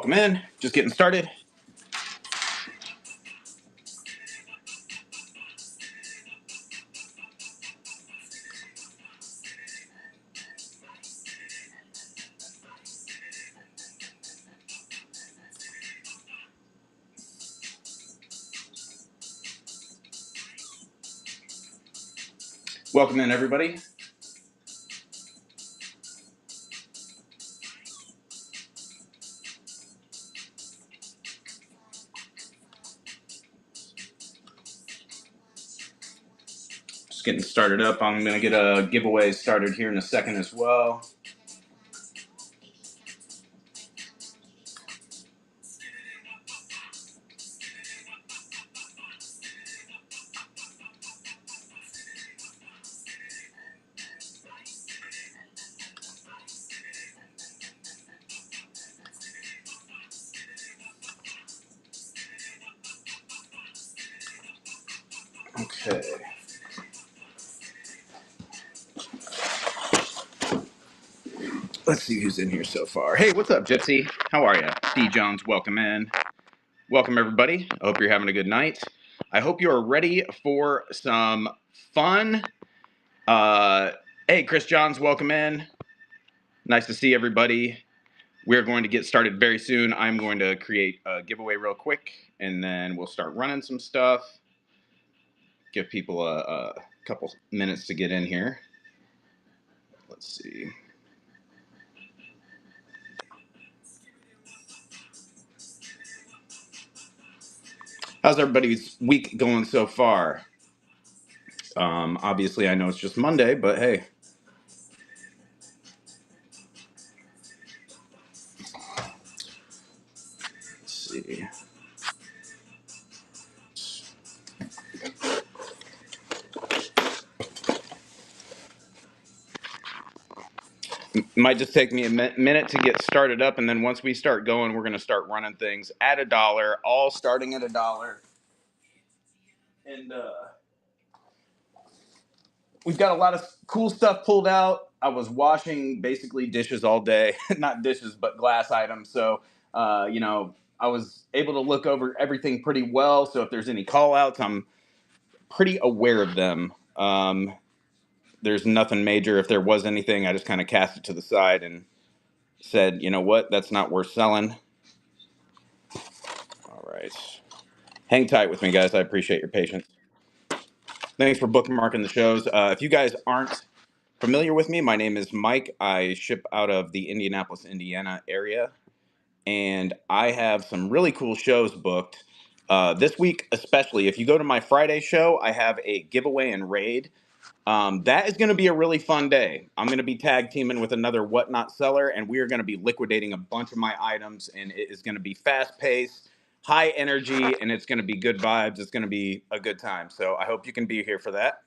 Welcome in. Just getting started. Welcome in, everybody. Just getting started up. I'm going to get a giveaway started here in a second as well. Okay. Let's see who's in here so far. Hey, what's up, Gypsy? How are you? D. Jones, welcome in. Welcome, everybody. I hope you're having a good night. I hope you are ready for some fun. Hey, Chris Johns, welcome in. Nice to see everybody. We're going to get started very soon. I'm going to create a giveaway real quick, and then we'll start running some stuff. Give people a couple minutes to get in here. Let's see. How's everybody's week going so far? Obviously, I know it's just Monday, but hey. Let's see. Might just take me a minute to get started up, and then once we start going, we're going to start running things at $1, all starting at $1. And we've got a lot of cool stuff pulled out. I was washing basically dishes all day, not dishes, but glass items. So, I was able to look over everything pretty well. So if there's any call outs, I'm pretty aware of them. There's nothing major. If there was anything, I just kind of cast it to the side and said, you know what, that's not worth selling. All right. Hang tight with me, guys. I appreciate your patience. Thanks for bookmarking the shows. If you guys aren't familiar with me, my name is Mike. I ship out of the Indianapolis, Indiana area, and I have some really cool shows booked. This week, especially, if you go to my Friday show, I have a giveaway and raid. That is going to be a really fun day. I'm going to be tag teaming with another Whatnot seller, and we are going to be liquidating a bunch of my items, and it is going to be fast-paced, high energy, and it's going to be good vibes. It's going to be a good time. So I hope you can be here for that.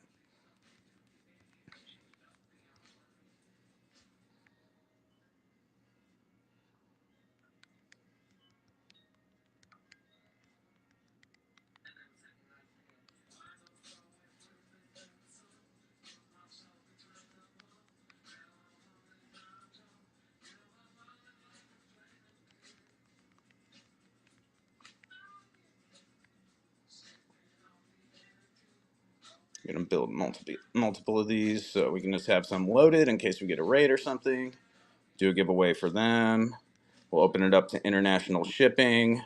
I'm going to build multiple of these so we can just have some loaded in case we get a raid or something. Do a giveaway for them. We'll open it up to international shipping.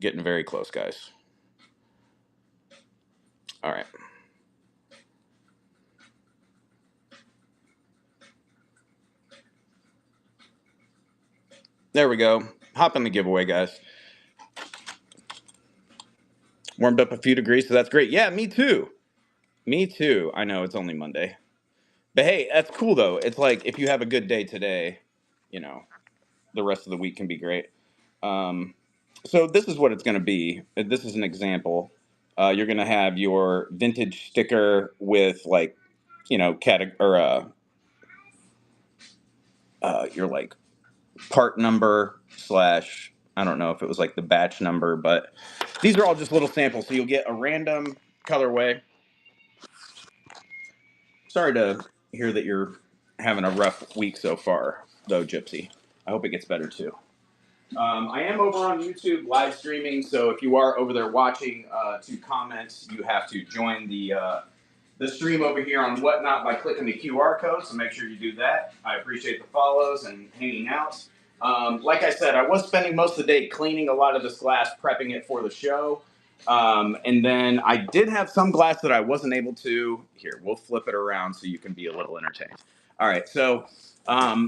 Getting very close, guys. All right. There we go. Hop in the giveaway, guys. Warmed up a few degrees, so that's great. Yeah, me too. Me too. I know it's only Monday. But hey, that's cool though. It's like if you have a good day today, you know, the rest of the week can be great. So this is what it's going to be. This is an example. You're going to have your vintage sticker with like, your like part number slash, I don't know if it was like the batch number, but these are all just little samples. So you'll get a random colorway. Sorry to hear that you're having a rough week so far, though, Gypsy. I hope it gets better too. I am over on YouTube live streaming, so if you are over there watching, to comment, you have to join the stream over here on Whatnot by clicking the QR code, so make sure you do that. I appreciate the follows and hanging out. Like I said, I was spending most of the day cleaning a lot of this glass, prepping it for the show. And then I did have some glass that I wasn't able to. Here, we'll flip it around so you can be a little entertained. All right, so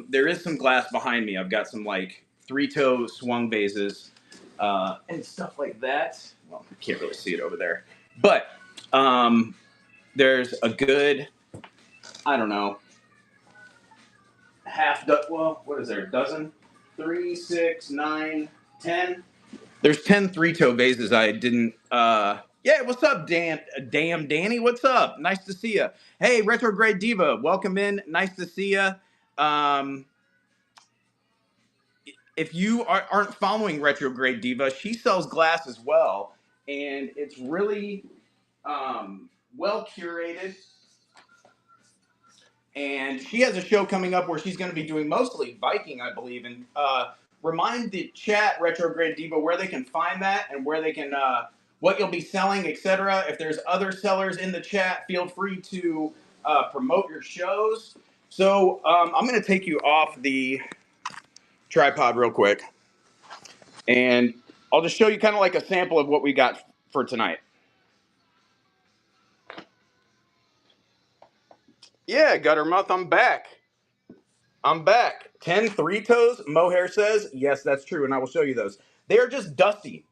there is some glass behind me. I've got some like three-toe swung vases and stuff like that. Well, I can't really see it over there. But there's a good, I don't know, well, what is there, a dozen? 3, 6, 9, 10. There's 10 three-toe vases I didn't, yeah, what's up, Damn Danny, what's up? Nice to see you. Hey, Retrograde Diva, welcome in, nice to see you. If you aren't following Retrograde Diva, she sells glass as well, and it's really well curated. And she has a show coming up where she's going to be doing mostly Viking, I believe. And remind the chat, Retrograde Diva, where they can find that and where they can, what you'll be selling, etc. If there's other sellers in the chat, feel free to promote your shows. So I'm going to take you off the tripod real quick, and I'll just show you kind of like a sample of what we got for tonight. Yeah, Guttermouth, I'm back. I'm back. 10 three-toes, Mohair says. Yes, that's true, and I will show you those. They are just dusty.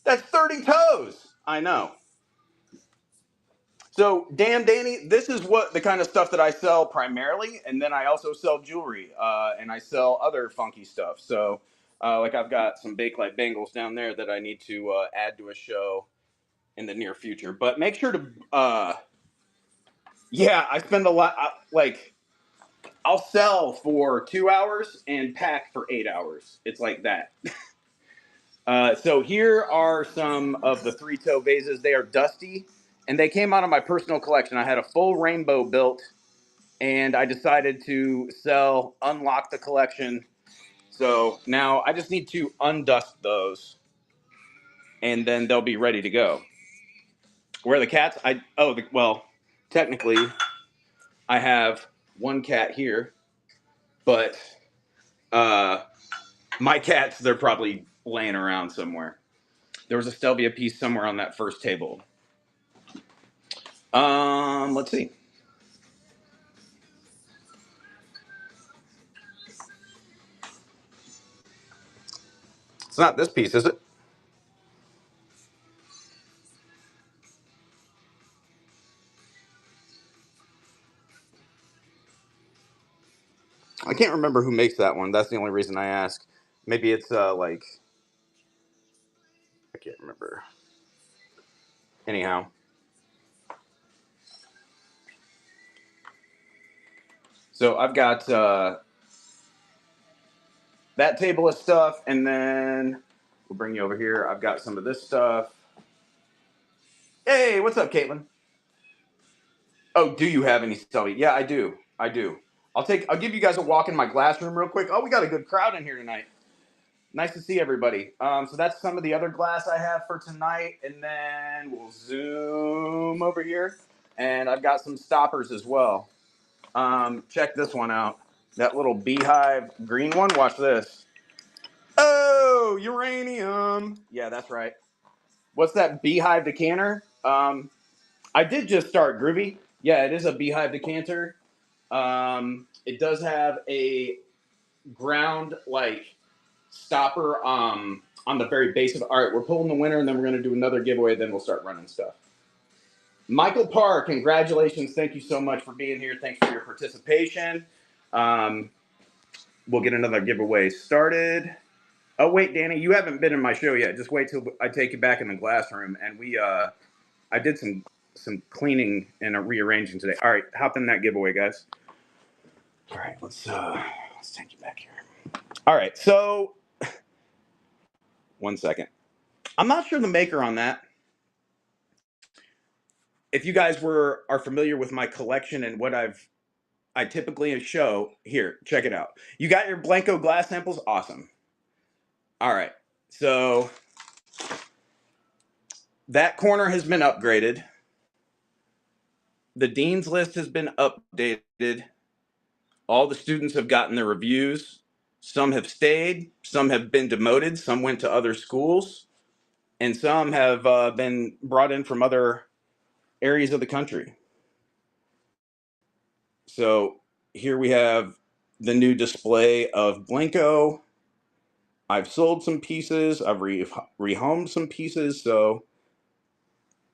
That's 30 toes. I know. So, damn, Danny, this is what the kind of stuff that I sell primarily, and then I also sell jewelry, and I sell other funky stuff. So, like I've got some Bakelite bangles down there that I need to add to a show in the near future. But make sure to, yeah, I spend a lot, like, I'll sell for 2 hours and pack for 8 hours. It's like that. So here are some of the three-toe vases. They are dusty, and they came out of my personal collection. I had a full rainbow built, and I decided to unlock the collection. So now I just need to undust those, and then they'll be ready to go. Where are the cats? Well, technically, I have one cat here, but my cats, they're probably laying around somewhere. There was a Stelvia piece somewhere on that first table. Let's see. It's not this piece, is it? I can't remember who makes that one. That's the only reason I ask. Maybe it's like, I can't remember. Anyhow. So I've got that table of stuff, and then we'll bring you over here. I've got some of this stuff. Hey, what's up, Caitlin? Oh, do you have any stuff? Yeah, I do. I do. I'll give you guys a walk in my glass room real quick. Oh, we got a good crowd in here tonight. Nice to see everybody. So that's some of the other glass I have for tonight, and then we'll zoom over here, and I've got some stoppers as well. Check this one out. That little beehive green one. Watch this. Oh, uranium. Yeah, that's right. What's that beehive decanter? I did just start Groovy. Yeah, it is a beehive decanter. It does have a ground like stopper on the very base of it. All right, we're pulling the winner, and then we're going to do another giveaway, then we'll start running stuff. Michael Parr, congratulations. Thank you so much for being here. Thanks for your participation. We'll get another giveaway started. Oh, wait, Danny, you haven't been in my show yet. Just wait till I take you back in the glass room. And I did some cleaning and rearranging today. All right, hop in that giveaway, guys. All right, let's take you back here. All right, so 1 second. I'm not sure the maker on that. If you guys are familiar with my collection and what I typically show, here, check it out. You got your Blanco glass samples? Awesome. All right. So that corner has been upgraded. The dean's list has been updated. All the students have gotten their reviews. Some have stayed, some have been demoted, some went to other schools, and some have been brought in from other areas of the country. So here we have the new display of Blanco. I've sold some pieces, I've rehomed some pieces, so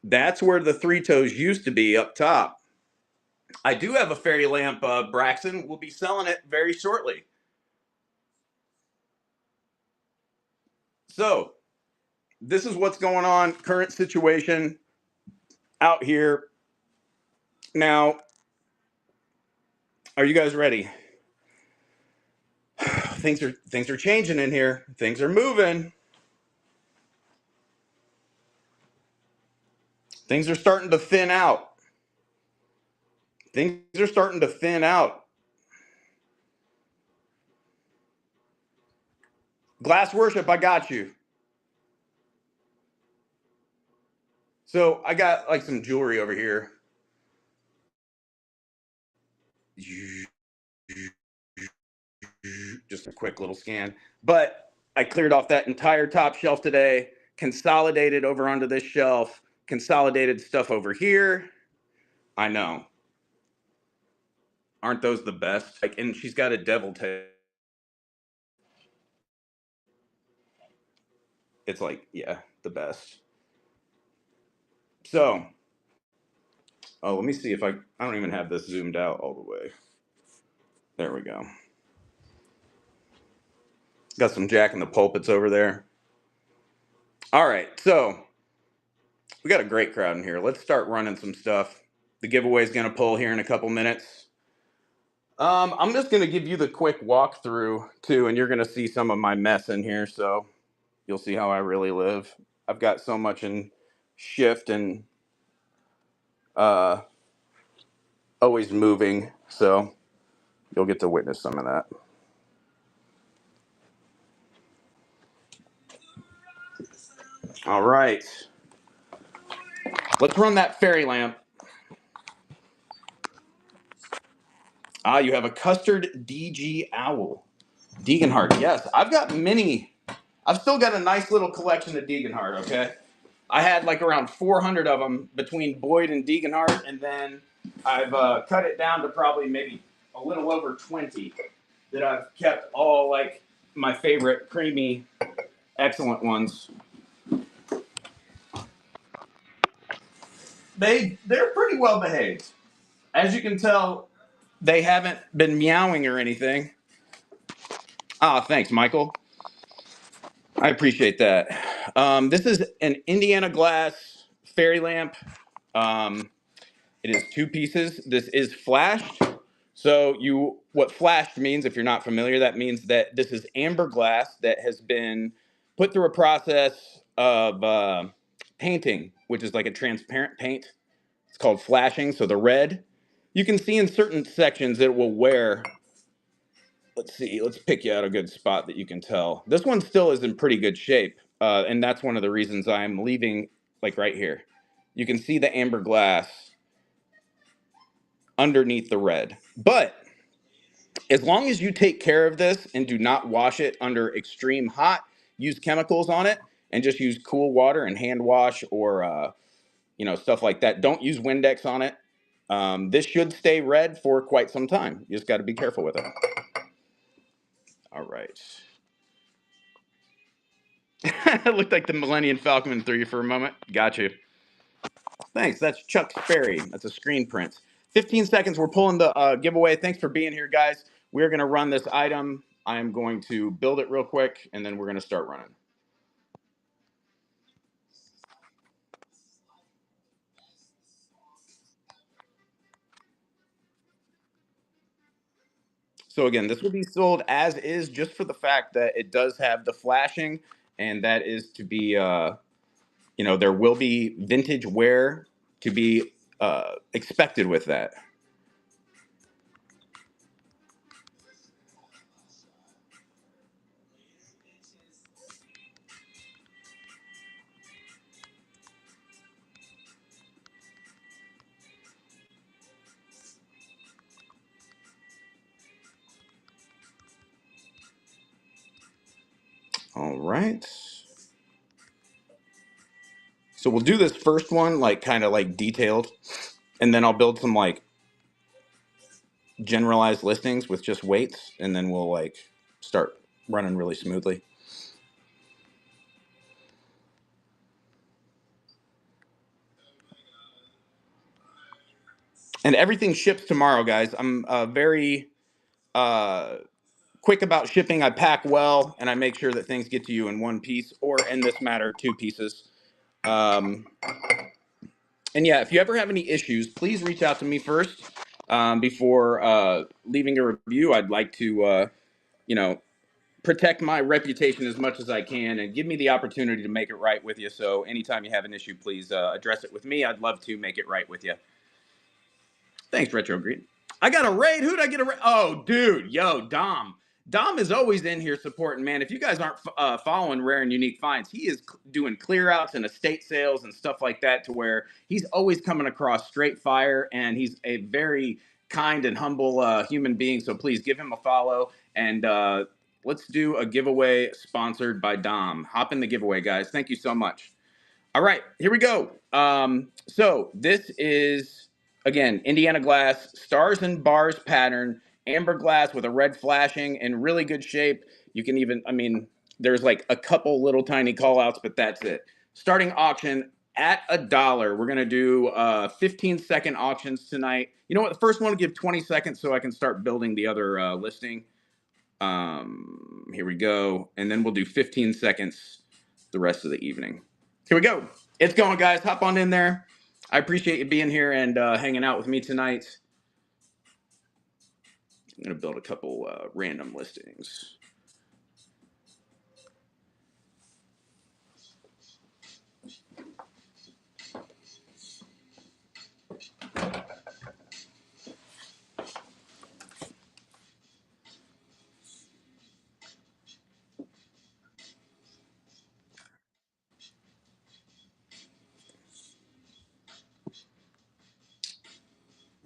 that's where the three toes used to be up top. I do have a fairy lamp, Braxton. We'll be selling it very shortly. So this is what's going on, current situation out here. Now, are you guys ready? Things are changing in here. Things are moving. Things are starting to thin out. Things are starting to thin out. Glass worship, I got you. So I got like some jewelry over here. Just a quick little scan. But I cleared off that entire top shelf today, consolidated over onto this shelf, consolidated stuff over here. I know. Aren't those the best? Like, and she's got a devil tail. It's like, yeah, the best. So, oh, let me see if I don't even have this zoomed out all the way. There we go. Got some Jack in the Pulpits over there. All right, so we got a great crowd in here. Let's start running some stuff. The giveaway is going to pull here in a couple minutes. I'm just going to give you the quick walkthrough too, and you're going to see some of my mess in here, so you'll see how I really live. I've got so much in shift and always moving, so you'll get to witness some of that. All right, let's run that fairy lamp. Ah, you have a custard DG owl. Deeganhart, yes. I've still got a nice little collection of Deeganhart, okay? I had like around 400 of them between Boyd and Deeganhart, and then I've cut it down to probably maybe a little over 20 that I've kept all like my favorite creamy, excellent ones. They're pretty well behaved. As you can tell, they haven't been meowing or anything. Ah, thanks, Michael. I appreciate that. This is an Indiana glass fairy lamp. Um, it is two pieces. This is flashed. So what flashed means, if you're not familiar, that means that this is amber glass that has been put through a process of painting, which is like a transparent paint. It's called flashing. So the red, you can see in certain sections that it will wear. Let's see, let's pick you out a good spot that you can tell. This one still is in pretty good shape, and that's one of the reasons I'm leaving, like right here. You can see the amber glass underneath the red. But as long as you take care of this and do not wash it under extreme hot, use chemicals on it, and just use cool water and hand wash or stuff like that. Don't use Windex on it. This should stay red for quite some time. You just got to be careful with it. All right. It looked like the Millennium Falcon threw you for a moment. Got you. Thanks. That's Chuck Sperry. That's a screen print. 15 seconds. We're pulling the giveaway. Thanks for being here, guys. We're going to run this item. I am going to build it real quick, and then we're going to start running. So again, this will be sold as is, just for the fact that it does have the flashing, and that is to be, there will be vintage wear to be expected with that. All right. So we'll do this first one, like kind of like detailed, and then I'll build some like generalized listings with just weights, and then we'll like start running really smoothly. And everything ships tomorrow, guys. I'm very quick about shipping. I pack well, and I make sure that things get to you in one piece, or in this matter, two pieces. Um, and yeah, if you ever have any issues, please reach out to me first before leaving a review. I'd like to, you know, protect my reputation as much as I can and give me the opportunity to make it right with you. So anytime you have an issue, please address it with me. I'd love to make it right with you. Thanks, Retro Green. I got a raid. Who'd I get a raid? Oh, dude. Yo, Dom. Dom is always in here supporting, man. If you guys aren't following Rare and Unique Finds, he is doing clear outs and estate sales and stuff like that, to where he's always coming across straight fire, and he's a very kind and humble human being. So please give him a follow, and let's do a giveaway sponsored by Dom. Hop in the giveaway, guys. Thank you so much. All right, here we go. So this is, again, Indiana glass, stars and bars pattern, amber glass with a red flashing, in really good shape. You can even, I mean, there's like a couple little tiny call outs, but that's it. Starting auction at $1. We're gonna do 15-second auctions tonight. You know what? The first one will give 20 seconds so I can start building the other listing. Here we go, and then we'll do 15 seconds the rest of the evening. Here we go. It's going, guys. Hop on in there. I appreciate you being here and hanging out with me tonight. I'm going to build a couple random listings.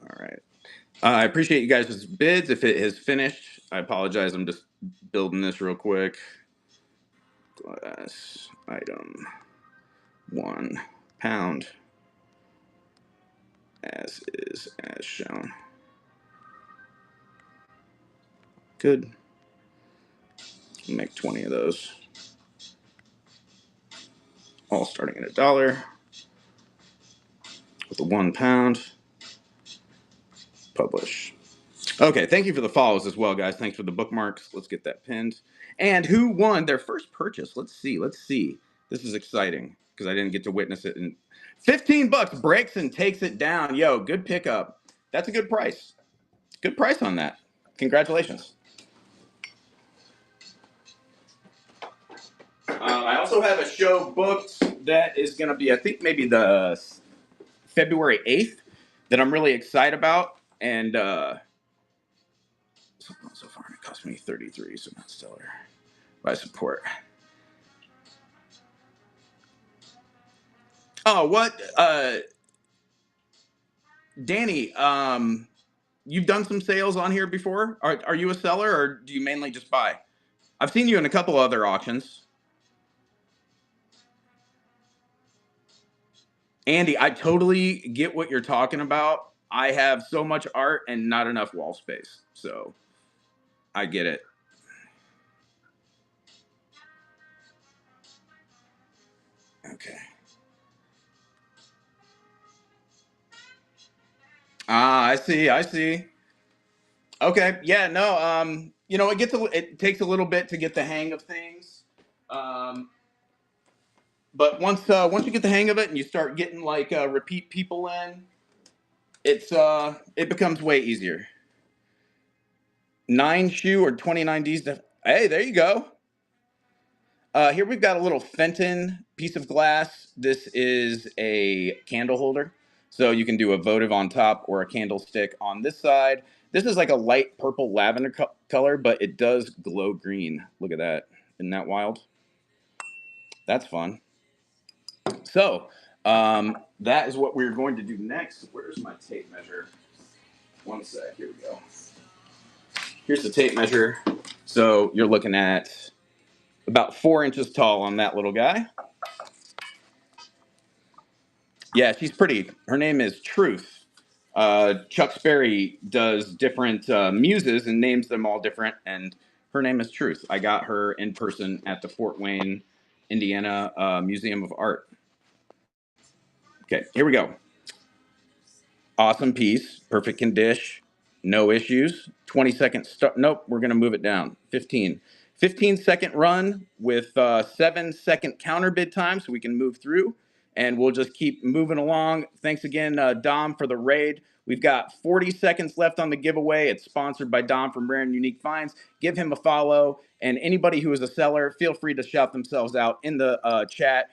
All right. I appreciate you guys' bids. If it has finished, I apologize. I'm just building this real quick. Glass item, £1, as is, as shown. Good. Make 20 of those. All starting at $1. With the £1. Publish. Okay, thank you for the follows as well, guys. Thanks for the bookmarks. Let's get that pinned. And who won their first purchase? Let's see. Let's see. This is exciting because I didn't get to witness it. And $15 breaks and takes it down. Yo, good pickup. That's a good price. Good price on that. Congratulations. I also have a show booked that is going to be, I think, maybe the February 8th, that I'm really excited about. And so far it cost me 33, so not stellar. By support. Oh, what? Danny, you've done some sales on here before. Are you a seller, or do you mainly just buy? I've seen you in a couple other auctions. Andy, I totally get what you're talking about. I have so much art and not enough wall space, so I get it. Okay. Ah, I see. I see. Okay. Yeah. No. You know, it takes a little bit to get the hang of things. Um, but once you get the hang of it and you start getting like repeat people in, it becomes way easier. 9 shoe or 29 D's. Hey, there you go. Here we've got a little Fenton piece of glass. This is a candle holder. So you can do a votive on top or a candlestick on this side. This is like a light purple lavender color, but it does glow green. Look at that. Isn't that wild? That's fun. So that is what we're going to do next. Where's my tape measure? One sec. Here we go. Here's the tape measure. So you're looking at About 4 inches tall on that little guy. Yeah, she's pretty. Her name is Truth. Chuck Sperry does different muses and names them all different, and her name is Truth. I got her in person at the Fort Wayne, Indiana Museum of Art. Okay, here we go. Awesome piece, perfect condition, no issues. 20-second start. Nope, we're gonna move it down. 15. 15-second run with 7-second counter bid time, so we can move through, and we'll just keep moving along. Thanks again, Dom, for the raid. We've got 40 seconds left on the giveaway. It's sponsored by Dom from Rare and Unique Finds. Give him a follow, and anybody who is a seller, feel free to shout themselves out in the chat.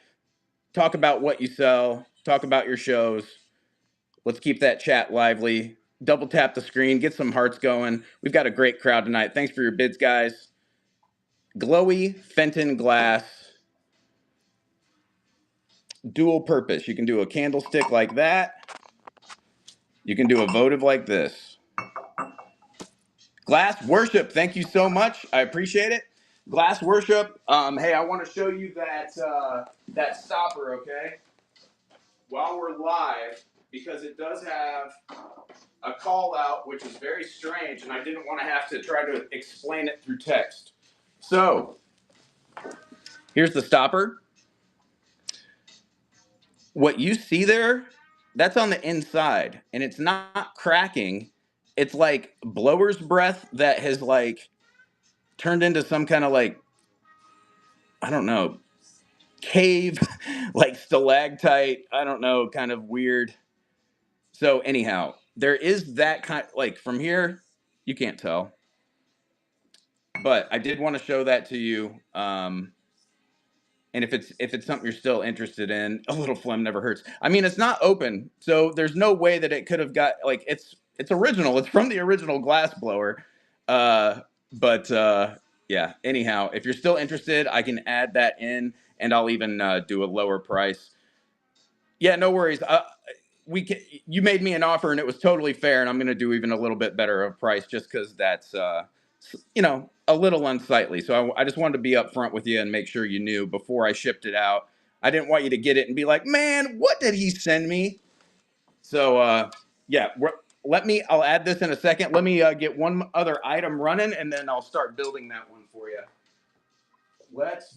Talk about what you sell. Talk about your shows. Let's keep that chat lively. Double tap the screen, get some hearts going. We've got a great crowd tonight. Thanks for your bids, guys. Glowy Fenton glass, dual purpose. You can do a candlestick like that. You can do a votive like this. Glass Worship, thank you so much. I appreciate it. Glass Worship, hey, I want to show you that stopper, okay? While we're live, because it does have a call out, which is very strange, and I didn't want to have to try to explain it through text. So, here's the stopper. What you see there, that's on the inside, and it's not cracking. It's like blower's breath that has like turned into some kind of like, I don't know, cave, like stalactite, I don't know, kind of weird. So anyhow, there is that kind, like from here, you can't tell. But I did want to show that to you. And if it's something you're still interested in, a little phlegm never hurts. I mean, it's not open, so there's no way that it could have got like it's original. It's from the original glass blower. Uh, but yeah. Anyhow, if you're still interested, I can add that in, and I'll even do a lower price. Yeah, no worries. You made me an offer and it was totally fair, and I'm going to do even a little bit better of price just because that's a little unsightly. So I just wanted to be upfront with you and make sure you knew before I shipped it out. I didn't want you to get it and be like, man, what did he send me? So yeah, I'll add this in a second. Let me get one other item running, and then I'll start building that one for you. Let's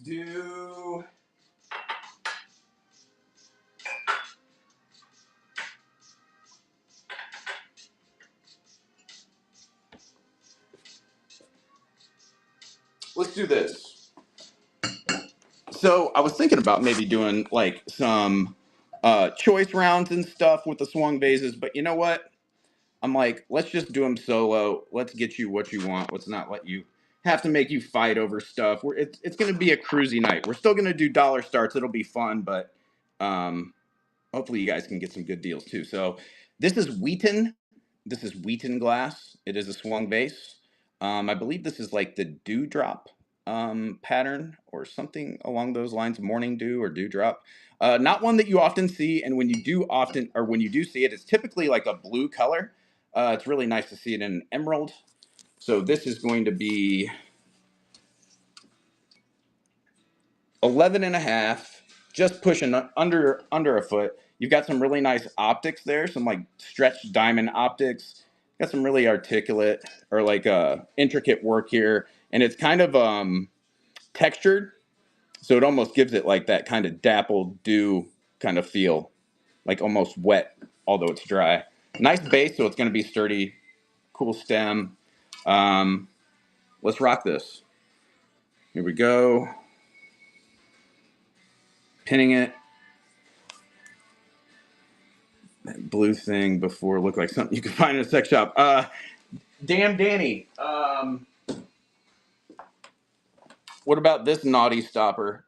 do this. So I was thinking about maybe doing like some choice rounds and stuff with the Swung Vases, but you know what? I'm like, let's just do them solo. Let's get you what you want. Let's not let you have to make you fight over stuff. It's going to be a cruisy night. We're still going to do dollar starts. It'll be fun, but hopefully you guys can get some good deals too. So this is Wheaton. This is Wheaton glass. It is a Swung base. I believe this is like the dewdrop pattern or something along those lines, morning dew or dewdrop. Not one that you often see, and when you do see it, it's typically like a blue color. It's really nice to see it in emerald. So this is going to be 11 and a half, just pushing under a foot. You've got some really nice optics there, some like stretched diamond optics. Got some really articulate or like intricate work here, and it's kind of textured, so it almost gives it like that kind of dappled dew kind of feel, like almost wet, although it's dry. Nice base, so it's going to be sturdy. Cool stem. Let's rock this. Here we go. Pinning it. That blue thing before looked like something you could find in a sex shop. Damn Danny. What about this naughty stopper?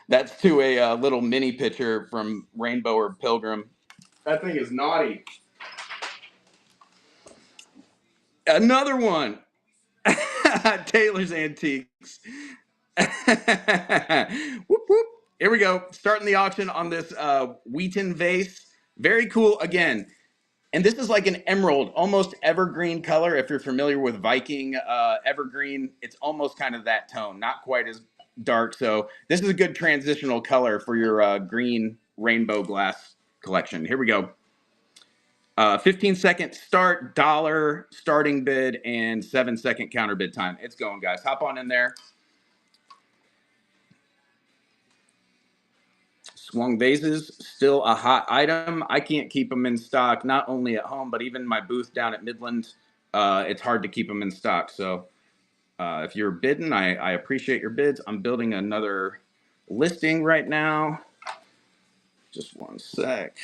That's to a little mini pitcher from Rainbow or Pilgrim. That thing is naughty. Another one. Taylor's Antiques. Whoop, whoop. Here we go. Starting the auction on this Wheaton vase. Very cool. Again, And this is like an emerald, almost evergreen color. If you're familiar with Viking evergreen, it's almost kind of that tone, not quite as dark. So this is a good transitional color for your green rainbow glass collection. Here we go. 15-second start, dollar starting bid, and 7-second counter bid time. It's going, guys. Hop on in there. Swung vases, still a hot item. I can't keep them in stock, not only at home, but even my booth down at Midland. It's hard to keep them in stock. So if you're bidding, I appreciate your bids. I'm building another listing right now. Just one sec.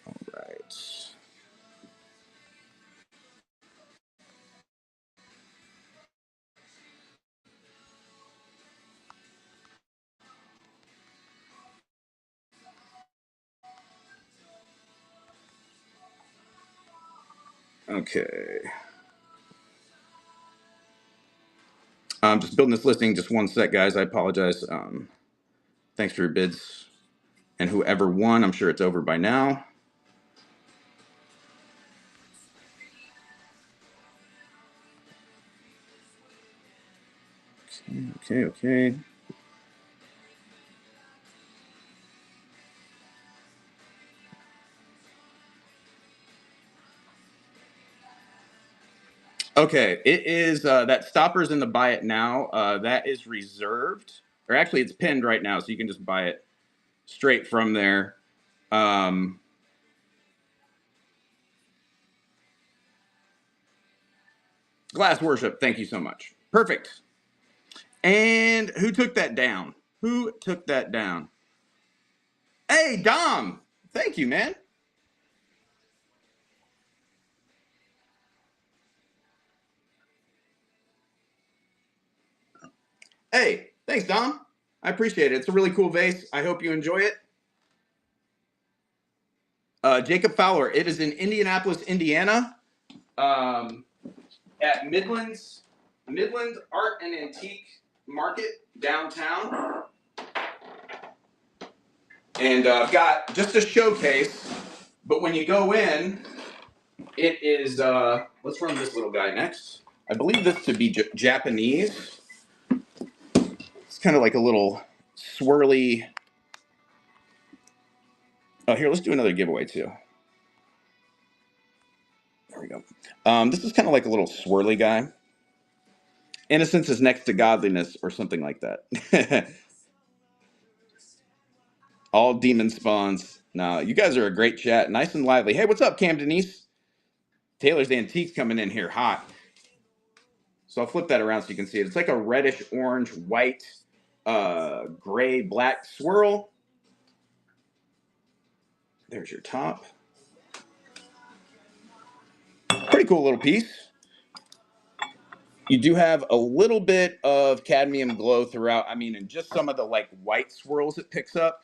All right. Okay. I'm just building this listing. Just one sec, guys. I apologize. Thanks for your bids. And whoever won, I'm sure it's over by now. Okay. Okay, it is that stopper's in the buy it now. That is reserved, or actually, it's pinned right now, so you can just buy it straight from there. Um, Glass Worship, thank you so much. Perfect. And who took that down? Who took that down? Hey, Dom. Thank you, man. Hey, thanks, Dom. I appreciate it. It's a really cool vase. I hope you enjoy it. Jacob Fowler. It is in Indianapolis, Indiana, at Midland Art and Antique Market downtown. And I've got just a showcase, but when you go in, it is, let's run this little guy next. I believe this to be Japanese. It's kind of like a little swirly. Oh, here, let's do another giveaway too. There we go. This is kind of like a little swirly guy. Innocence is next to godliness, or something like that. All demon spawns. Now, you guys are a great chat, nice and lively. Hey, what's up, Cam Denise? Taylor's Antiques coming in here hot. So I'll flip that around so you can see it. It's like a reddish, orange, white, gray, black swirl. There's your top. Pretty cool little piece. You do have a little bit of cadmium glow throughout. I mean, and just some of the like white swirls it picks up.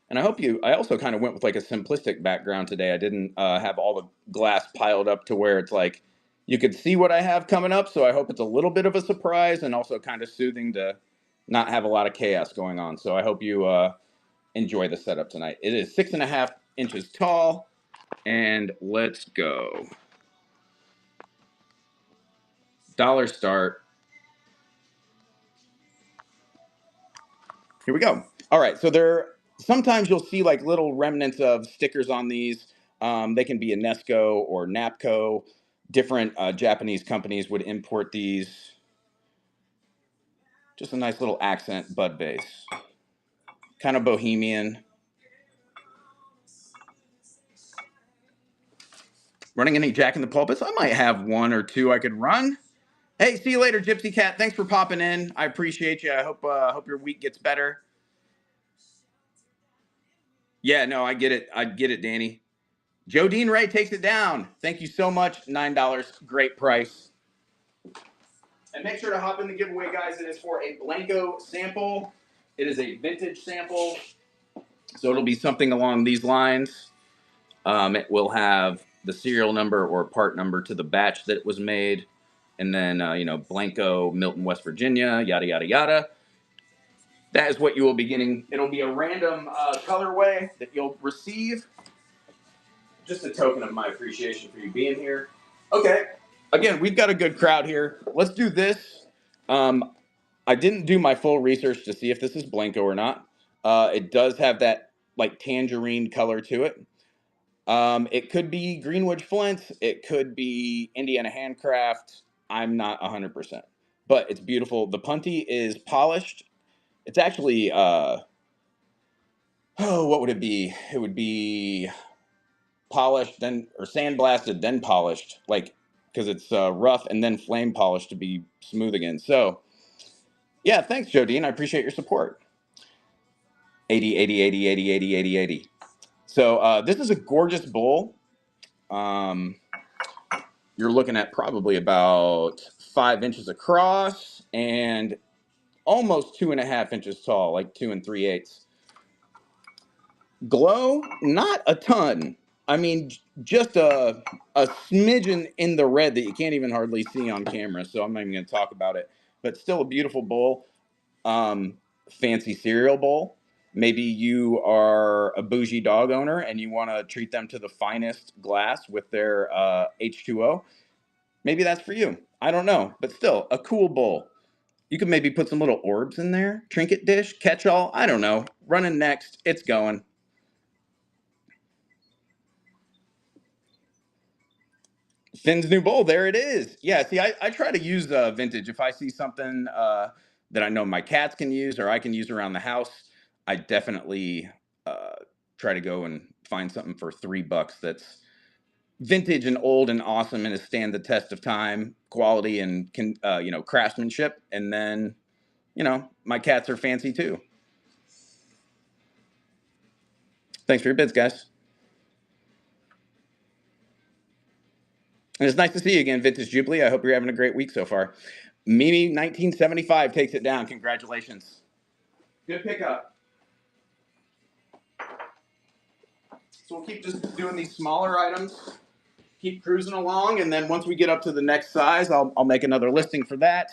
And I also kind of went with like a simplistic background today. I didn't have all the glass piled up to where it's like you could see what I have coming up. So I hope it's a little bit of a surprise and also kind of soothing to not have a lot of chaos going on. So I hope you enjoy the setup tonight. It is 6.5 inches tall, and let's go. Dollar start. Here we go. All right, so sometimes you'll see like little remnants of stickers on these. They can be UNESCO or Napco. Different Japanese companies would import these. Just a nice little accent bud vase. Kind of bohemian. Running any Jack in the Pulpits? I might have one or two I could run. Hey, see you later, Gypsy Cat. Thanks for popping in. I appreciate you. I hope your week gets better. Yeah, no, I get it. I get it, Danny. Joe Dean Ray takes it down. Thank you so much. $9. Great price. And make sure to hop in the giveaway, guys. It is for a Blanco sample. It is a vintage sample. So it'll be something along these lines. It will have the serial number or part number to the batch that it was made, and then Blanco, Milton, West Virginia, yada yada yada. That is what you will be getting. It'll be a random colorway that you'll receive. Just a token of my appreciation for you being here. Okay. Again, we've got a good crowd here. Let's do this. I didn't do my full research to see if this is Blanco or not. It does have that like tangerine color to it. It could be Greenwood Flint. It could be Indiana Handcraft. I'm not 100%, but it's beautiful. The punty is polished. It's actually, what would it be? It would be polished, then, or sandblasted, then polished, like, because it's rough and then flame polished to be smooth again. So, yeah, thanks, Jodine. I appreciate your support. 80, 80, 80, 80, 80, 80, 80. So, this is a gorgeous bowl. You're looking at probably about 5 inches across and almost 2.5 inches tall, like 2 3/8. Glow, not a ton. I mean, just a smidgen in the red that you can't even hardly see on camera, so I'm not even going to talk about it. But still a beautiful bowl. Fancy cereal bowl. Maybe you are a bougie dog owner and you want to treat them to the finest glass with their H2O. Maybe that's for you. I don't know, but still a cool bowl. You could maybe put some little orbs in there, trinket dish, catch all. I don't know. Running next, it's going. Finn's new bowl, there it is. Yeah, see, I try to use vintage. If I see something that I know my cats can use or I can use around the house, I definitely uh, try to go and find something for $3 that's vintage and old and awesome and has stand the test of time, quality and craftsmanship. And then my cats are fancy too. Thanks for your bids, guys. And it's nice to see you again, Vintage Jubilee. I hope you're having a great week so far. Mimi 1975 takes it down. Congratulations. Good pickup. So we'll keep just doing these smaller items. Keep cruising along, and then once we get up to the next size, I'll make another listing for that.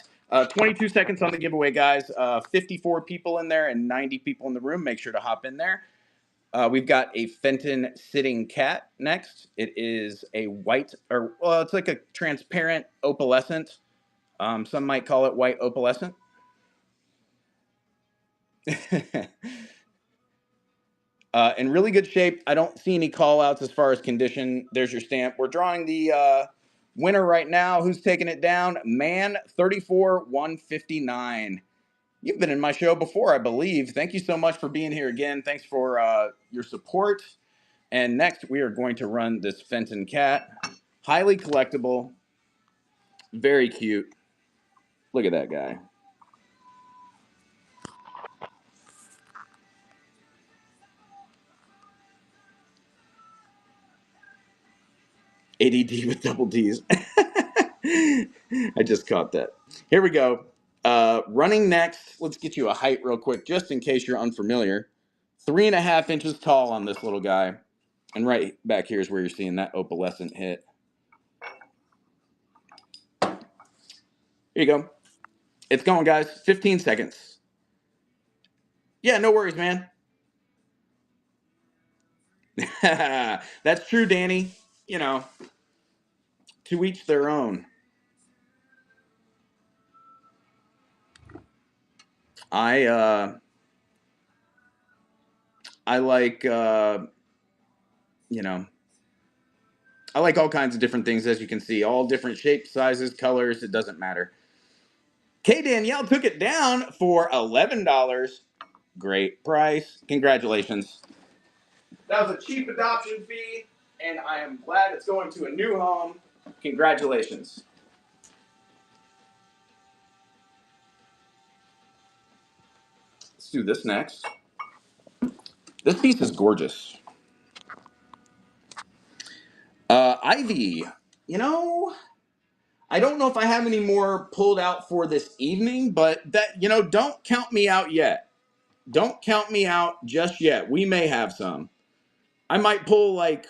22 seconds on the giveaway, guys. 54 people in there and 90 people in the room. Make sure to hop in there. We've got a Fenton sitting cat next. It is a white, or well, it's like a transparent opalescent. Some might call it white opalescent. In really good shape. I don't see any call outs as far as condition. There's your stamp. We're drawing the winner right now. Who's taking it down? Man 34159. You've been in my show before, I believe. Thank you so much for being here again. Thanks for your support. And next, we are going to run this Fenton cat. Highly collectible. Very cute. Look at that guy. ADD with double D's. I just caught that. Here we go. Running next, let's get you a height real quick, just in case you're unfamiliar. 3.5 inches tall on this little guy. And right back here is where you're seeing that opalescent hit. Here you go. It's going, guys. 15 seconds. Yeah, no worries, man. That's true, Danny. To each their own. I like I like all kinds of different things, as you can see, all different shapes, sizes, colors. It doesn't matter. K Danielle took it down for $11. Great price. Congratulations. That was a cheap adoption fee, and I am glad it's going to a new home. Congratulations. Let's do this next. This piece is gorgeous. Ivy, I don't know if I have any more pulled out for this evening, but don't count me out yet. Don't count me out just yet. We may have some. I might pull like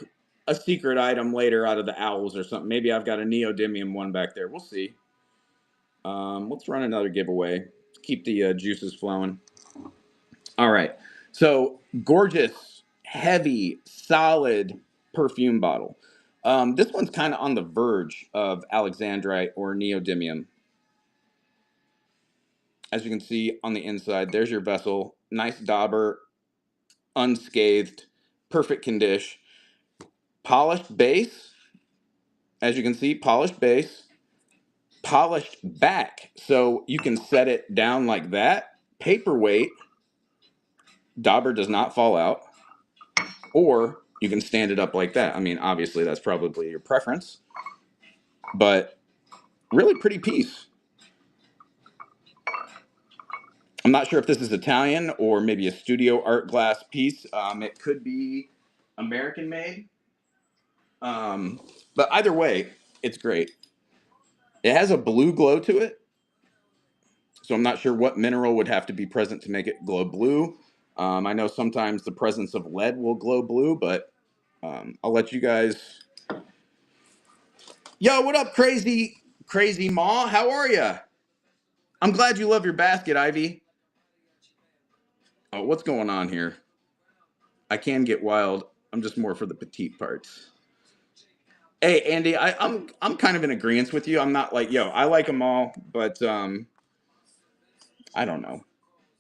a secret item later out of the owls or something. Maybe I've got a neodymium one back there. We'll see. Let's run another giveaway. Keep the juices flowing. All right. So gorgeous, heavy, solid perfume bottle. This one's kind of on the verge of alexandrite or neodymium. As you can see on the inside, there's your vessel. Nice dauber, unscathed, perfect condition. Polished base. As you can see, polished base. Polished back. So you can set it down like that. Paperweight. Dauber does not fall out. Or you can stand it up like that. I mean, obviously, that's probably your preference. But really pretty piece. I'm not sure if this is Italian or maybe a studio art glass piece. It could be American made. But either way, it's great. It has a blue glow to it. So I'm not sure what mineral would have to be present to make it glow blue. I know sometimes the presence of lead will glow blue, but I'll let you guys. Yo, what up, crazy Ma? How are ya? I'm glad you love your basket, Ivy. Oh, what's going on here? I can get wild. I'm just more for the petite parts. Hey, Andy, I'm kind of in agreement with you. I'm not like, yo, I like them all, but I don't know.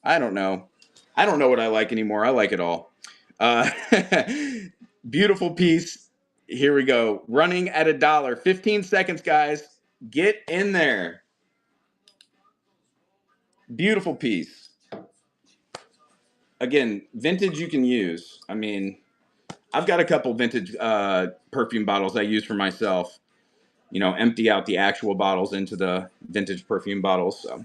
I don't know. I don't know what I like anymore. I like it all. Uh, beautiful piece. Here we go. Running at $1. 15 seconds, guys. Get in there. Beautiful piece. Again, vintage you can use. I mean, I've got a couple vintage perfume bottles I use for myself. You know, empty out the actual bottles into the vintage perfume bottles. So.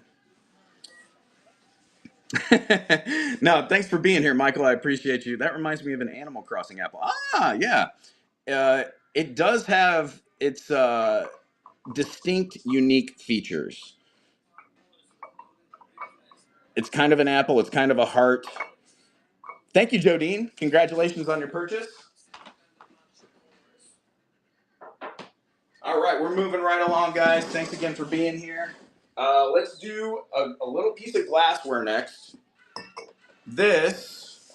No, thanks for being here, Michael. I appreciate you. That reminds me of an Animal Crossing apple. Ah, yeah. It does have its distinct, unique features. It's kind of an apple. It's kind of a heart. Thank you, Jodine. Congratulations on your purchase. All right, we're moving right along, guys. Thanks again for being here. Let's do a little piece of glassware next. This.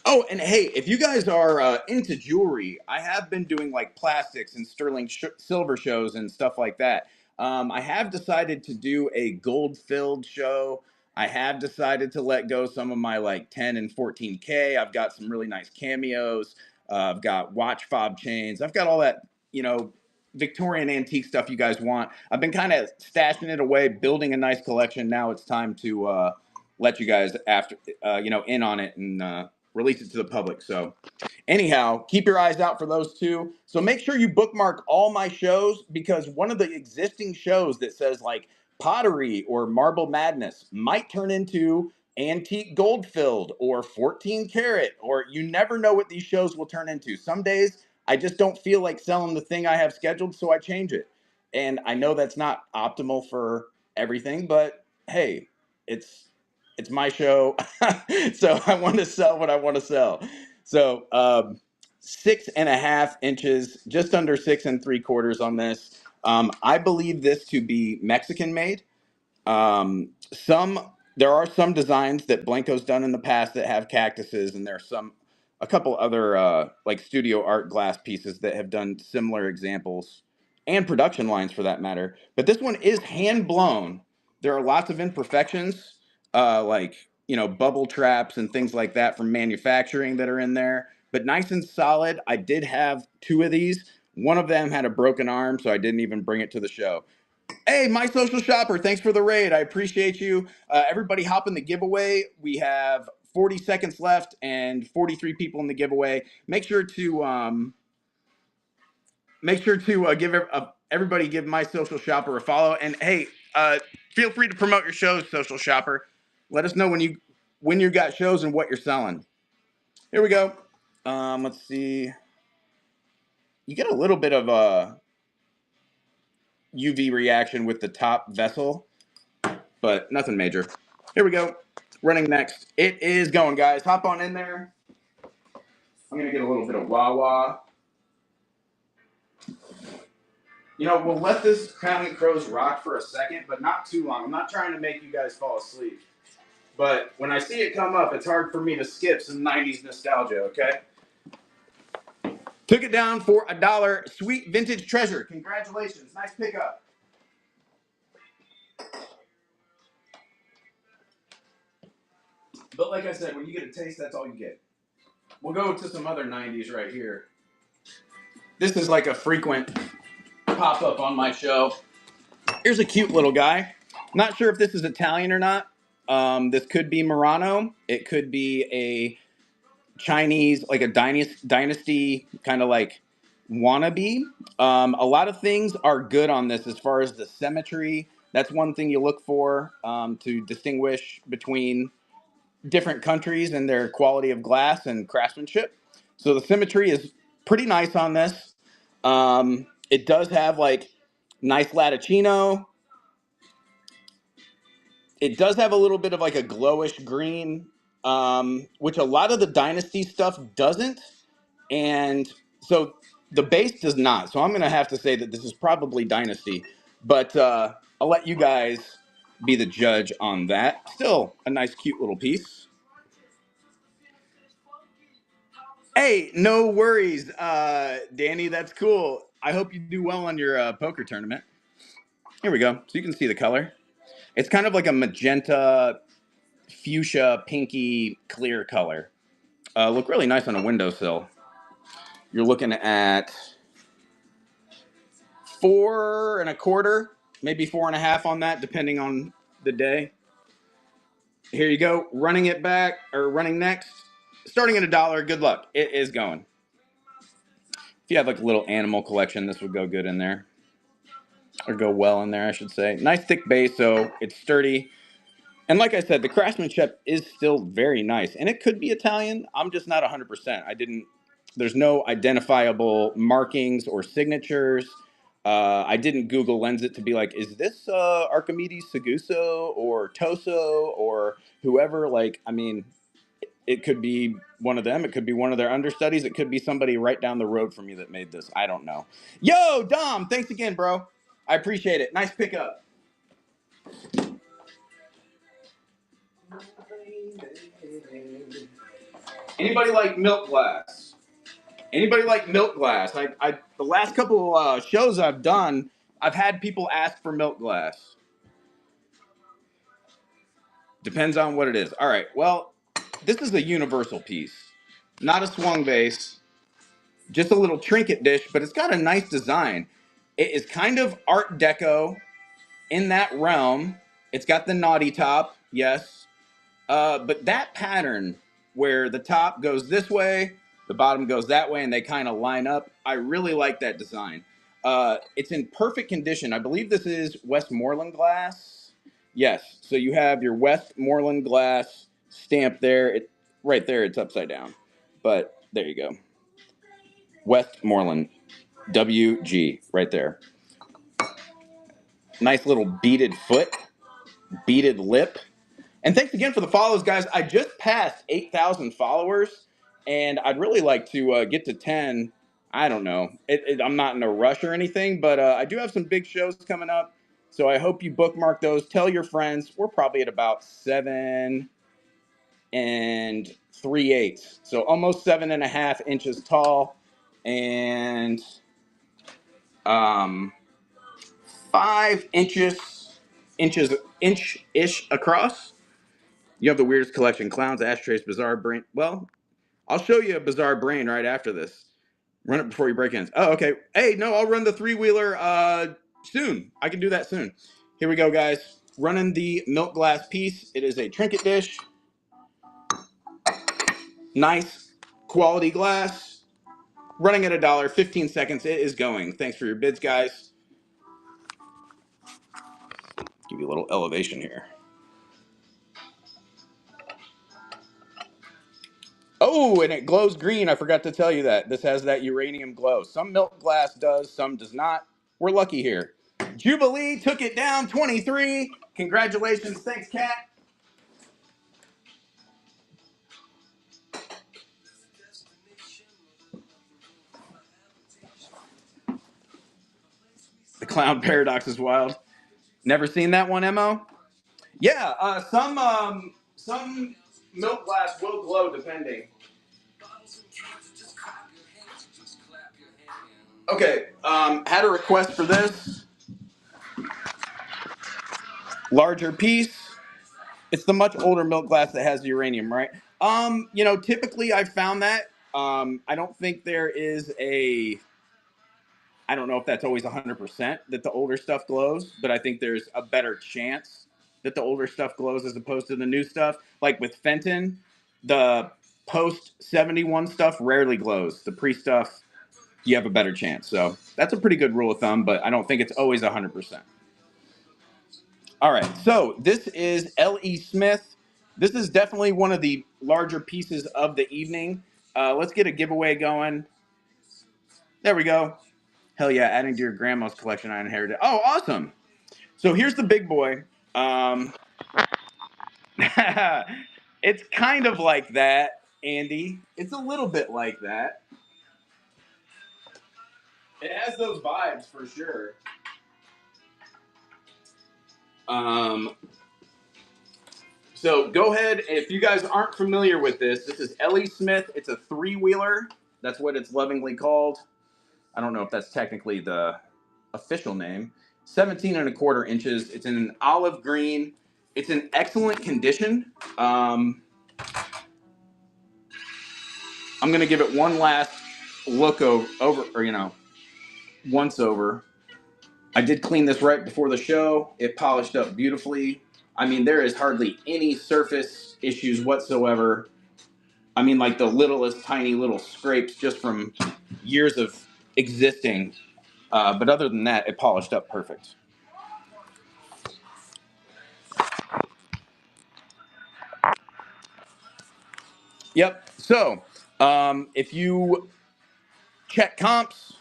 Oh, and hey, if you guys are into jewelry, I have been doing like plastics and sterling silver shows and stuff like that. I have decided to do a gold-filled show. I have decided to let go some of my like 10 and 14K. I've got some really nice cameos. I've got watch fob chains. I've got all that, you know, Victorian antique stuff you guys want. I've been kind of stashing it away, building a nice collection. Now it's time to let you guys after, in on it and release it to the public. So anyhow, keep your eyes out for those two. So make sure you bookmark all my shows, because one of the existing shows that says like pottery or marble madness might turn into antique gold filled or 14 karat, or you never know what these shows will turn into. Some days I just don't feel like selling the thing I have scheduled, so I change it. And I know that's not optimal for everything, but hey, it's my show. So I want to sell what I want to sell. So 6.5 inches, just under 6 3/4 on this. I believe this to be Mexican made. Some There are some designs that Blanco's done in the past that have cactuses, and there's a couple other like studio art glass pieces that have done similar examples, and production lines for that matter. But this one is hand blown. There are lots of imperfections, like bubble traps and things like that from manufacturing that are in there. But nice and solid. I did have two of these. One of them had a broken arm, so I didn't even bring it to the show. Hey, my social shopper, thanks for the raid. I appreciate you. Everybody hop in the giveaway. We have 40 seconds left and 43 people in the giveaway. Make sure to everybody give my social shopper a follow. And hey, feel free to promote your shows, social shopper. Let us know when you got shows and what you're selling. Here we go. Let's see. You get a little bit of a UV reaction with the top vessel, but nothing major. Here we go. Running next. It is going, guys. Hop on in there. I'm going to get a little bit of Wawa. You know, we'll let this Counting Crows rock for a second, but not too long. I'm not trying to make you guys fall asleep. But when I see it come up, it's hard for me to skip some 90s nostalgia, okay? Took it down for $1. Sweet Vintage Treasure. Congratulations. Nice pickup. But like I said, when you get a taste, that's all you get. We'll go to some other 90s right here. This is like a frequent pop-up on my show. Here's a cute little guy. Not sure if this is Italian or not. This could be Murano. It could be a Chinese, like a dynasty kind of like wannabe. A lot of things are good on this as far as the symmetry. That's one thing you look for to distinguish between different countries and their quality of glass and craftsmanship. So the symmetry is pretty nice on this. It does have like nice latticino. It does have a little bit of like a glowish green, which a lot of the Dynasty stuff doesn't. And so the base does not. So I'm going to have to say that this is probably Dynasty. But I'll let you guys be the judge on that. Still a nice, cute little piece. Hey, no worries, Danny. That's cool. I hope you do well on your poker tournament. Here we go. So you can see the color. It's kind of like a magenta, fuchsia, pinky, clear color. Look really nice on a windowsill. You're looking at 4 1/4, maybe 4.5 on that, depending on the day. Here you go. Running it back, or running next. Starting at $1. Good luck. It is going. If you have like a little animal collection, this would go good in there. Or go well in there, I should say. Nice thick base, so it's sturdy. And like I said, the craftsmanship is still very nice. And it could be Italian. I'm just not 100%. There's no identifiable markings or signatures. I didn't Google Lens it to be like, is this Archimedes Seguso or Toso or whoever? Like, I mean, it could be one of them. It could be one of their understudies. It could be somebody right down the road from you that made this. I don't know. Yo, Dom, thanks again, bro. I appreciate it. Nice pickup. Anybody like milk glass? Anybody like milk glass? The last couple shows I've done, I've had people ask for milk glass. Depends on what it is. All right, well, this is a universal piece. Not a swung base, just a little trinket dish, but it's got a nice design. It is kind of Art Deco in that realm. It's got the naughty top, yes. But that pattern where the top goes this way, the bottom goes that way, and they kind of line up, I really like that design. It's in perfect condition. I believe this is Westmoreland glass. Yes, so you have your Westmoreland glass stamp there. Right there, it's upside down. But there you go. Westmoreland, WG, right there. Nice little beaded foot, beaded lip. And thanks again for the follows, guys. I just passed 8,000 followers, and I'd really like to get to 10. I don't know. I'm not in a rush or anything, but I do have some big shows coming up, so I hope you bookmark those. Tell your friends. We're probably at about 7 3/8, so almost 7.5 inches tall, and 5 inch-ish across. You have the weirdest collection: clowns, ashtrays, bizarre brain. Well, I'll show you a bizarre brain right after this. Run it before you break in. Oh, okay. Hey, no, I'll run the 3-wheeler soon. I can do that soon. Here we go, guys. Running the milk glass piece. It is a trinket dish. Nice quality glass. Running at $1, 15 seconds. It is going. Thanks for your bids, guys. Give you a little elevation here. Oh, and it glows green. I forgot to tell you that. This has that uranium glow. Some milk glass does, some does not. We're lucky here. Jubilee took it down, 23. Congratulations. Thanks, Kat. Clown paradox is wild. Never seen that one, Mo? Yeah, some milk glass will glow depending. Okay, had a request for this larger piece. It's the much older milk glass that has the uranium, right? Typically I've found that. I don't think there is I don't know if that's always 100% that the older stuff glows, but I think there's a better chance that the older stuff glows as opposed to the new stuff. Like with Fenton, the post 71 stuff rarely glows. The pre stuff, you have a better chance. So that's a pretty good rule of thumb, but I don't think it's always 100%. All right, so this is L.E. Smith. This is definitely one of the larger pieces of the evening. Let's get a giveaway going. There we go. Hell yeah, adding to your grandma's collection I inherited. Oh, awesome. So here's the big boy. It's kind of like that, Andy. It's a little bit like that. It has those vibes for sure. So go ahead. If you guys aren't familiar with this is L.E. Smith. It's a 3-wheeler. That's what it's lovingly called. I don't know if that's technically the official name. 17 1/4 inches. It's in an olive green. It's in excellent condition. I'm going to give it one last look over, or once over. I did clean this right before the show. It polished up beautifully. I mean, there is hardly any surface issues whatsoever. I mean, like the littlest tiny little scrapes just from years of existing. But other than that, it polished up perfect. Yep. So if you check comps,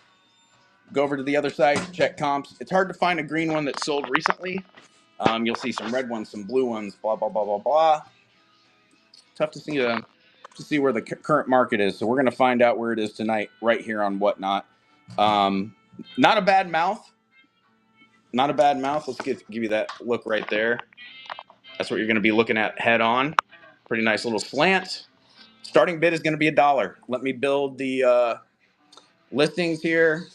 go over to the other side, check comps. It's hard to find a green one that sold recently. You'll see some red ones, some blue ones, blah, blah, blah, blah, blah. Tough to see where the current market is. So we're going to find out where it is tonight, right here on Whatnot. Not a bad mouth. Not a bad mouth. Let's give you that look right there. That's what you're going to be looking at head on. Pretty nice little slant. Starting bid is going to be $1. Let me build the listings here.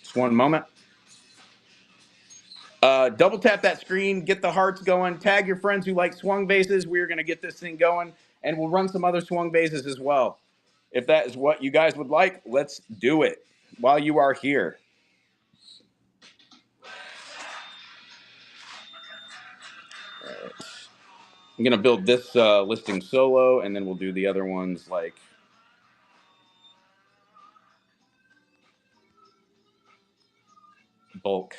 Just one moment. Double tap that screen, get the hearts going, tag your friends who like swung vases. We're going to get this thing going, and we'll run some other swung vases as well. If that is what you guys would like, let's do it while you are here. Right. I'm going to build this listing solo, and then we'll do the other ones like bulk.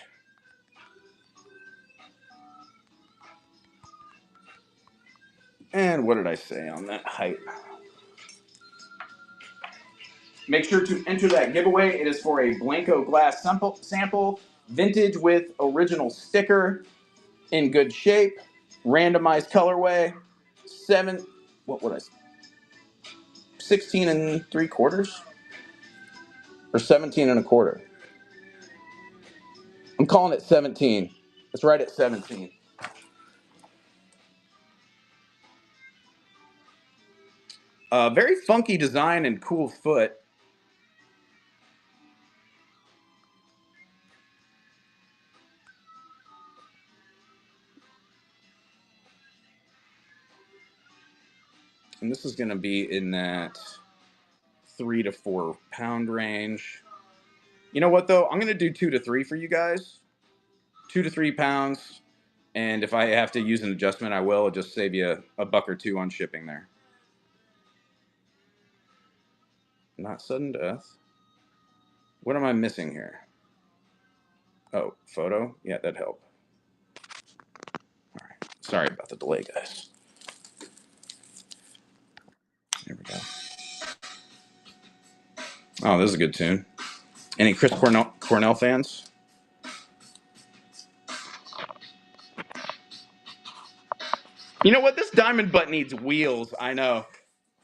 And what did I say on that height? Make sure to enter that giveaway. It is for a Blanco glass sample, vintage with original sticker, in good shape, randomized colorway, 16 3/4 or 17 1/4. I'm calling it 17. It's right at 17. Very funky design and cool foot. And this is going to be in that 3 to 4 pound range. You know what, though? I'm going to do 2 to 3 for you guys. 2 to 3 pounds. And if I have to use an adjustment, I will. It'll just save you a buck or two on shipping there. Not sudden death. What am I missing here? Oh, photo? Yeah, that'd help. All right. Sorry about the delay, guys. There we go. Oh, this is a good tune. Any Chris Cornell fans? You know what? This diamond butt needs wheels. I know.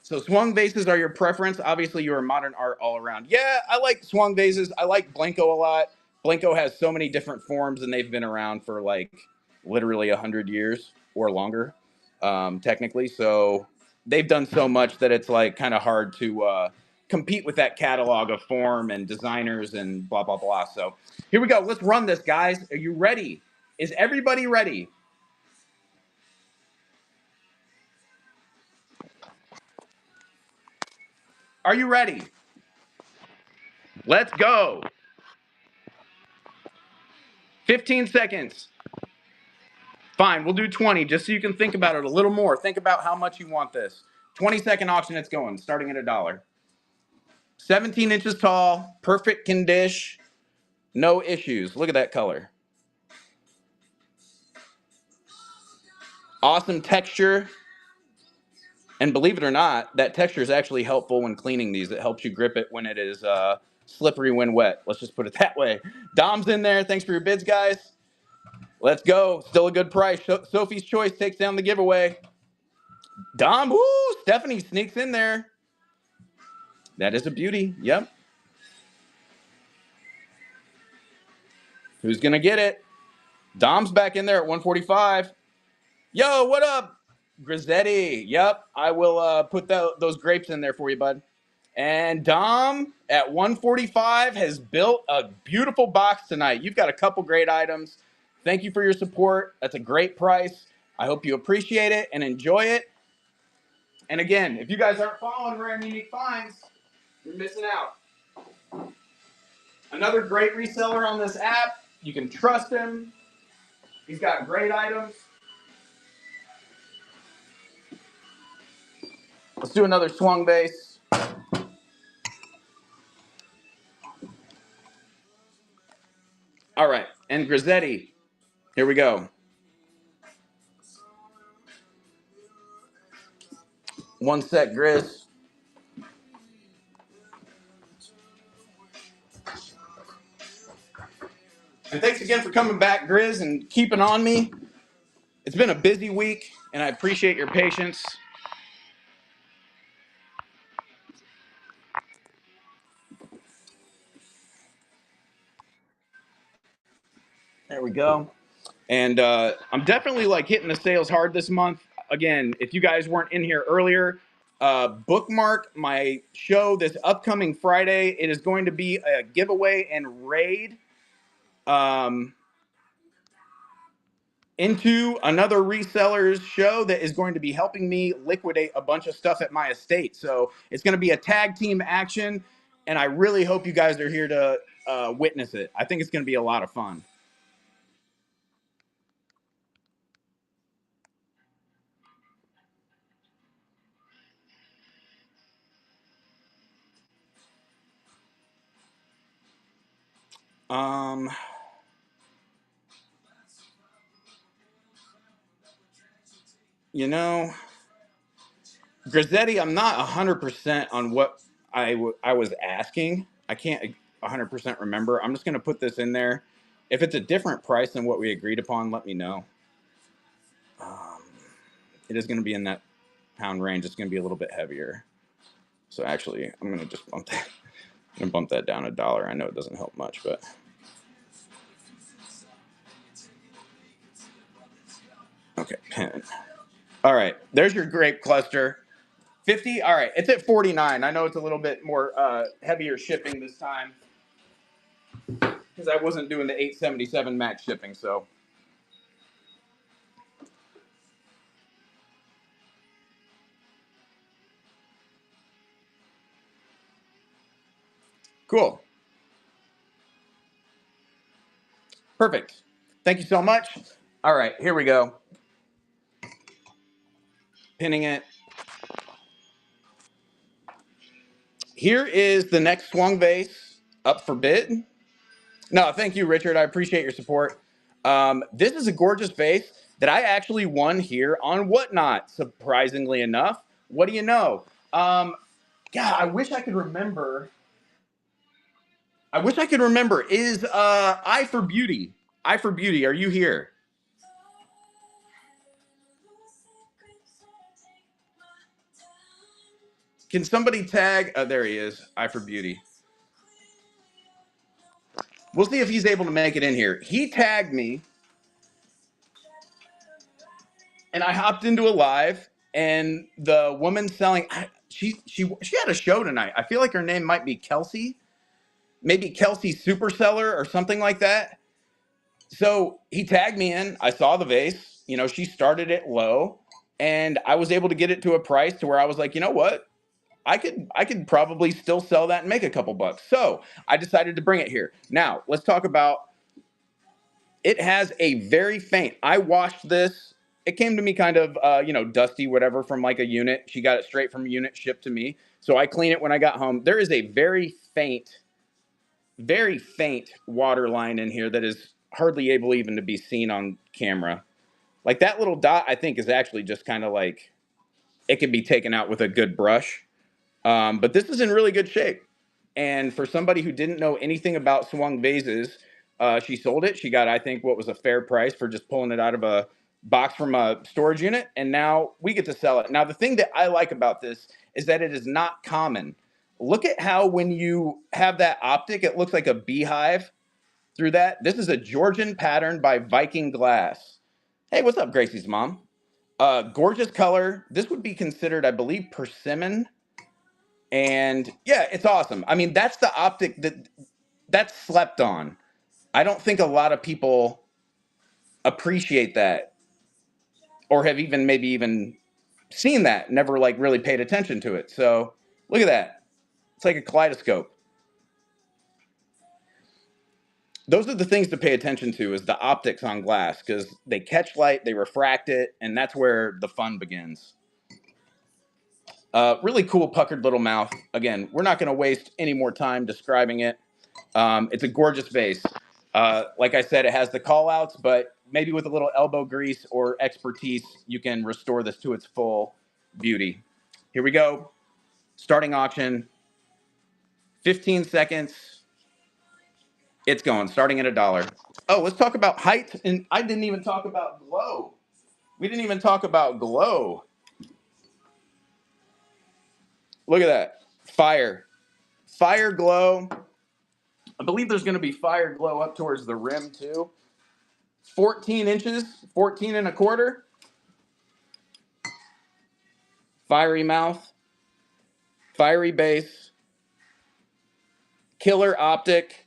So swung vases are your preference. Obviously, you're a modern art all around. Yeah, I like swung vases. I like Blanco a lot. Blanco has so many different forms, and they've been around for like literally 100 years or longer, technically. So they've done so much that it's like kind of hard to compete with that catalog of form and designers and blah blah blah. So here we go. Let's run this, guys. Are you ready? Is everybody ready? Are you ready? Let's go. 15 seconds. Fine, we'll do 20 just so you can think about it a little more. Think about how much you want this. 20-second auction, it's going, starting at $1. 17 inches tall, perfect condition, no issues. Look at that color. Awesome texture. And believe it or not, that texture is actually helpful when cleaning these. It helps you grip it when it is slippery when wet. Let's just put it that way. Dom's in there. Thanks for your bids, guys. Let's go. Still a good price. Sophie's Choice takes down the giveaway. Dom, woo! Stephanie sneaks in there. That is a beauty. Yep. Who's going to get it? Dom's back in there at 145. Yo, what up? Grizzetti. Yep. I will put those grapes in there for you, bud. And Dom at 145 has built a beautiful box tonight. You've got a couple great items. Thank you for your support. That's a great price. I hope you appreciate it and enjoy it. And again, if you guys aren't following Rare and Unique Finds, you're missing out. Another great reseller on this app. You can trust him. He's got great items. Let's do another swung base. All right, and Grizzetti. Here we go. One sec, Grizz. And thanks again for coming back, Grizz, and keeping on me. It's been a busy week, and I appreciate your patience. There we go. And I'm definitely like hitting the sales hard this month. Again, if you guys weren't in here earlier, bookmark my show this upcoming Friday. It is going to be a giveaway and raid into another reseller's show that is going to be helping me liquidate a bunch of stuff at my estate. So it's going to be a tag team action, and I really hope you guys are here to witness it. I think it's going to be a lot of fun. You know, Grizzetti, I'm not 100% on what I was asking. I can't 100% remember. I'm just going to put this in there. If it's a different price than what we agreed upon, let me know. It is going to be in that pound range. It's going to be a little bit heavier. So actually, I'm going to just bump that. I'm going to bump that down $1. I know it doesn't help much, but. Okay, pen. All right, there's your grape cluster. 50. All right, it's at 49. I know it's a little bit more heavier shipping this time because I wasn't doing the 877 max shipping. So cool. Perfect. Thank you so much. All right, here we go. Pinning it. Here is the next swung vase up for bid. No, thank you, Richard. I appreciate your support. This is a gorgeous vase that I actually won here on Whatnot, surprisingly enough. What do you know? God, I wish I could remember. Is I for Beauty. I for Beauty, are you here? Can somebody tag? Oh, there he is. Eye for Beauty. We'll see if he's able to make it in here. He tagged me, and I hopped into a live, and the woman selling, she had a show tonight. I feel like her name might be Kelsey, maybe Kelsey Super Seller or something like that. So he tagged me in. I saw the vase. You know, she started it low, and I was able to get it to a price to where I was like, you know what? I could probably still sell that and make a couple bucks. So I decided to bring it here. Now let's talk about. It has a very faint. I washed this. It came to me kind of dusty, whatever, from like a unit. She got it straight from a unit, shipped to me. So I clean it when I got home. There is a very faint water line in here that is hardly able even to be seen on camera. Like that little dot, I think, is actually just kind of like it can be taken out with a good brush. But this is in really good shape. And for somebody who didn't know anything about Swung vases, she sold it. She got, I think, what was a fair price for just pulling it out of a box from a storage unit. And now we get to sell it. Now, the thing that I like about this is that it is not common. Look at how when you have that optic, it looks like a beehive through that. This is a Georgian pattern by Viking Glass. Hey, what's up, Gracie's mom? Gorgeous color. This would be considered, I believe, persimmon. And yeah, it's awesome. I mean, that's the optic that's slept on. I don't think a lot of people appreciate that or have even maybe even seen that, never like really paid attention to it. So look at that. It's like a kaleidoscope. Those are the things to pay attention to is the optics on glass because they catch light, they refract it, and that's where the fun begins. Really cool puckered little mouth. Again, we're not going to waste any more time describing it. It's a gorgeous vase. Like I said, it has the call outs, but maybe with a little elbow grease or expertise, you can restore this to its full beauty. Here we go. Starting auction. 15 seconds. It's going. Starting at $1. Oh, let's talk about height. And I didn't even talk about glow. We didn't even talk about glow. Look at that. Fire. Fire glow. I believe there's going to be fire glow up towards the rim too. 14 inches, 14 and a quarter. Fiery mouth, fiery base, killer optic,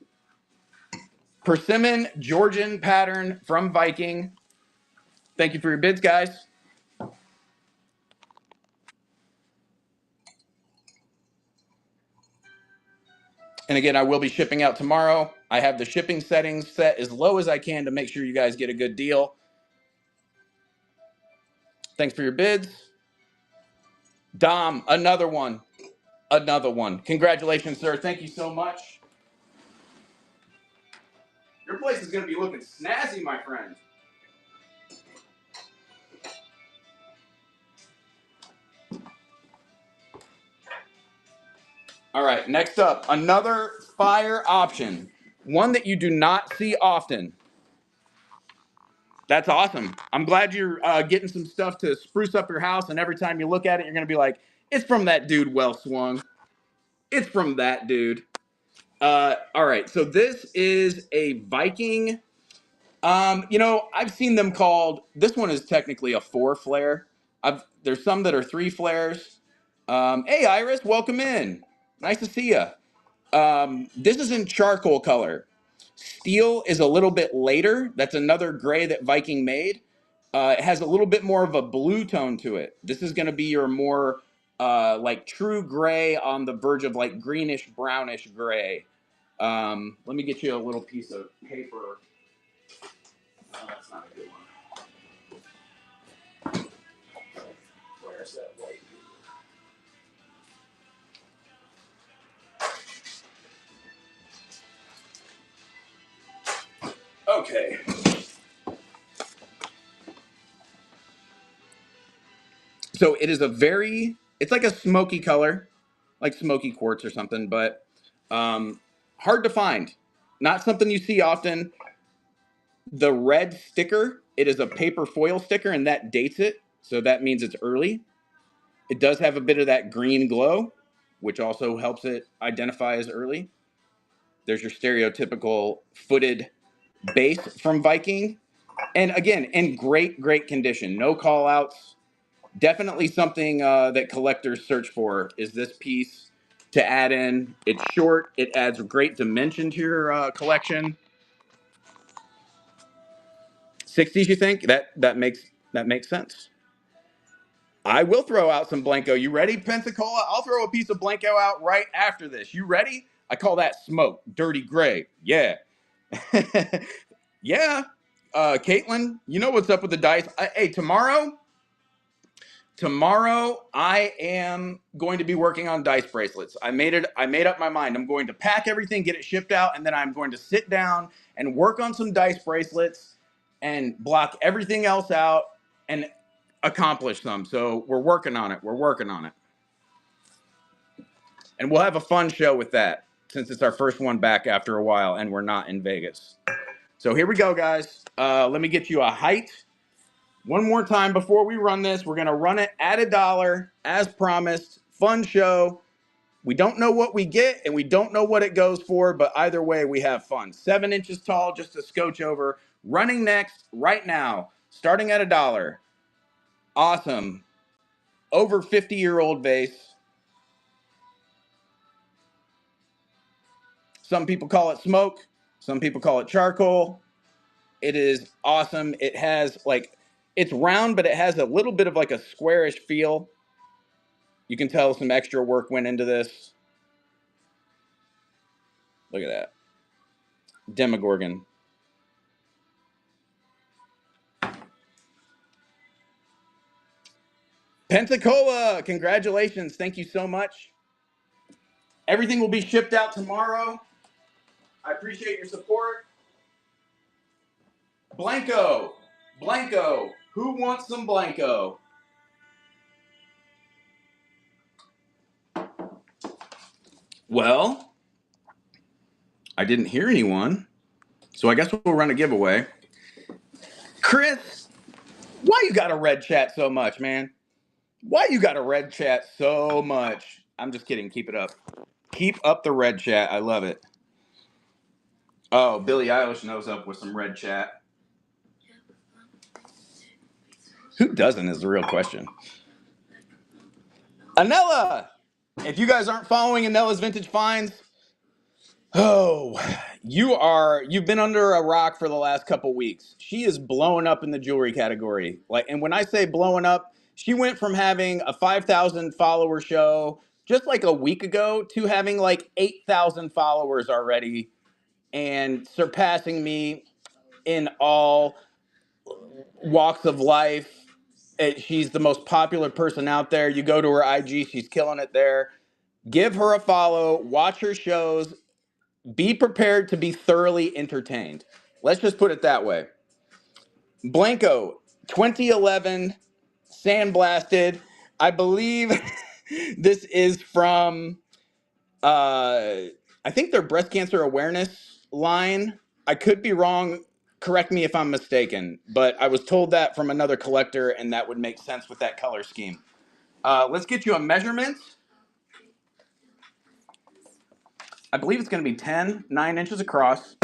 persimmon Georgian pattern from Viking. Thank you for your bids, guys. And again, I will be shipping out tomorrow. I have the shipping settings set as low as I can to make sure you guys get a good deal. Thanks for your bids. Dom, another one. Another one. Congratulations, sir. Thank you so much. Your place is going to be looking snazzy, my friend. All right, next up, another fire option. One that you do not see often. That's awesome. I'm glad you're getting some stuff to spruce up your house, and every time you look at it, you're going to be like, it's from that dude well swung. It's from that dude. All right, so this is a Viking. I've seen them called, this one is technically a 4 flare. There's some that are 3 flares. Hey, Iris, welcome in. Nice to see you. This is in charcoal color. Steel is a little bit later. That's another gray that Viking made. It has a little bit more of a blue tone to it. This is going to be your more like true gray on the verge of like greenish, brownish gray. Let me get you a little piece of paper. No, that's not a good one. Where's that white paper? Okay. So it is it's like a smoky color, like smoky quartz or something, but hard to find. Not something you see often. The red sticker, it is a paper foil sticker, and that dates it. So that means it's early. It does have a bit of that green glow, which also helps it identify as early. There's your stereotypical footed base from Viking. And again, in great condition. No call outs. Definitely something that collectors search for is this piece to add in. It's short. It adds great dimension to your collection. 60s, you think? That makes sense. I will throw out some Blanco. You ready, Pensacola? I'll throw a piece of Blanco out right after this. You ready? I call that smoke. Dirty gray. Yeah. Yeah. Caitlin, you know what's up with the dice. Hey, tomorrow I am going to be working on dice bracelets. I made up my mind. I'm going to pack everything, get it shipped out, and then I'm going to sit down and work on some dice bracelets and block everything else out and accomplish them. So we're working on it. And we'll have a fun show with that since it's our first one back after a while and we're not in Vegas. So here we go, guys. Let me get you a height. One more time before we run this. We're going to run it at $1 as promised. Fun show. We don't know what we get and we don't know what it goes for, but either way, we have fun. 7 inches tall, just a scotch over. Running next right now, starting at $1. Awesome. Over 50-year-old vase. Some people call it smoke. Some people call it charcoal. It is awesome. It has it's round, but it has a little bit of like a squarish feel. You can tell some extra work went into this. Look at that. Demogorgon. Pensacola, congratulations. Thank you so much. Everything will be shipped out tomorrow. I appreciate your support. Blanco. Who wants some Blanco? Well, I didn't hear anyone, so I guess we'll run a giveaway. Chris, why you got a red chat so much, man? Why you got a red chat so much? I'm just kidding. Keep it up. Keep up the red chat. I love it. Oh, Billie Eilish knows up with some red chat. Who doesn't is the real question. Anella! If you guys aren't following Anella's Vintage Finds, you've been under a rock for the last couple weeks. She is blowing up in the jewelry category. And when I say blowing up, she went from having a 5,000 follower show just like a week ago to having like 8,000 followers already and surpassing me in all walks of life. She's the most popular person out there. You go to her IG, she's killing it there. Give her a follow, watch her shows, be prepared to be thoroughly entertained. Let's just put it that way. Blanco, 2011, sandblasted. I believe this is from, I think their breast cancer awareness line. I could be wrong. Correct me if I'm mistaken, but I was told that from another collector, and that would make sense with that color scheme. Let's get you a measurement. I believe it's going to be 9 inches across.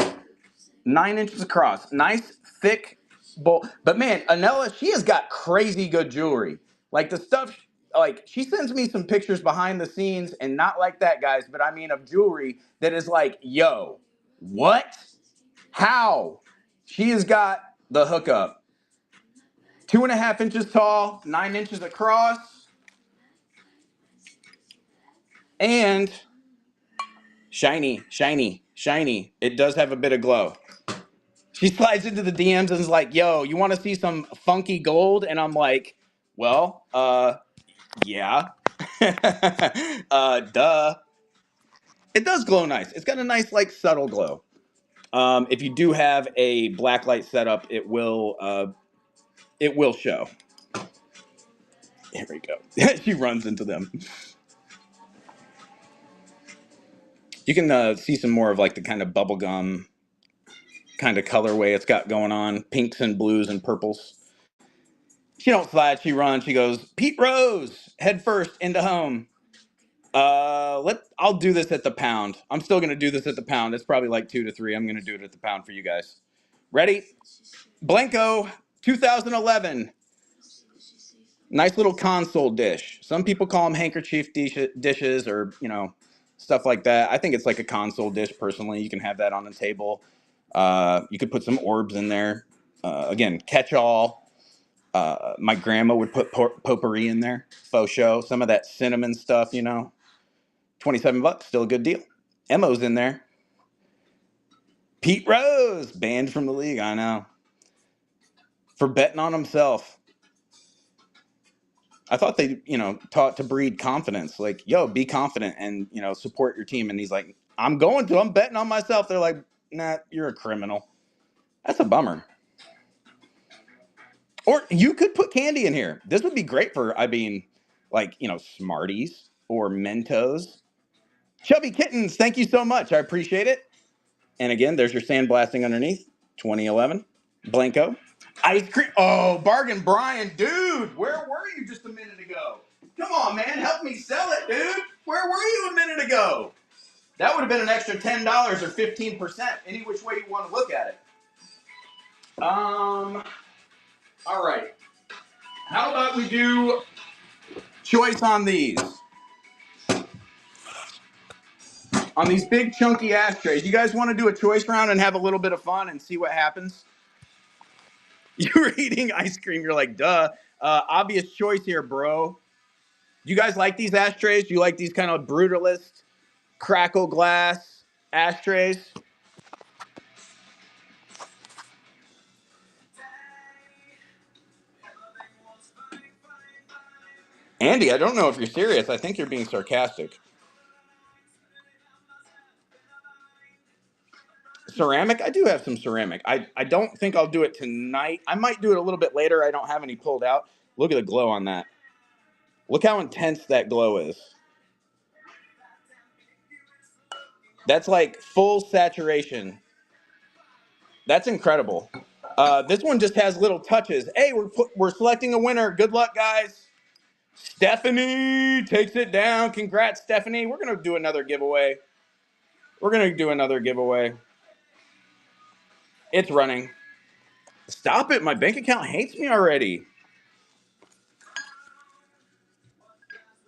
9 inches across. Nice, thick bowl. But man, Anella, she has got crazy good jewelry. Like the stuff, she sends me some pictures behind the scenes, and not like that, guys, but I mean of jewelry that is like, yo, what? How? She has got the hookup. 2.5 inches tall, 9 inches across. And shiny. It does have a bit of glow. She slides into the DMs and is like, yo, you want to see some funky gold? And I'm like, well, yeah. Duh. It does glow nice. It's got a nice, subtle glow. If you do have a blacklight setup, it will show. Here we go. She runs into them. You can see some more of the kind of bubblegum kind of colorway it's got going on. Pinks and blues and purples. She don't slide, she runs. She goes, Pete Rose, head first into home. I'll do this at the pound. I'm still gonna do this at the pound. It's probably like 2 to 3. I'm gonna do it at the pound for you guys. Ready? Blanco, 2011. Nice little console dish. Some people call them handkerchief dishes or, stuff like that. I think it's like a console dish personally. You can have that on the table. You could put some orbs in there. Again, catch all. My grandma would put potpourri in there. Faux show. Some of that cinnamon stuff, 27 bucks, still a good deal. Emo's in there. Pete Rose, banned from the league, I know. For betting on himself. I thought they, taught to breed confidence. Like, yo, be confident and, support your team. And he's like, I'm betting on myself. They're like, nah, you're a criminal. That's a bummer. Or you could put candy in here. This would be great for, Smarties or Mentos. Chubby Kittens, thank you so much. I appreciate it. And again, there's your sandblasting underneath. 2011. Blanco. Ice cream. Oh, Bargain Brian. Dude, where were you just a minute ago? Come on, man. Help me sell it, dude. Where were you a minute ago? That would have been an extra $10 or 15%, any which way you want to look at it. All right. How about we do choice on these? On these big chunky ashtrays. You guys want to do a choice round and have a little bit of fun and see what happens? You were eating ice cream. You're like, duh. Obvious choice here, bro. You guys like these ashtrays? Do you like these kind of brutalist, crackle glass ashtrays? Andy, I don't know if you're serious. I think you're being sarcastic. Ceramic? I do have some ceramic. I don't think I'll do it tonight. I might do it a little bit later. I don't have any pulled out. Look at the glow on that. Look how intense that glow is. That's like full saturation. That's incredible. This one just has little touches. Hey, we're selecting a winner. Good luck, guys. Stephanie takes it down. Congrats, Stephanie. We're going to do another giveaway. It's running. Stop it. My bank account hates me already.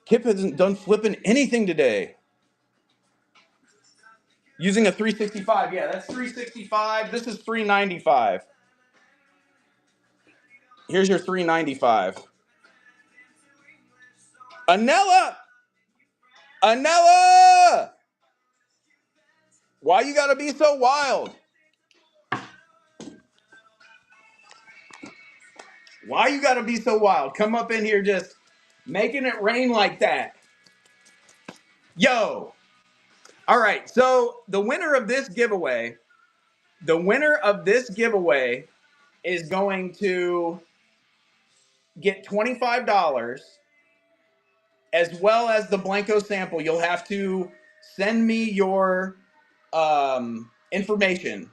Kip hasn't done flipping anything today. Using a 365. Yeah, that's 365. This is 395. Here's your 395. Anella! Anella! Why you gotta be so wild? Why you gotta be so wild? Come up in here just making it rain like that. Yo. All right, so the winner of this giveaway is going to get $25 as well as the Blanco sample. You'll have to send me your information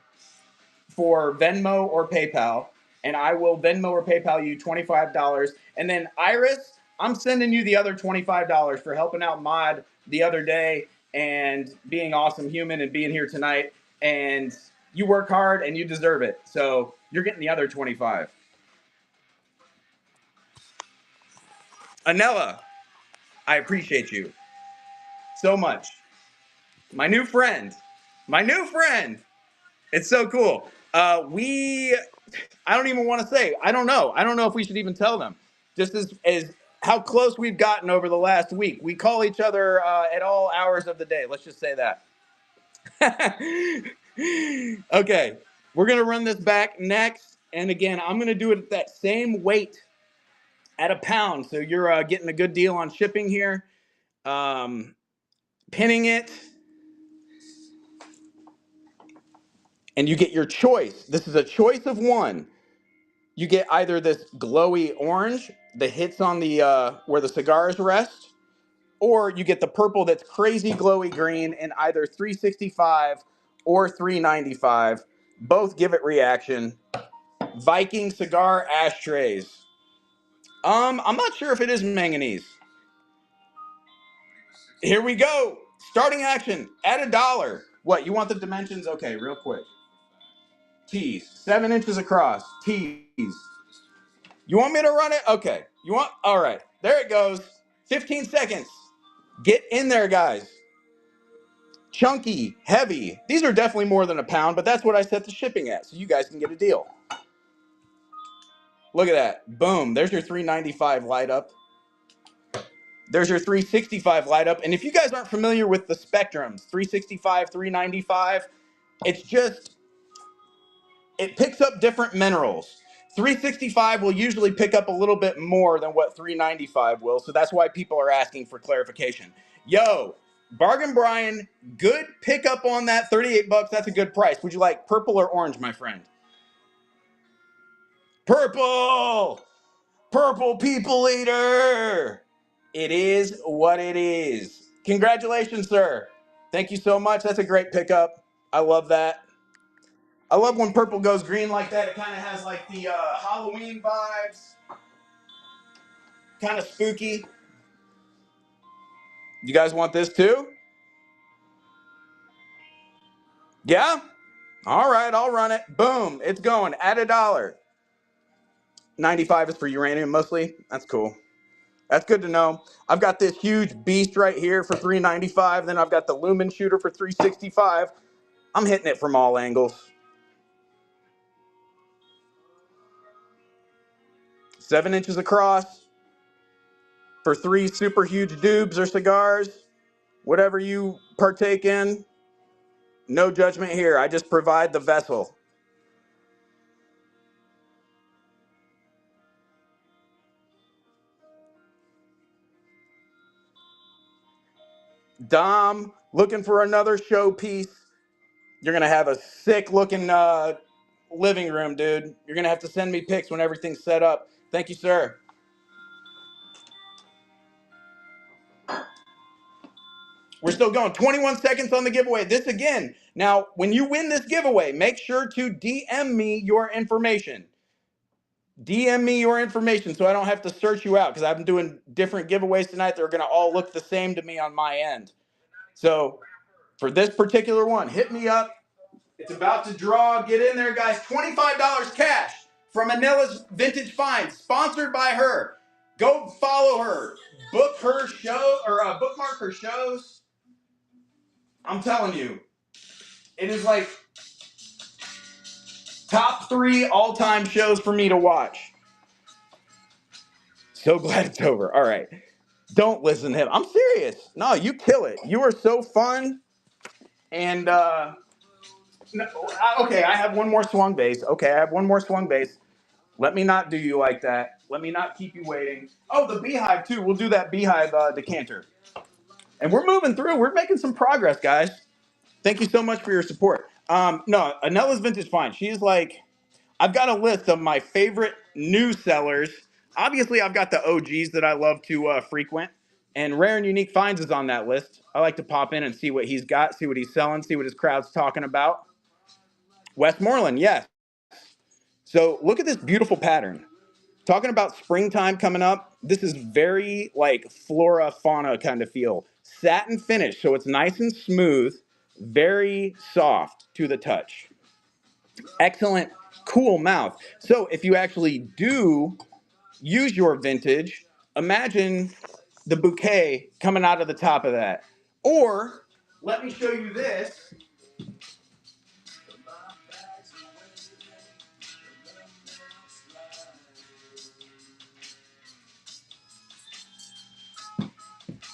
for Venmo or PayPal, and I will Venmo or PayPal you $25. And then Iris, I'm sending you the other $25 for helping out Mod the other day and being awesome human and being here tonight. And you work hard and you deserve it. So you're getting the other 25. Anella, I appreciate you so much. My new friend. It's so cool. I don't even want to say. I don't know if we should even tell them. Just as how close we've gotten over the last week. We call each other at all hours of the day. Let's just say that. Okay, we're going to run this back next. And again, I'm going to do it at that same weight at a pound. So you're getting a good deal on shipping here. Pinning it. And you get your choice. This is a choice of one. You get either this glowy orange that hits on the where the cigars rest, or you get the purple that's crazy glowy green in either 365 or 395. Both give it reaction. Viking cigar ashtrays. I'm not sure if it is manganese. Here we go. Starting action at $1. What, you want the dimensions? Okay, real quick. Tees, 7 inches across. Tees. You want me to run it? Okay. You want? All right. There it goes. 15 seconds. Get in there, guys. Chunky, heavy. These are definitely more than a pound, but that's what I set the shipping at, so you guys can get a deal. Look at that. Boom. There's your 395 light up. There's your 365 light up. And if you guys aren't familiar with the spectrums, 365, 395, it's just, it picks up different minerals. 365 will usually pick up a little bit more than what 395 will. So that's why people are asking for clarification. Yo, Bargain Brian, good pickup on that. 38 bucks. That's a good price. Would you like purple or orange, my friend? Purple! Purple people eater! It is what it is. Congratulations, sir. Thank you so much. That's a great pickup. I love that. I love when purple goes green like that. It kind of has like the Halloween vibes. Kind of spooky. You guys want this too? Yeah? All right, I'll run it. Boom, it's going at $1. 95 is for uranium mostly. That's cool. That's good to know. I've got this huge beast right here for $3.95. Then I've got the lumen shooter for $3.65. I'm hitting it from all angles. 7 inches across for 3 super huge dubs or cigars. Whatever you partake in, no judgment here. I just provide the vessel. Dom, looking for another showpiece. You're going to have a sick looking living room, dude. You're going to have to send me pics when everything's set up. Thank you, sir. We're still going. 21 seconds on the giveaway. This again. Now, when you win this giveaway, make sure to DM me your information. DM me your information so I don't have to search you out because I've been doing different giveaways tonight. They're going to all look the same to me on my end. So for this particular one, hit me up. It's about to draw. Get in there, guys. $25 cash from Manila's Vintage Finds, sponsored by her. Go follow her. Book her show or bookmark her shows. I'm telling you, it is like top 3 all-time shows for me to watch. So glad it's over. All right. Don't listen to him. I'm serious. No, you kill it. You are so fun. And, okay, I have one more swung base. Okay, I have one more swung base. Let me not do you like that. Let me not keep you waiting. Oh, the beehive, too. We'll do that beehive decanter. And we're moving through. We're making some progress, guys. Thank you so much for your support. No, Anella's Vintage Find. She's like, I've got a list of my favorite new sellers. Obviously, I've got the OGs that I love to frequent. And Rare and Unique Finds is on that list. I like to pop in and see what he's got, see what he's selling, see what his crowd's talking about. Westmoreland, yes. So look at this beautiful pattern. Talking about springtime coming up, this is very like flora, fauna kind of feel. Satin finish, so it's nice and smooth, very soft to the touch. Excellent, cool mouth. So if you actually do use your vintage, imagine the bouquet coming out of the top of that. Or let me show you this.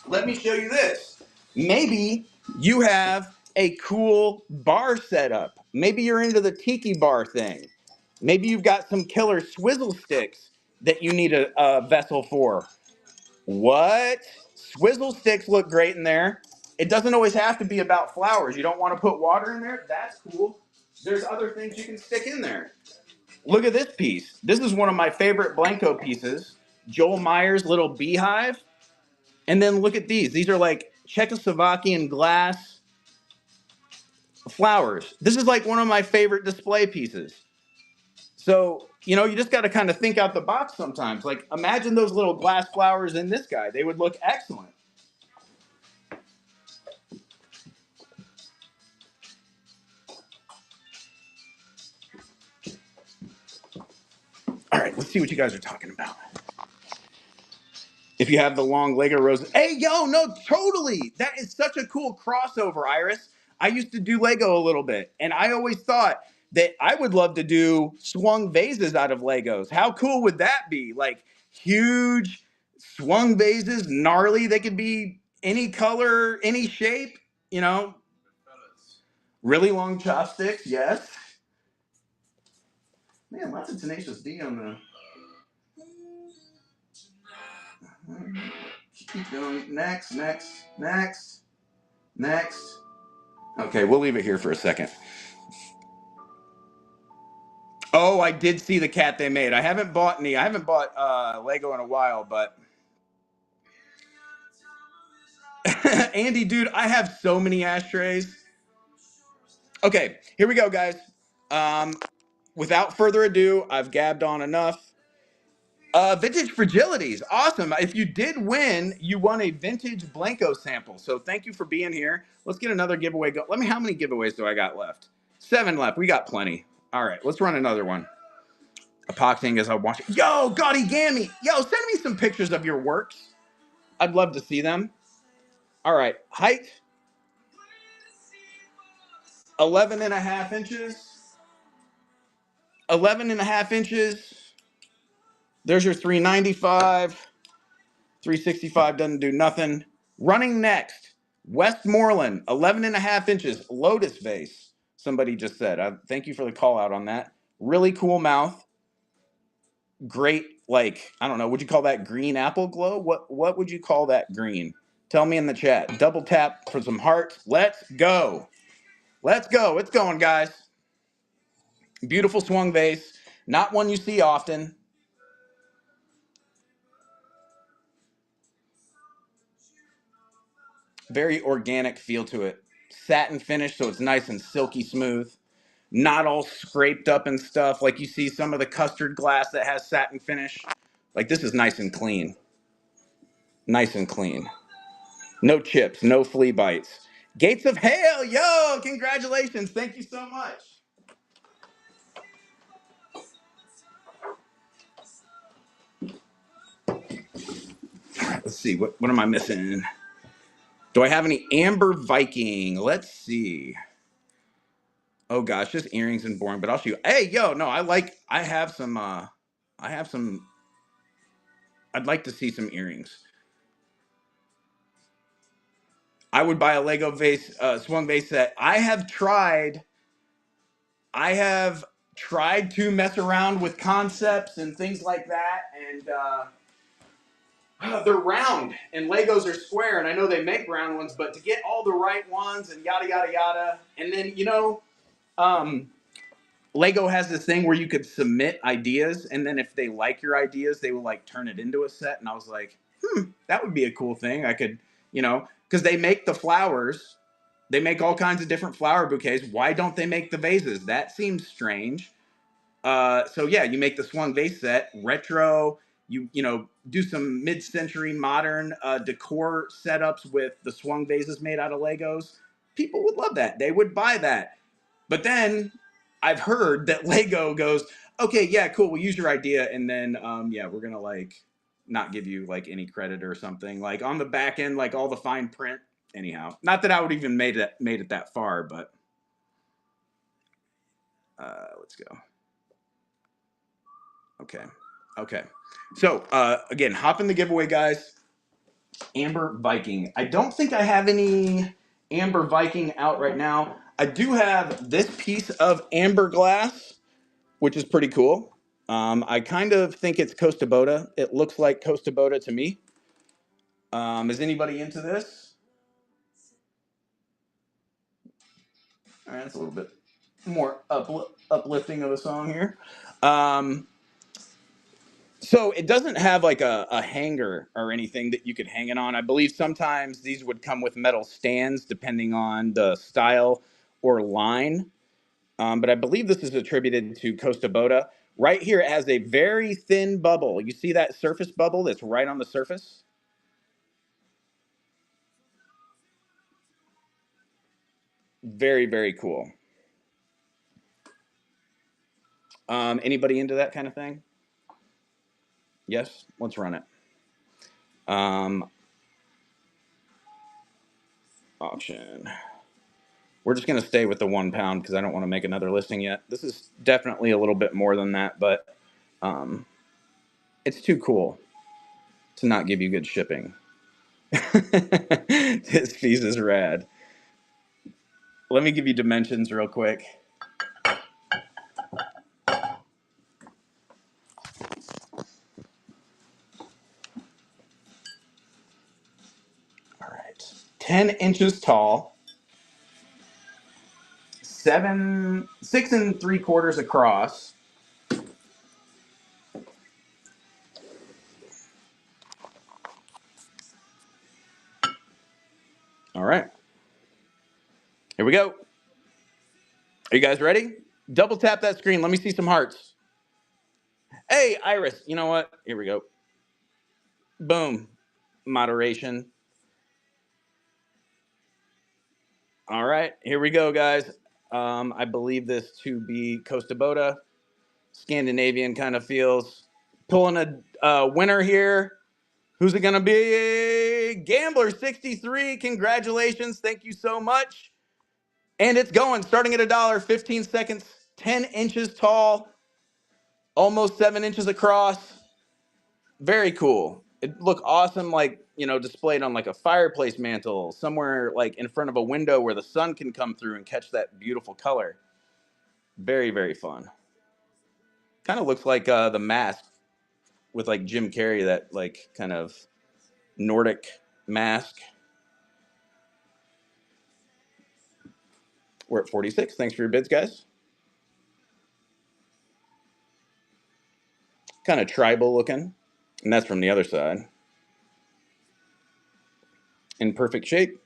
Let me show you this. Maybe you have a cool bar setup. Maybe you're into the tiki bar thing. Maybe you've got some killer swizzle sticks that you need a vessel for. What? Swizzle sticks look great in there. It doesn't always have to be about flowers. You don't want to put water in there? That's cool. There's other things you can stick in there. Look at this piece. This is one of my favorite Blanco pieces. Joel Meyer's little beehive. And then look at these. These are like Czechoslovakian glass flowers. This is like one of my favorite display pieces. So, you know, you just got to kind of think out the box sometimes. Like, imagine those little glass flowers in this guy. They would look excellent. All right, let's see what you guys are talking about. If you have the long Lego roses. Hey, yo, no, totally. That is such a cool crossover, Iris. I used to do Lego a little bit, and I always thought that I would love to do swung vases out of Legos. How cool would that be? Like huge swung vases, gnarly. They could be any color, any shape, you know. Really long chopsticks, yes. Man, lots of Tenacious D on the... Keep going. Next, next, next, next. Okay, we'll leave it here for a second. Oh, I did see the cat they made. I haven't bought Lego in a while, but Andy, dude, I have so many ashtrays. Okay, here we go, guys. Without further ado, I've gabbed on enough. Vintage Fragilities, awesome. If you did win, you won a vintage Blanco sample. So thank you for being here. Let's get another giveaway go. How many giveaways do I got left? 7 left. We got plenty. All right, let's run another one. Epoxying as I watch it. Yo, Gaudy Gammy. Yo, send me some pictures of your works. I'd love to see them. All right, height 11 and a half inches. 11 and a half inches. There's your 395. 365 doesn't do nothing. Running next, Westmoreland, 11 and a half inches, lotus vase. Somebody just said. Thank you for the call out on that. Really cool mouth. Great, like, I don't know, would you call that green apple glow? What would you call that green? Tell me in the chat. Double tap for some hearts. Let's go. Let's go. It's going, guys. Beautiful swung vase. Not one you see often. Very organic feel to it. Satin finish, so it's nice and silky smooth. Not all scraped up and stuff like you see some of the custard glass that has satin finish. Like, this is nice and clean. Nice and clean. No chips, no flea bites. Gates of Hail, yo, congratulations. Thank you so much. Let's see, what am I missing? Do I have any Amber Viking? Let's see. Oh gosh, just earrings and boring, but I'll show you. Hey, yo, no, I have some, I'd like to see some earrings. I would buy a Lego vase, swung vase set. I have tried to mess around with concepts and things like that, and they're round, and Legos are square, and I know they make round ones, but to get all the right ones and yada, yada, yada, and then, you know, Lego has this thing where you could submit ideas, and then if they like your ideas, they will, like, turn it into a set, and I was like, that would be a cool thing. I could, you know, because they make the flowers. They make all kinds of different flower bouquets. Why don't they make the vases? That seems strange. So yeah, you make the swung vase set, retro. You know, do some mid-century modern decor setups with the swung vases made out of Legos. People would love that. They would buy that. But then I've heard that Lego goes, okay, yeah, cool, we'll use your idea, and then yeah, we're gonna like not give you like any credit or something. Like on the back end, like all the fine print. Anyhow, not that I would even made it that far, but let's go. Okay. So again, hop in the giveaway, guys. Amber Viking. I don't think I have any Amber Viking out right now. I do have this piece of amber glass, which is pretty cool. I kind of think it's Costa Boda. It looks like Costa Boda to me. Is anybody into this? All right, that's a little bit more uplifting of a song here. So it doesn't have like a hanger or anything that you could hang it on. I believe sometimes these would come with metal stands depending on the style or line. But I believe this is attributed to Costa Boda. Right here, it has a very thin bubble. You see that surface bubble that's right on the surface? Very, very cool. Anybody into that kind of thing? Yes? Let's run it. Auction. We're just going to stay with the 1 pound because I don't want to make another listing yet. This is definitely a little bit more than that, but it's too cool to not give you good shipping. This piece is rad. Let me give you dimensions real quick. All right. 10 inches tall, 6 3/4 across. All right. Here we go. Are you guys ready? Double tap that screen. Let me see some hearts. Hey, Iris. You know what? Here we go. Boom. Moderation. All right. Here we go, guys. I believe this to be Costa Boda. Scandinavian kind of feels. Pulling a winner here. Who's it going to be? Gambler 63. Congratulations. Thank you so much. And it's going, starting at $1, 15 seconds, 10 inches tall, almost 7 inches across. Very cool. It look awesome, like, you know, displayed on like a fireplace mantle, somewhere like in front of a window where the sun can come through and catch that beautiful color. Very, very fun. Kind of looks like the mask with like Jim Carrey, that like kind of Nordic mask. We're at 46. Thanks for your bids, guys. Kind of tribal looking. And that's from the other side. In perfect shape.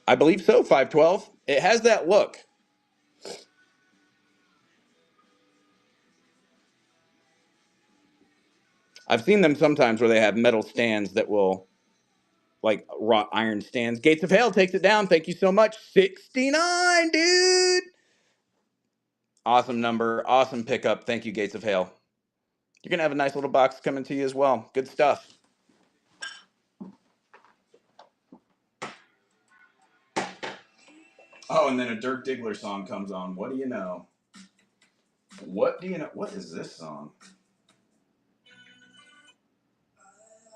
I believe so, 512. It has that look. I've seen them sometimes where they have metal stands that will, like wrought iron stands. Gates of Hail takes it down. Thank you so much. 69, dude. Awesome number. Awesome pickup. Thank you, Gates of Hail. You're going to have a nice little box coming to you as well. Good stuff. Oh, and then a Dirk Diggler song comes on. What do you know? What do you know? What is this song?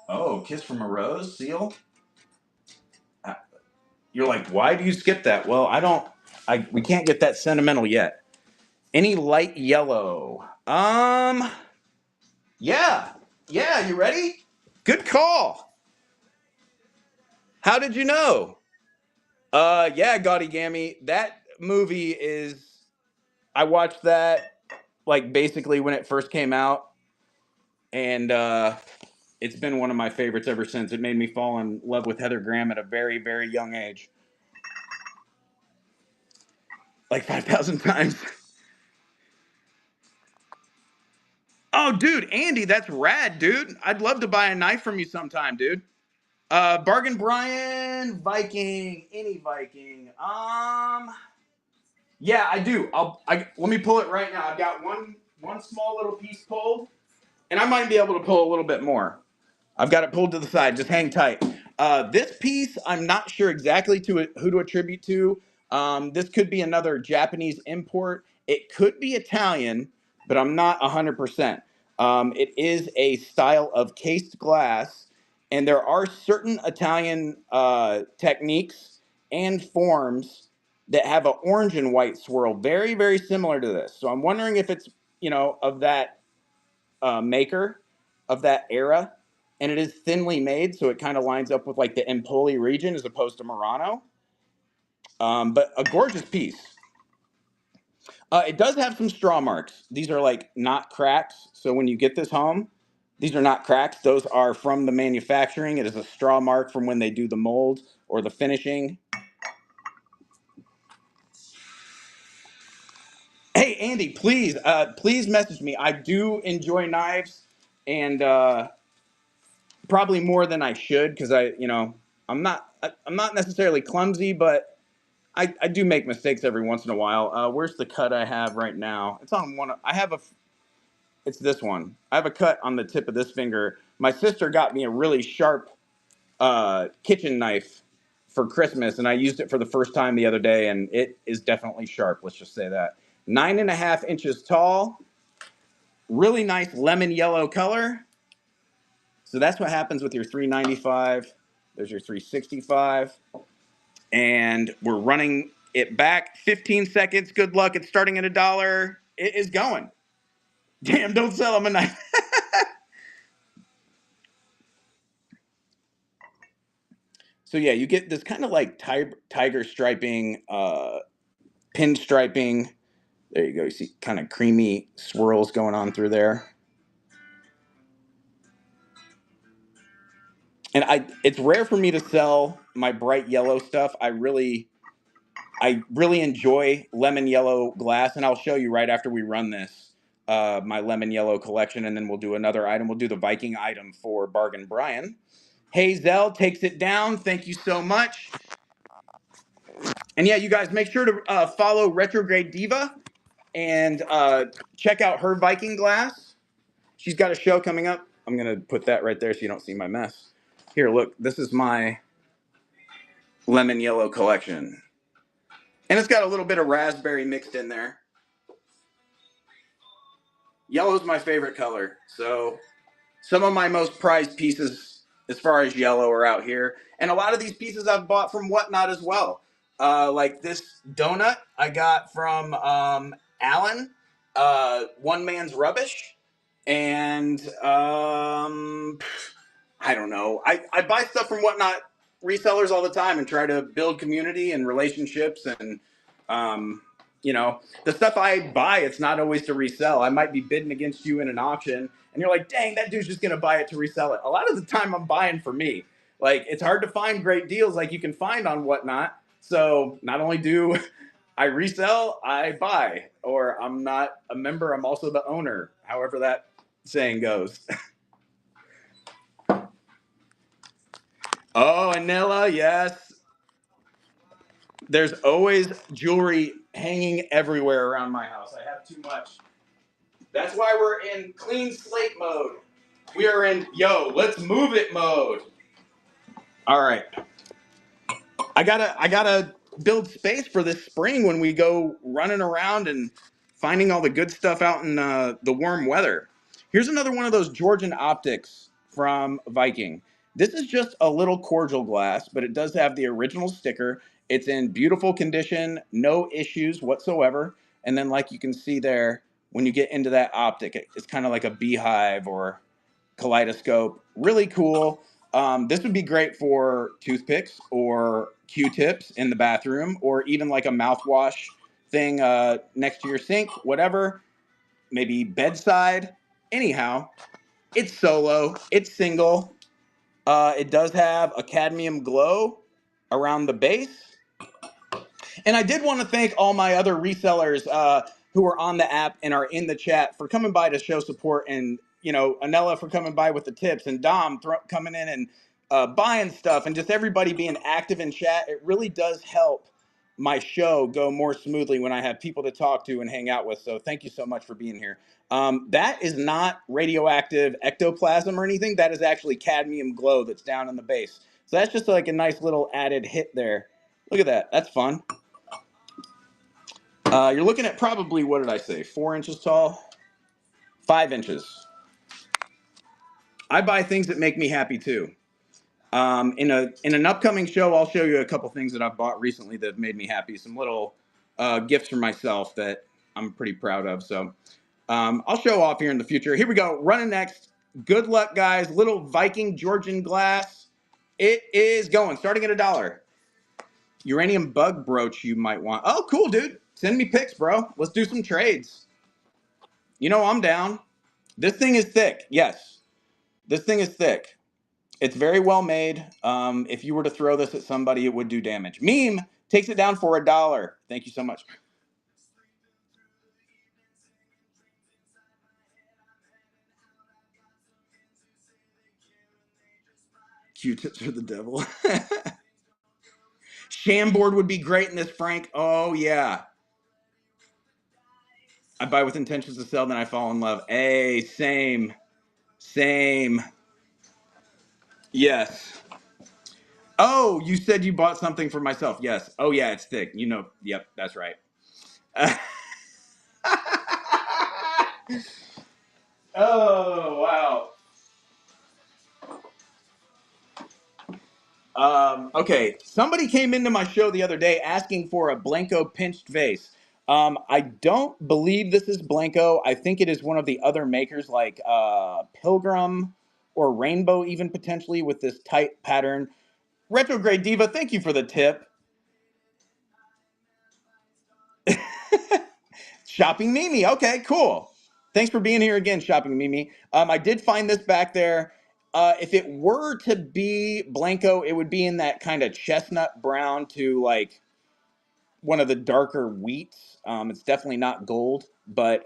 Oh, Kiss from a Rose, Seal? You're like, why do you skip that? Well, we can't get that sentimental yet. Any light yellow? Yeah. Yeah, you ready? Good call. How did you know? Yeah, Gaudy Gammy. That movie is, I watched that like basically when it first came out, and it's been one of my favorites ever since. It made me fall in love with Heather Graham at a very, very young age. Like 5,000 times. Oh, dude, Andy, that's rad, dude. I'd love to buy a knife from you sometime, dude. Bargain Brian, Viking, any Viking. Yeah, I do. Let me pull it right now. I've got one small little piece pulled, and I might be able to pull a little bit more. I've got it pulled to the side. Just hang tight. This piece, I'm not sure exactly who to attribute to. This could be another Japanese import. It could be Italian, but I'm not 100%. It is a style of cased glass, and there are certain Italian techniques and forms that have an orange and white swirl, very, very similar to this. So I'm wondering if it's, of that maker, of that era, and it is thinly made, so it kind of lines up with like the Empoli region as opposed to Murano. But a gorgeous piece. It does have some straw marks. These are like not cracks. So when you get this home, these are not cracks. Those are from the manufacturing. It is a straw mark from when they do the mold or the finishing. Andy, please message me. I do enjoy knives, and probably more than I should, because I'm not necessarily clumsy, but I do make mistakes every once in a while. Where's the cut I have right now? It's on one. It's this one. I have a cut on the tip of this finger. My sister got me a really sharp kitchen knife for Christmas, and I used it for the first time the other day, and it is definitely sharp. Let's just say that. 9.5 inches tall, really nice lemon yellow color. So that's what happens with your 395. There's your 365, and we're running it back 15 seconds. Good luck. It's starting at $1. It is going. Damn, don't sell them a knife. So yeah, you get this kind of like tiger striping, pinstriping. There you go. You see kind of creamy swirls going on through there. And it's rare for me to sell my bright yellow stuff. I really enjoy lemon yellow glass, and I'll show you right after we run this, my lemon yellow collection, and then we'll do another item. We'll do the Viking item for Bargain Brian. Hazel takes it down. Thank you so much. And yeah, you guys make sure to follow Retrograde Diva and check out her Viking glass. She's got a show coming up. I'm going to put that right there so you don't see my mess. Here, look, this is my lemon yellow collection. And it's got a little bit of raspberry mixed in there. Yellow's my favorite color. So some of my most prized pieces as far as yellow are out here. And a lot of these pieces I've bought from Whatnot as well. Like this donut I got from Alan, One Man's Rubbish. And I don't know. I buy stuff from Whatnot resellers all the time and try to build community and relationships. And, the stuff I buy, it's not always to resell. I might be bidding against you in an auction, and you're like, dang, that dude's just going to buy it to resell it. A lot of the time I'm buying for me. Like, it's hard to find great deals like you can find on Whatnot. So not only do I resell, I buy. Or I'm not a member, I'm also the owner. However that saying goes. Oh, Anilla, yes. There's always jewelry hanging everywhere around my house. I have too much. That's why we're in clean slate mode. We are in, let's move it mode. All right. I gotta build space for this spring when we go running around and finding all the good stuff out in the warm weather. Here's another one of those Georgian optics from Viking. This is just a little cordial glass, but it does have the original sticker. It's in beautiful condition, no issues whatsoever. And then like you can see there, when you get into that optic, it's kind of like a beehive or kaleidoscope. Really cool. This would be great for toothpicks or Q-tips in the bathroom, or even like a mouthwash thing next to your sink, whatever. Maybe bedside. Anyhow, it's solo. It's single. It does have a cadmium glow around the base. And I did want to thank all my other resellers who are on the app and are in the chat for coming by to show support, and Anella for coming by with the tips, and Dom coming in and buying stuff, and just everybody being active in chat. It really does help my show go more smoothly when I have people to talk to and hang out with. So thank you so much for being here. That is not radioactive ectoplasm or anything. That is actually cadmium glow that's down in the base. So that's just like a nice little added hit there. Look at that. That's fun. You're looking at probably, what did I say, 4 inches tall? 5 inches. I buy things that make me happy too. In an upcoming show, I'll show you a couple things that I've bought recently that have made me happy. Some little gifts for myself that I'm pretty proud of. So I'll show off here in the future. Here we go. Running next. Good luck, guys. Little Viking Georgian glass. It is going. Starting at $1. Uranium bug brooch you might want. Oh, cool, dude. Send me pics, bro. Let's do some trades. I'm down. This thing is thick. Yes. This thing is thick. It's very well made. If you were to throw this at somebody, it would do damage. Meme takes it down for $1. Thank you so much. Q-tips are the devil. Shambord would be great in this, Frank. Oh, yeah. I buy with intentions to sell, then I fall in love. Hey, same. Same. Yes. Oh, you said you bought something for myself. Yes. Oh, yeah, it's thick. You know, yep, that's right. Oh, wow. Okay, somebody came into my show the other day asking for a Blanco pinched vase. I don't believe this is Blanco. I think it is one of the other makers, like Pilgrim or Rainbow, even potentially, with this tight pattern. Retrograde Diva, thank you for the tip. Shopping Mimi. Okay, cool. Thanks for being here again, Shopping Mimi. I did find this back there. If it were to be Blanco, it would be in that kind of chestnut brown to like one of the darker wheats. It's definitely not gold, but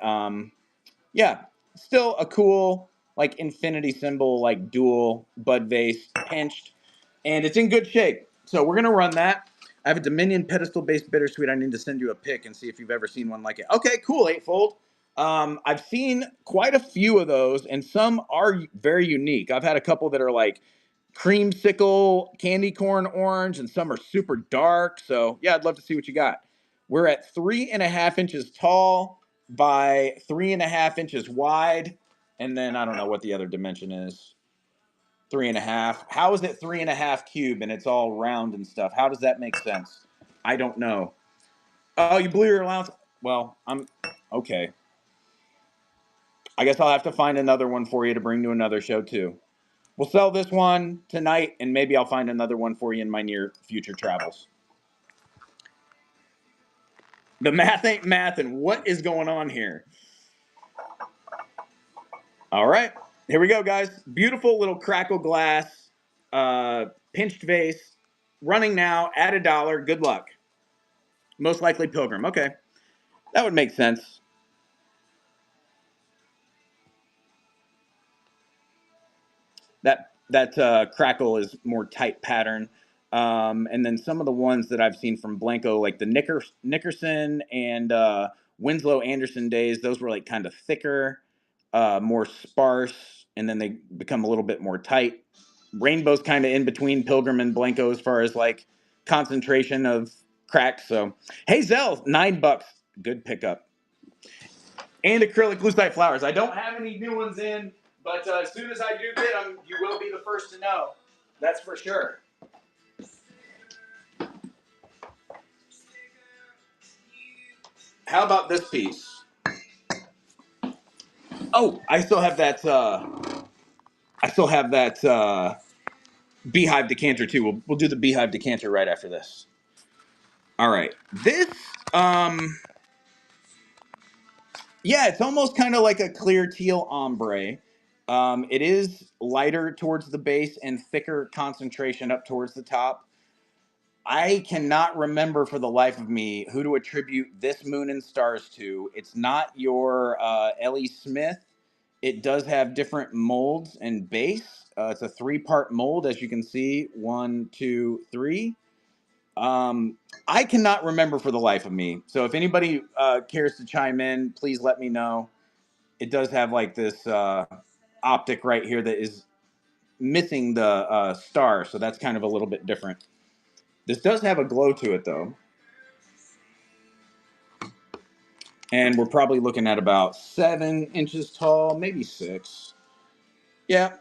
yeah, still a cool like infinity symbol, like dual bud vase, pinched, and it's in good shape. So we're gonna run that. I have a Dominion pedestal-based bittersweet. I need to send you a pic and see if you've ever seen one like it. Okay, cool, Eightfold. I've seen quite a few of those, and some are very unique. I've had a couple that are like creamsicle, candy corn orange, and some are super dark. So yeah, I'd love to see what you got. We're at 3.5 inches tall by 3.5 inches wide, and then I don't know what the other dimension is. 3.5. How is it 3.5 cube and it's all round and stuff? How does that make sense? I don't know. Oh, you blew your allowance. Well, I'm okay. I guess I'll have to find another one for you to bring to another show too. We'll sell this one tonight, and maybe I'll find another one for you in my near future travels. The math ain't math, and what is going on here? All right, here we go, guys. Beautiful little crackle glass, pinched vase, running now at $1. Good luck. Most likely Pilgrim. Okay, that would make sense. That crackle is more tight pattern. And then some of the ones that I've seen from Blanco, like the Nickerson and Winslow Anderson days, those were like kind of thicker, more sparse, and then they become a little bit more tight. Rainbow's kind of in between Pilgrim and Blanco as far as like concentration of cracks. So, hey Zell, $9, good pickup. And acrylic lucite flowers. I don't have any new ones in, but as soon as I do get them, you will be the first to know. That's for sure. How about this piece? Oh, I still have that. Beehive decanter too. We'll do the beehive decanter right after this. All right. This. Yeah, it's almost kind of like a clear teal ombre. It is lighter towards the base and thicker concentration up towards the top. I cannot remember for the life of me who to attribute this Moon and Stars to. It's not your Ellie Smith. It does have different molds and base. It's a 3-part mold, as you can see. 1, 2, 3. I cannot remember for the life of me. So if anybody cares to chime in, please let me know. It does have like this optic right here that is missing the star, so that's kind of a little bit different. This does have a glow to it, though. And we're probably looking at about 7 inches tall, maybe 6. Yeah,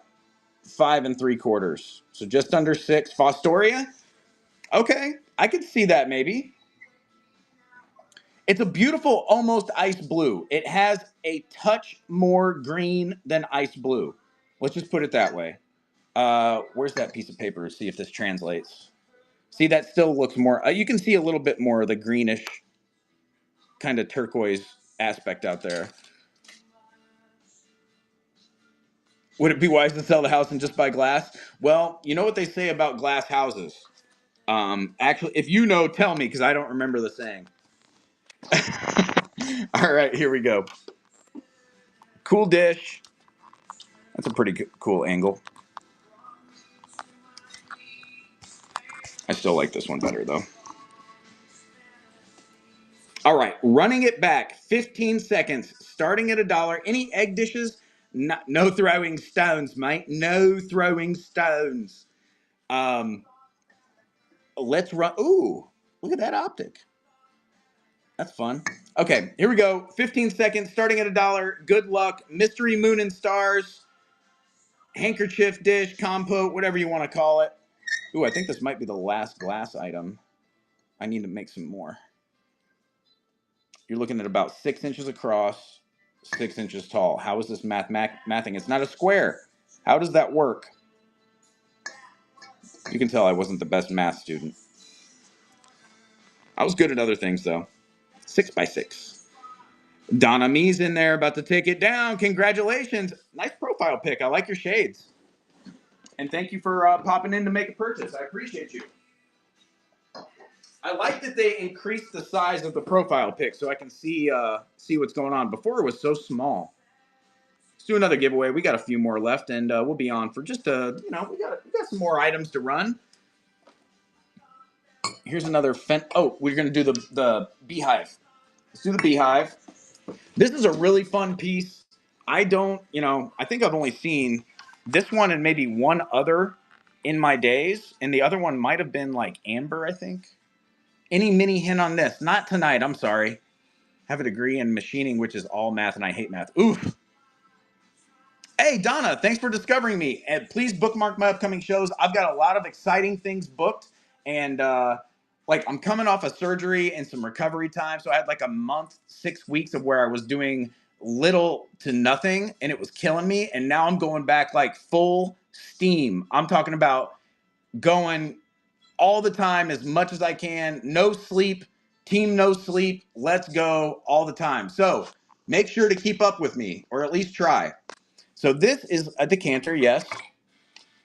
5 3/4. So just under 6. Fostoria? Okay, I could see that maybe. It's a beautiful, almost ice blue. It has a touch more green than ice blue. Let's just put it that way. Where's that piece of paper? See if this translates. See, that still looks more. You can see a little bit more of the greenish, kind of turquoise aspect out there. Would it be wise to sell the house and just buy glass? Well, you know what they say about glass houses. Actually, if you know, tell me because I don't remember the saying. All right, here we go. Cool dish. That's a pretty cool angle. I still like this one better though. All right, running it back, 15 seconds, starting at $1. Any egg dishes? No throwing stones, mate. No throwing stones. Let's run. Ooh, look at that optic. That's fun. Okay, here we go. 15 seconds, starting at $1. Good luck. Mystery Moon and Stars, handkerchief dish, compote, whatever you want to call it. Ooh, I think this might be the last glass item. I need to make some more. You're looking at about 6 inches across, 6 inches tall. How is this mathing? It's not a square. How does that work? You can tell I wasn't the best math student. I was good at other things though. 6 by 6. Donna Me's in there about to take it down. Congratulations. Nice profile pic. I like your shades. And thank you for popping in to make a purchase. I appreciate you. I like that they increased the size of the profile pic so I can see what's going on. Before it was so small. Let's do another giveaway. We got a few more left, and we'll be on for just we got some more items to run. Here's another Oh, we're gonna do the beehive. Let's do the beehive. This is a really fun piece. I think I've only seen this one and maybe one other in my days, and the other one might have been like Amber, I think. Any mini hint on this? Not tonight, I'm sorry. Have a degree in machining, which is all math, and I hate math. Oof. Hey, Donna, thanks for discovering me. And please bookmark my upcoming shows. I've got a lot of exciting things booked, and I'm coming off a surgery and some recovery time. So I had like a month, 6 weeks of where I was doing little to nothing, and it was killing me. And now I'm going back like full steam. I'm talking about going all the time, as much as I can. No sleep, team no sleep. Let's go all the time. So make sure to keep up with me, or at least try. So this is a decanter, yes.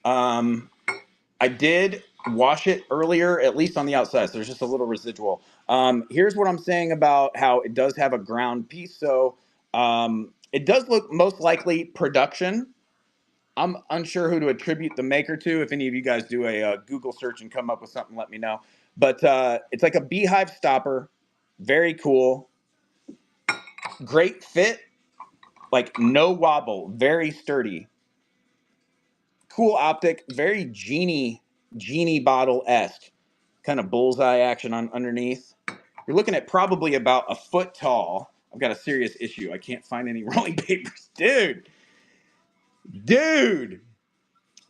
I did wash it earlier, at least on the outside, so there's just a little residual. Here's what I'm saying about how it does have a ground piece. So it does look most likely production. I'm unsure who to attribute the maker to. If any of you guys do a Google search and come up with something, let me know. But it's like a beehive stopper. Very cool. Great fit. Like no wobble. Very sturdy. Cool optic. Very genie bottle-esque. Kind of bullseye action on underneath. You're looking at probably about a foot tall. I've got a serious issue. I can't find any rolling papers. Dude.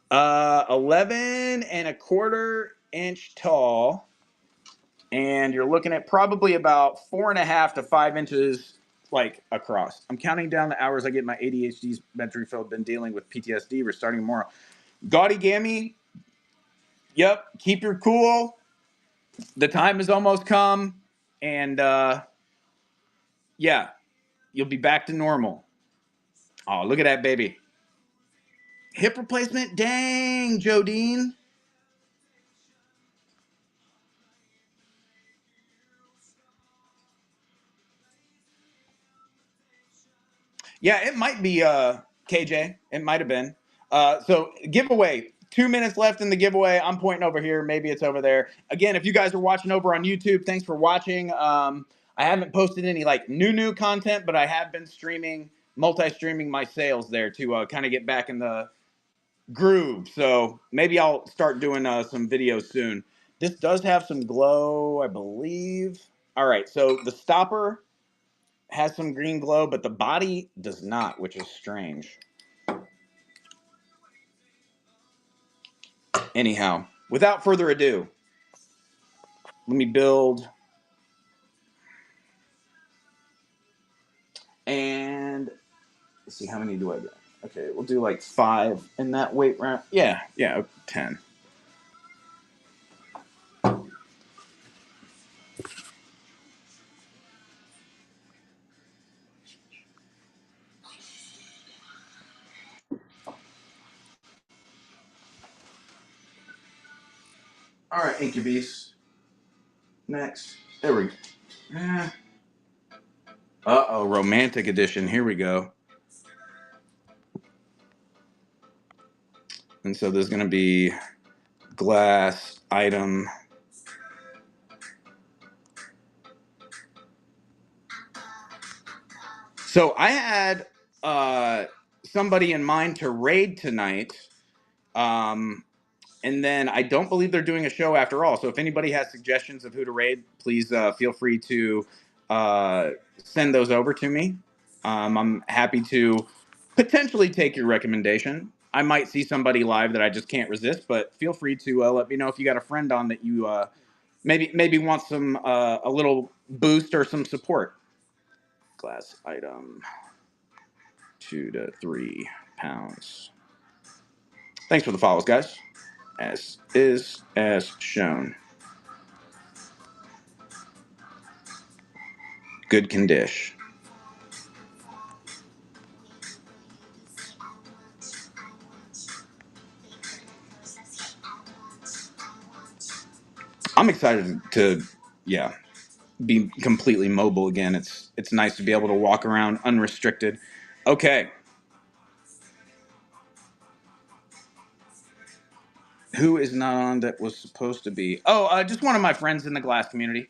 11.25 inch tall, and you're looking at probably about 4.5 to 5 inches like across. I'm counting down the hours I get my ADHD's meant refilled. Been dealing with PTSD. We're starting tomorrow. Gaudy Gammy. Yep. Keep your cool. The time has almost come, and yeah, you'll be back to normal. Oh, look at that baby. Hip replacement. Dang, Jodine. Yeah, it might be KJ. It might have been. So giveaway. 2 minutes left in the giveaway. I'm pointing over here. Maybe it's over there. Again, if you guys are watching over on YouTube, thanks for watching. I haven't posted any like new content, but I have been multi-streaming my sales there to kind of get back in the groove. So maybe I'll start doing some videos soon. This does have some glow, I believe. All right, so the stopper has some green glow, but the body does not, which is strange. Anyhow, without further ado, let me build. And let's see, how many do I get? Okay, we'll do like 5 in that weight round. Yeah, 10. All right, Incubus. Next. There we go. Uh-oh, romantic edition. Here we go. And so there's going to be glass item So I had somebody in mind to raid tonight. And then I don't believe they're doing a show after all. So if anybody has suggestions of who to raid, please feel free to send those over to me. I'm happy to potentially take your recommendation. I might see somebody live that I just can't resist, but feel free to let me know if you got a friend on that you maybe want some a little boost or some support. Glass item, 2 to 3 pounds. Thanks for the follows, guys. As shown. Good condition. I'm excited to, yeah, be completely mobile again. It's nice to be able to walk around unrestricted. Okay. Who is not on that was supposed to be? Oh, just one of my friends in the glass community.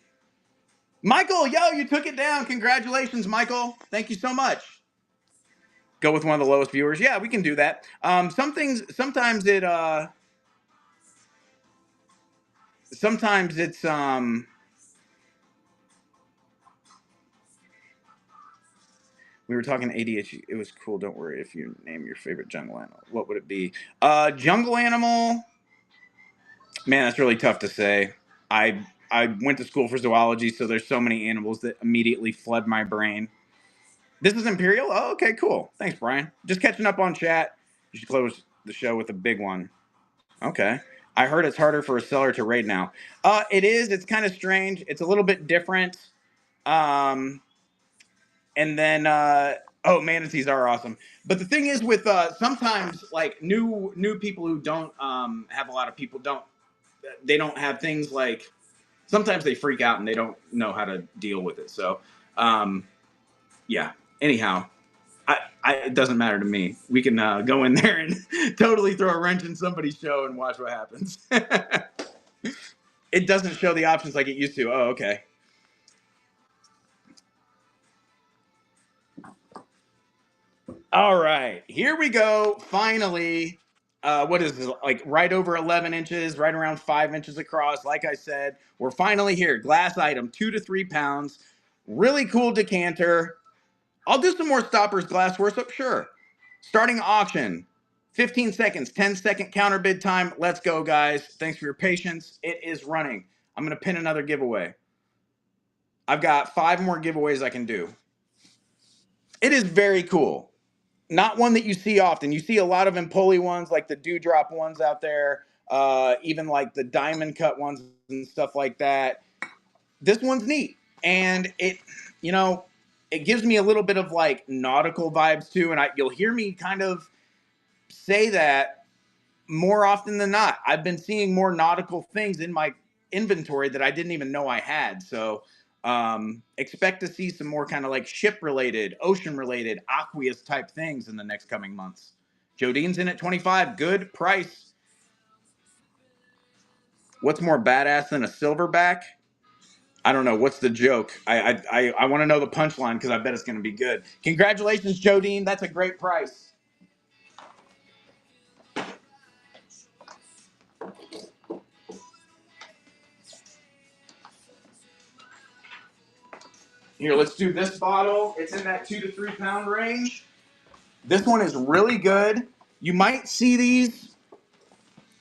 Michael, yo, you took it down. Congratulations, Michael. Thank you so much. Go with one of the lowest viewers. Yeah, we can do that. Sometimes it's we were talking ADHD. It was cool. Don't worry if you name your favorite jungle animal. What would it be? Jungle animal. Man, that's really tough to say. I went to school for zoology, so there's so many animals that immediately flood my brain. This is Imperial? Oh, okay, cool. Thanks, Brian. Just catching up on chat. You should close the show with a big one. Okay. I heard it's harder for a seller to raid now. It is. It's kind of strange. It's a little bit different. Um, and then oh, manatees are awesome. But the thing is with sometimes like new people who don't have a lot of people don't have things like sometimes they freak out and they don't know how to deal with it. So yeah. Anyhow, it doesn't matter to me. We can go in there and totally throw a wrench in somebody's show and watch what happens. It doesn't show the options like it used to. Oh, okay. All right, here we go. Finally, what is this? Like right over 11 inches, right around 5 inches across. Like I said, we're finally here. Glass item, 2 to 3 pounds. Really cool decanter. I'll do some more stoppers glassware, so sure. Starting auction, 15 seconds, 10-second counter bid time. Let's go, guys. Thanks for your patience. It is running. I'm going to pin another giveaway. I've got 5 more giveaways I can do. It is very cool. Not one that you see often. You see a lot of Empoli ones, like the dewdrop ones out there, even like the diamond cut ones and stuff like that. This one's neat. And it gives me a little bit of like nautical vibes too. And you'll hear me kind of say that more often than not. I've been seeing more nautical things in my inventory that I didn't even know I had. So expect to see some more kind of like ship related, ocean related, aqueous type things in the next coming months. Jodine's in at 25. Good price. What's more badass than a silverback? I don't know. What's the joke? I want to know the punchline because I bet it's going to be good. Congratulations, Jodine. That's a great price. Here, let's do this bottle. It's in that 2 to 3 pound range. This one is really good. You might see these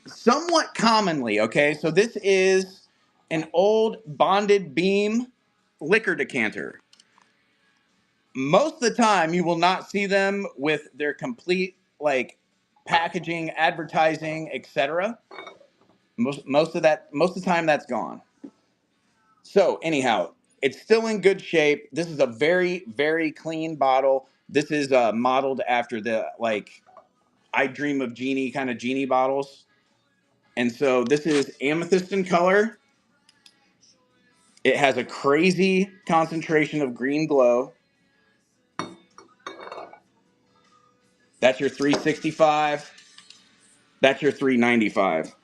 somewhat commonly, okay? So this is an old bonded beam liquor decanter. Most of the time, you will not see them with their complete, like, packaging, advertising, etc. Most of the time, that's gone. So anyhow, it's still in good shape. This is a very, very clean bottle. This is modeled after the like I Dream of Genie kind of genie bottles. And so this is amethyst in color. It has a crazy concentration of green glow. That's your 365. That's your 395.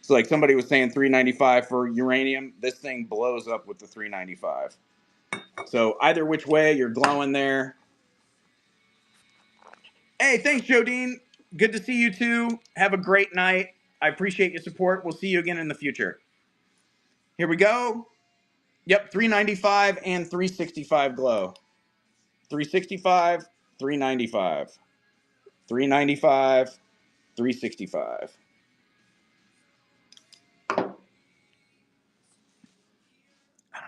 So like somebody was saying 395 for uranium. This thing blows up with the 395. So either which way, you're glowing there. Hey, thanks, Jodine. Good to see you too. Have a great night. I appreciate your support. We'll see you again in the future. Here we go. Yep, 395 and 365 glow. 365, 395. 395, 365. I don't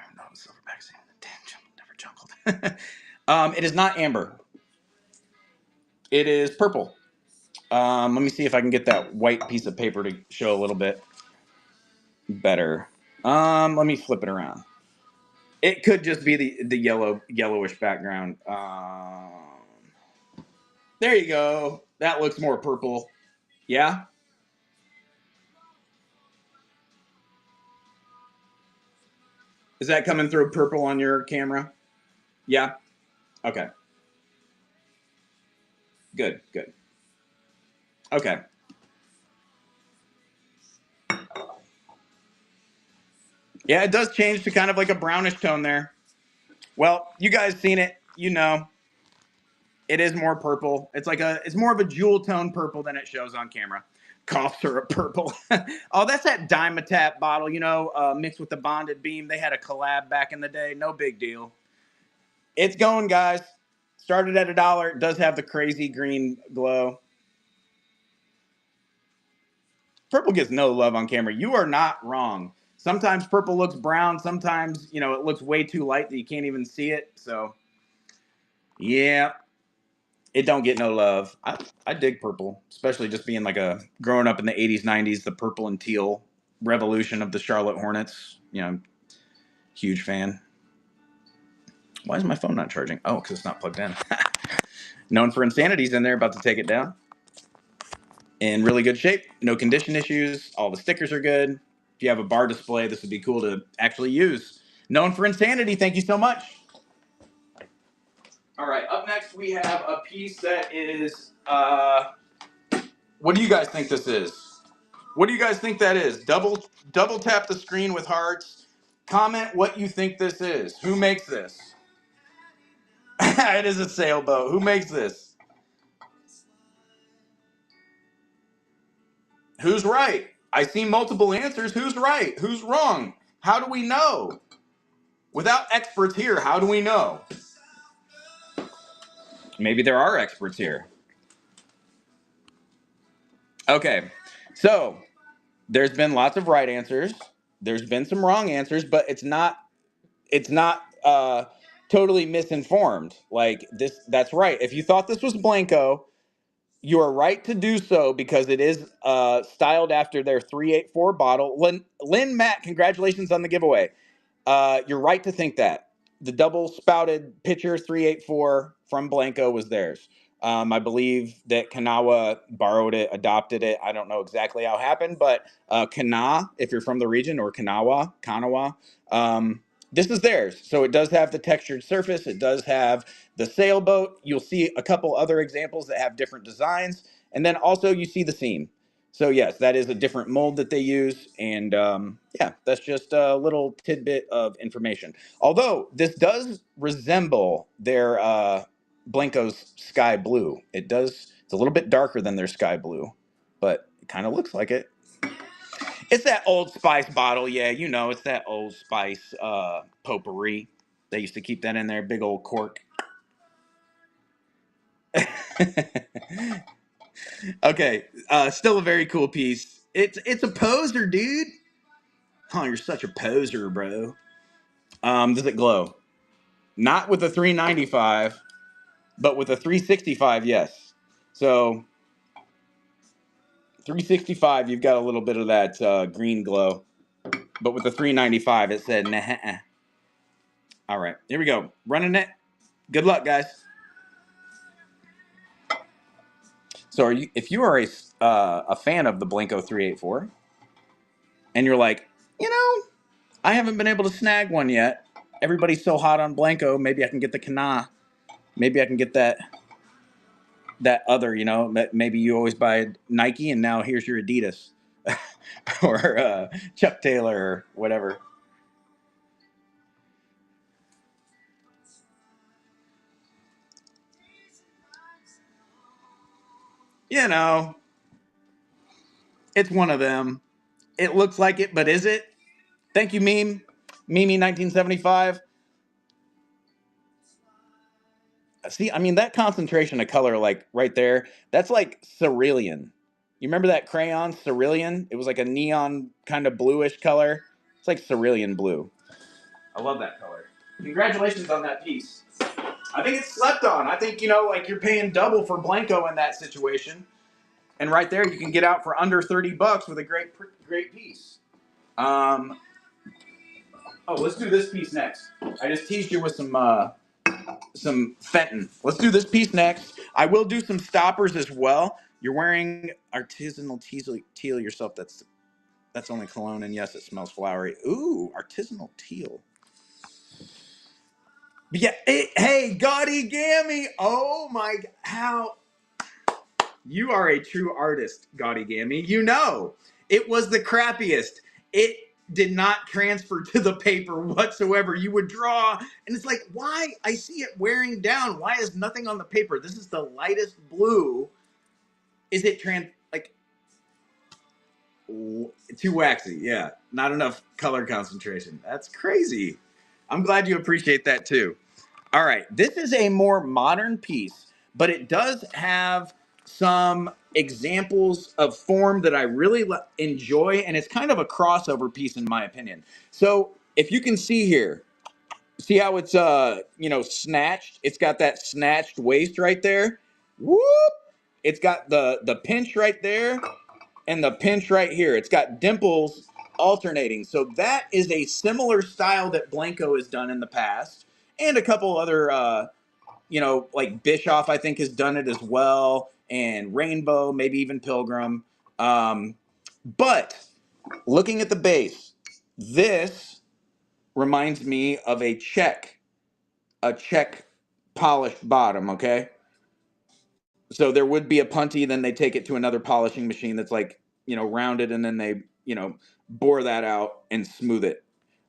even know what silverback's in. Damn, never jungled. It is not amber. It is purple. Let me see if I can get that white piece of paper to show a little bit better. Let me flip it around. It could just be the yellowish background. There you go. That looks more purple. Yeah? Is that coming through purple on your camera? Yeah? Okay. Good, good. Okay. Yeah, it does change to kind of like a brownish tone there. Well, you guys seen it. You know. It is more purple. It's more of a jewel tone purple than it shows on camera. Cough syrup purple. Oh, that's that Dimetap bottle, mixed with the bonded beam. They had a collab back in the day. No big deal. It's going, guys. Started at $1. It does have the crazy green glow. Purple gets no love on camera. You are not wrong. Sometimes purple looks brown. Sometimes, it looks way too light that you can't even see it. So, yeah. It don't get no love. I dig purple, especially just being growing up in the 80s, 90s, the purple and teal revolution of the Charlotte Hornets. Huge fan. Why is my phone not charging? Oh, because it's not plugged in. Known for Insanity's in there, about to take it down. In really good shape, no condition issues. All the stickers are good. If you have a bar display, this would be cool to actually use. Known for Insanity, thank you so much. All right, up next we have a piece that is, what do you guys think this is? What do you guys think that is? Double tap the screen with hearts. Comment what you think this is. Who makes this? It is a sailboat. Who makes this? Who's right? I see multiple answers. Who's right? Who's wrong? How do we know? Without experts here, how do we know? Maybe there are experts here. Okay, so there's been lots of right answers. There's been some wrong answers, but it's not totally misinformed. Like this, that's right. If you thought this was Blanco, you are right to do so because it is styled after their 384 bottle. Lynn Matt, congratulations on the giveaway. You're right to think that. The double spouted pitcher 384 from Blanco was theirs. I believe that Kanawha borrowed it, adopted it. I don't know exactly how it happened, but Kana, if you're from the region, or Kanawha, this is theirs. So it does have the textured surface. It does have the sailboat. You'll see a couple other examples that have different designs. And then also you see the seam. So yes, that is a different mold that they use. And yeah, that's just a little tidbit of information. Although this does resemble their Blanco's sky blue. It's a little bit darker than their sky blue, but it kind of looks like it. It's that Old Spice bottle, yeah, it's that Old Spice potpourri. They used to keep that in there, big old cork. Okay, still a very cool piece. It's a poser, dude. Oh, you're such a poser, bro. Does it glow? Not with the 395, but with the 365, yes. So 365, you've got a little bit of that green glow. But with the 395, it said, nah. All right, here we go. Running it. Good luck, guys. So if you are a fan of the Blanco 384, and you're like, I haven't been able to snag one yet. Everybody's so hot on Blanco. Maybe I can get the Kana. Maybe I can get that other, maybe you always buy Nike and now here's your Adidas or Chuck Taylor or whatever. You know, it's one of them. It looks like it, but is it? Thank you, Meme. Mimi 1975. See, I mean, that concentration of color, like right there, that's like cerulean. You remember that crayon, cerulean? It was like a neon kind of bluish color. It's like cerulean blue. I love that color. Congratulations on that piece. I think it's slept on. I think, like you're paying double for Blanco in that situation. And right there, you can get out for under $30 with a great piece. Oh, let's do this piece next. I just teased you with some Fenton. Let's do this piece next. I will do some stoppers as well. You're wearing artisanal teal yourself. That's only cologne, and yes, it smells flowery. Ooh, artisanal teal. But yeah, hey, Gaudy Gammy. Oh my, how you are a true artist, Gaudy Gammy. It was the crappiest. It did not transfer to the paper whatsoever. You would draw, and it's like, why? I see it wearing down. Why is nothing on the paper? This is the lightest blue. Is it too waxy? Yeah, not enough color concentration. That's crazy. I'm glad you appreciate that too. All right, this is a more modern piece, but it does have some examples of form that I really enjoy, and it's kind of a crossover piece in my opinion. So if you can see here, see how it's snatched? It's got that snatched waist right there. Whoop! It's got the pinch right there and the pinch right here. It's got dimples alternating. So that is a similar style that Blanco has done in the past, and a couple other like Bischoff, I think, has done it as well, and Rainbow, maybe even Pilgrim. But looking at the base, this reminds me of a check polished bottom, okay? So there would be a punty, then they take it to another polishing machine that's like, rounded, and then they, bore that out and smooth it.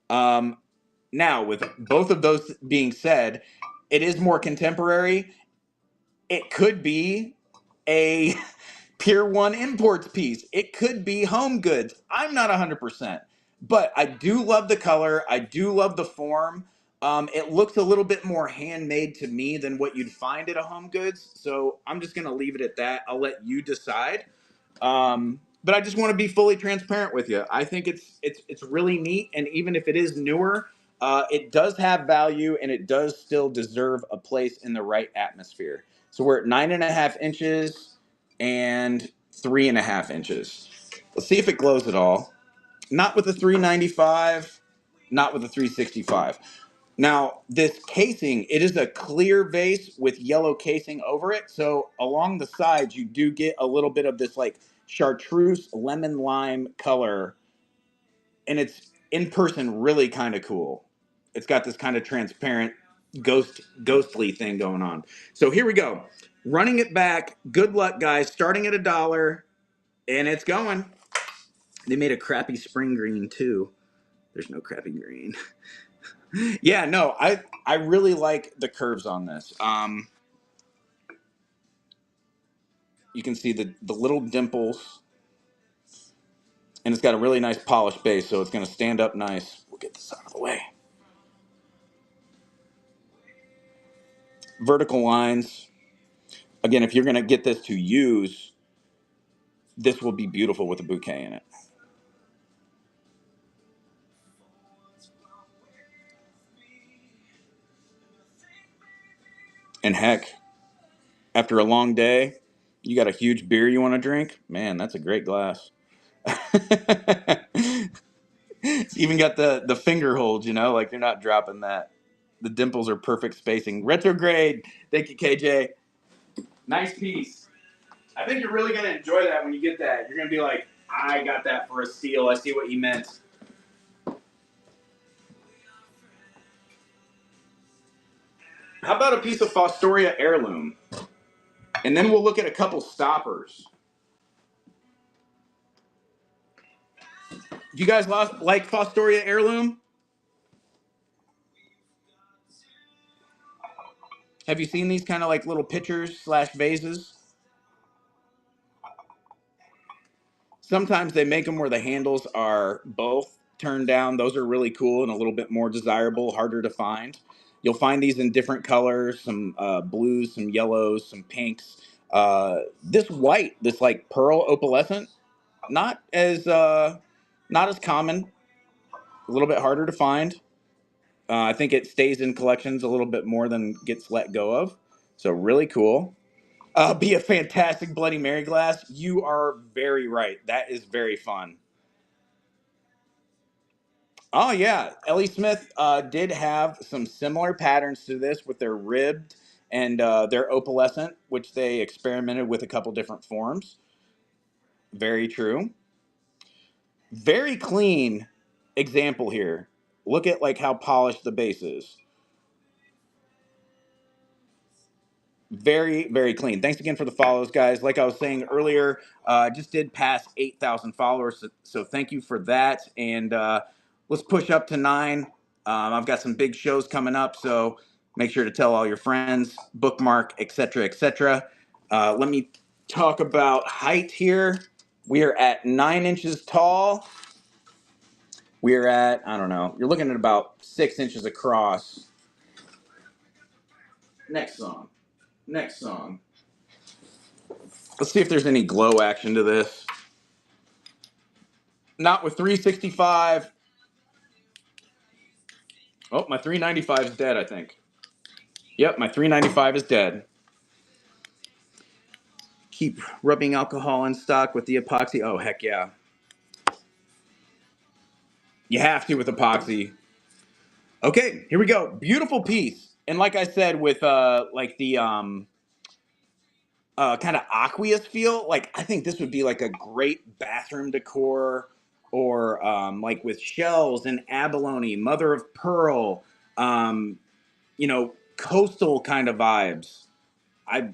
Now, with both of those being said, it is more contemporary. It could be a Pier 1 imports piece. It could be home goods. I'm not 100%. But I do love the color. I do love the form. It looks a little bit more handmade to me than what you'd find at a home goods. So I'm just going to leave it at that. I'll let you decide. But I just want to be fully transparent with you. I think it's really neat, and even if it is newer, it does have value, and it does still deserve a place in the right atmosphere. So we're at 9.5 inches and 3.5 inches. Let's see if it glows at all. Not with the 395, not with the 365. Now, this casing, it is a clear vase with yellow casing over it. So along the sides, you do get a little bit of this like chartreuse lemon lime color. And it's in person really kind of cool. It's got this kind of transparent ghostly thing going on. So here we go. Running it back. Good luck, guys. Starting at $1, and it's going. They made a crappy spring green too. There's no crappy green. Yeah, no, I really like the curves on this. You can see the little dimples, and it's got a really nice polished base, so it's going to stand up nice. We'll get this out of the way. Vertical lines. Again, if you're going to get this to use, this will be beautiful with a bouquet in it. And heck, after a long day, you got a huge beer you want to drink? Man, that's a great glass. It's even got the finger holds, like you're not dropping that. The dimples are perfect spacing. Retrograde. Thank you, KJ. Nice piece. I think you're really going to enjoy that when you get that. You're going to be like, I got that for a steal. I see what you meant. How about a piece of Fostoria heirloom? And then we'll look at a couple stoppers. Do you guys like Fostoria heirloom? Have you seen these kind of like little pitchers / vases? Sometimes they make them where the handles are both turned down. Those are really cool and a little bit more desirable, harder to find. You'll find these in different colors, some blues, some yellows, some pinks. This white, this like pearl opalescent, not as not as common, a little bit harder to find. I think it stays in collections a little bit more than gets let go of. So really cool. Be a fantastic Bloody Mary glass. You are very right. That is very fun. Oh yeah, Ellie Smith did have some similar patterns to this with their ribbed and their opalescent, which they experimented with a couple different forms. Very true. Very clean example here. Look at like how polished the base is. Very, very clean. Thanks again for the follows, guys. Like I was saying earlier, I just did pass 8,000 followers, so thank you for that. And let's push up to 9. I've got some big shows coming up, so make sure to tell all your friends, bookmark, etc., etc. Let me talk about height here. We are at 9 inches tall. We are at, I don't know, you're looking at about 6 inches across. Next song. Next song. Let's see if there's any glow action to this. Not with 365. Oh, my 395 is dead, I think. Yep, my 395 is dead. Keep rubbing alcohol in stock with the epoxy. Oh, heck yeah. You have to with epoxy. Okay, here we go. Beautiful piece. And like I said, with like the kind of aqueous feel, like I think this would be like a great bathroom decor, or like with shells and abalone, mother of pearl, coastal kind of vibes. I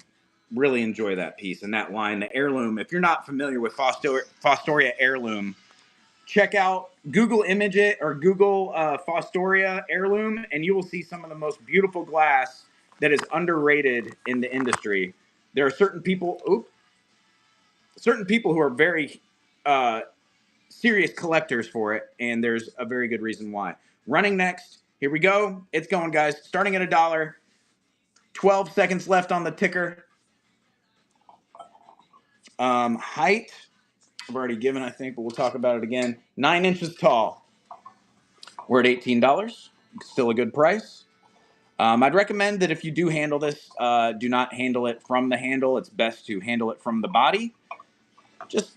really enjoy that piece and that line, the heirloom. If you're not familiar with Fostoria heirloom, check out, Google image it, or Google Fostoria heirloom, and you will see some of the most beautiful glass that is underrated in the industry. There are certain people who are very uh, serious collectors for it, and there's a very good reason why. Running next, here we go. It's going, guys. Starting at $1. 12 seconds left on the ticker. Height, I've already given, I think, but we'll talk about it again. 9 inches tall. We're at $18. Still a good price. I'd recommend that if you do handle this, do not handle it from the handle. It's best to handle it from the body. Just,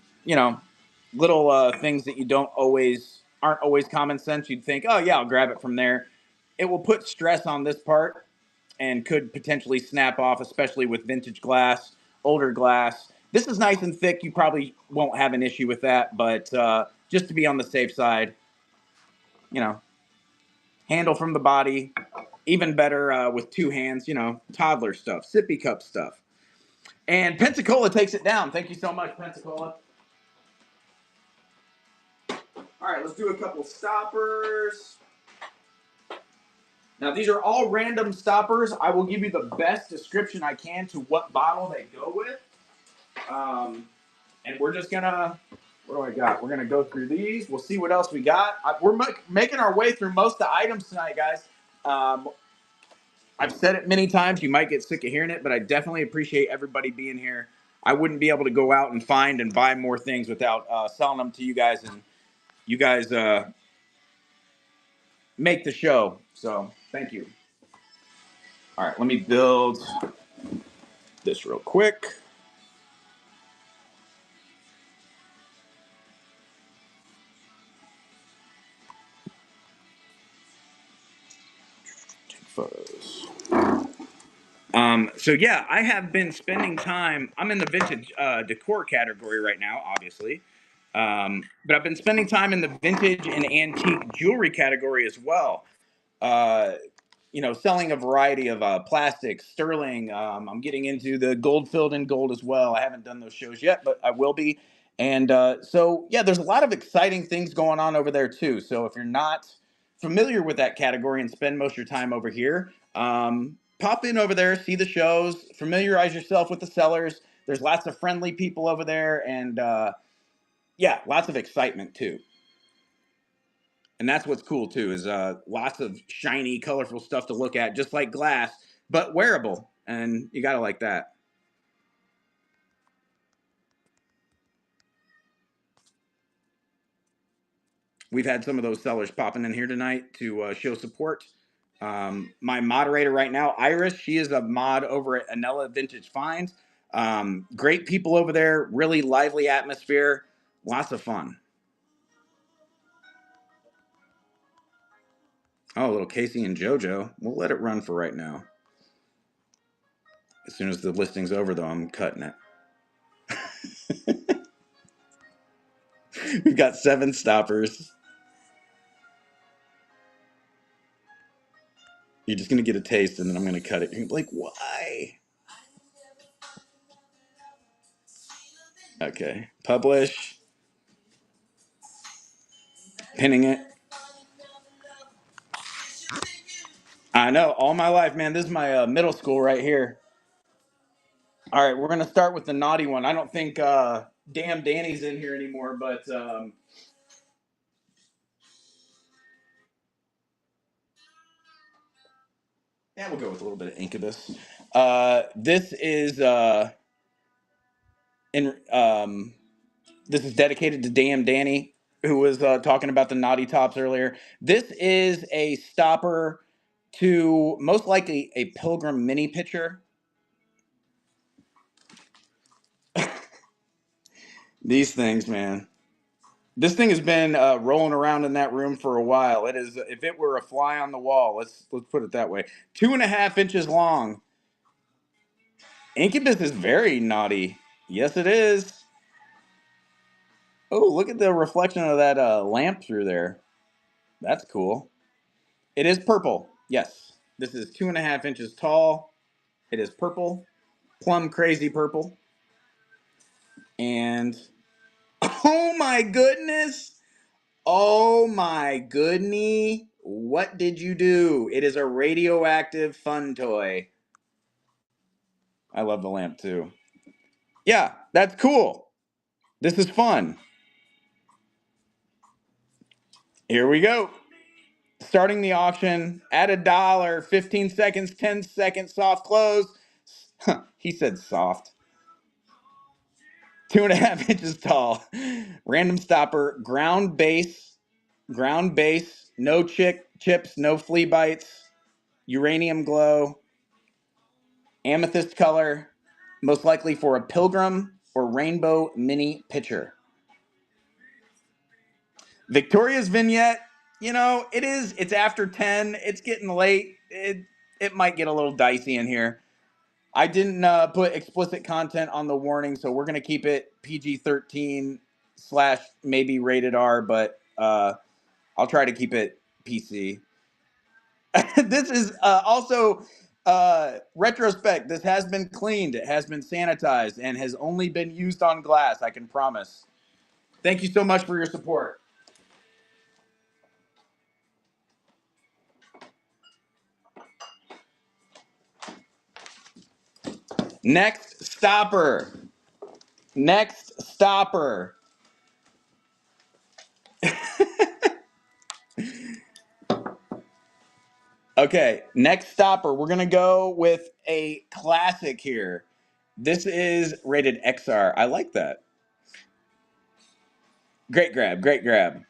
little things that you aren't always common sense. You'd think, oh yeah, I'll grab it from there. It will put stress on this part and could potentially snap off, especially with vintage glass, older glass. This is nice and thick. You probably won't have an issue with that, but just to be on the safe side, handle from the body. Even better with two hands, toddler stuff, sippy cup stuff. And Pensacola takes it down. Thank you so much, Pensacola. All right, let's do a couple stoppers. Now, these are all random stoppers. I will give you the best description I can to what bottle they go with. And we're just gonna, what do I got? We're gonna go through these. We'll see what else we got. We're making our way through most of the items tonight, guys. I've said it many times. You might get sick of hearing it, but I definitely appreciate everybody being here. I wouldn't be able to go out and find and buy more things without selling them to you guys, and you guys make the show. So thank you. All right, let me build this real quick. Take photos. So yeah, I have been spending time. I'm in the vintage decor category right now, obviously. But I've been spending time in the vintage and antique jewelry category as well. Uh, selling a variety of plastics, sterling. I'm getting into the gold filled in gold as well. I haven't done those shows yet, but I will be. And so, yeah, there's a lot of exciting things going on over there too. So if you're not familiar with that category and spend most of your time over here, pop in over there, see the shows, familiarize yourself with the sellers. There's lots of friendly people over there, and Yeah, lots of excitement too. And that's what's cool too is lots of shiny, colorful stuff to look at, just like glass, but wearable, and you gotta like that. We've had some of those sellers popping in here tonight to show support. My moderator right now, Iris, she is a mod over at Anella Vintage Finds. Great people over there, really lively atmosphere, lots of fun. Oh, a little Casey and JoJo. We'll let it run for right now. As soon as the listing's over, though, I'm cutting it. We've got 7 stoppers. You're just going to get a taste, and then I'm going to cut it. You're like, why? Okay. Publish. Pinning it. I know. All my life, man. This is my middle school right here. All right. We're going to start with the naughty one. I don't think damn Danny's in here anymore, but yeah, we'll go with a little bit of Incubus. This is in this is dedicated to damn Danny, who was talking about the naughty tops earlier. This is a stopper to most likely a Pilgrim mini pitcher. These things, man. This thing has been rolling around in that room for a while. It is, if it were a fly on the wall, let's put it that way. 2.5 inches long. Incubus is very naughty. Yes, it is. Oh, look at the reflection of that lamp through there. That's cool. It is purple. Yes. This is 2.5 inches tall. It is purple. Plum crazy purple. And oh my goodness. Oh my goodness. What did you do? It is a radioactive fun toy. I love the lamp too. Yeah, that's cool. This is fun. Here we go. Starting the auction at $1, 15 seconds, 10 seconds, soft close. He said soft. 2.5 inches tall. Random stopper, ground base, no chips, no flea bites, uranium glow, amethyst color, most likely for a Pilgrim or Rainbow mini pitcher. Victoria's vignette, it's after 10, it's getting late. It might get a little dicey in here. I didn't put explicit content on the warning, so we're going to keep it PG-13 / maybe rated R, but I'll try to keep it PC. This is also retrospect. This has been cleaned. It has been sanitized and has only been used on glass, I can promise. Thank you so much for your support. Next stopper. Next stopper. Okay, next stopper. We're going to go with a classic here. This is rated XR. I like that. Great grab, great grab.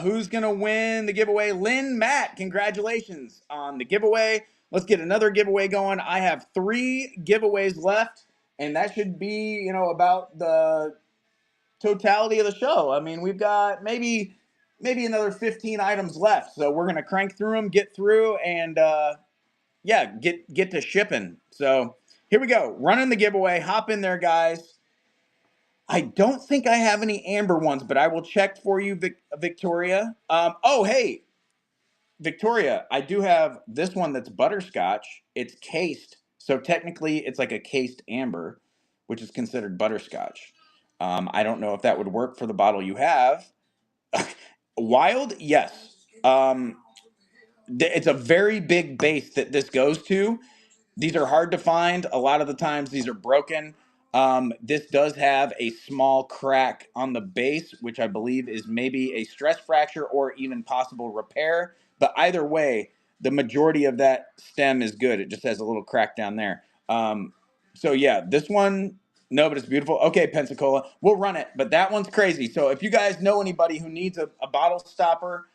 Who's going to win the giveaway? Lynn Matt, congratulations on the giveaway. Let's get another giveaway going. I have 3 giveaways left, and that should be, about the totality of the show. I mean, we've got maybe another 15 items left. So we're going to crank through them, get through, and get to shipping. So here we go. Running the giveaway. Hop in there, guys. I don't think I have any amber ones, but I will check for you, Victoria. Hey, Victoria, I do have this one that's butterscotch. It's cased. So technically, it's like a cased amber, which is considered butterscotch. I don't know if that would work for the bottle you have. Wild, yes. It's a very big base that this goes to. These are hard to find. A lot of the times these are broken. This does have a small crack on the base, which I believe is maybe a stress fracture or even possible repair. But either way, the majority of that stem is good. It just has a little crack down there. So yeah, this one, no, but it's beautiful. Okay, Pensacola, we'll run it. But that one's crazy. So if you guys know anybody who needs a bottle stopper,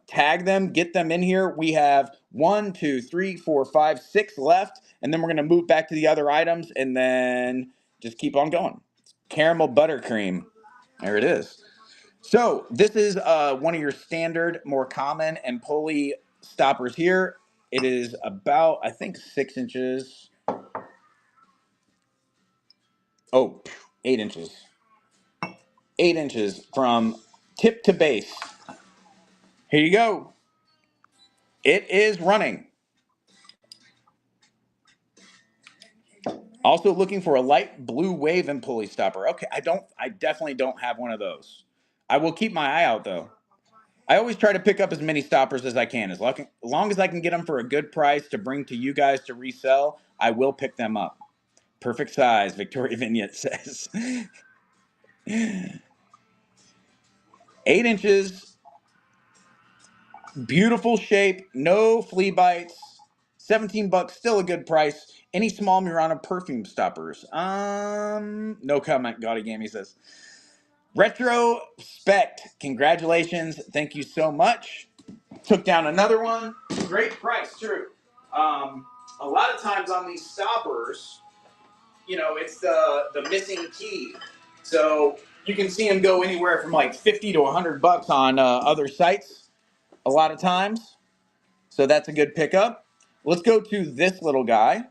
tag them, get them in here. We have 1, 2, 3, 4, 5, 6 left, and then we're gonna move back to the other items, and then just keep on going. Caramel buttercream, there it is. So this is one of your standard, more common and pulley stoppers here. It is about, I think, 6 inches. Oh, 8 inches. 8 inches from tip to base. Here you go. It is running. Also looking for a light blue wave and pulley stopper. Okay, I definitely don't have one of those. I will keep my eye out though. I always try to pick up as many stoppers as I can. As long as I can get them for a good price to bring to you guys to resell, I will pick them up. Perfect size, Victoria Vignette says. 8 inches, beautiful shape, no flea bites, 17 bucks, still a good price. Any small Murano perfume stoppers? No comment, Gaudy Gammy says. Retrospect, congratulations, thank you so much. Took down another one, great price, true. A lot of times on these stoppers, it's the missing key. So you can see them go anywhere from like 50 to 100 bucks on other sites a lot of times. So that's a good pickup. Let's go to this little guy.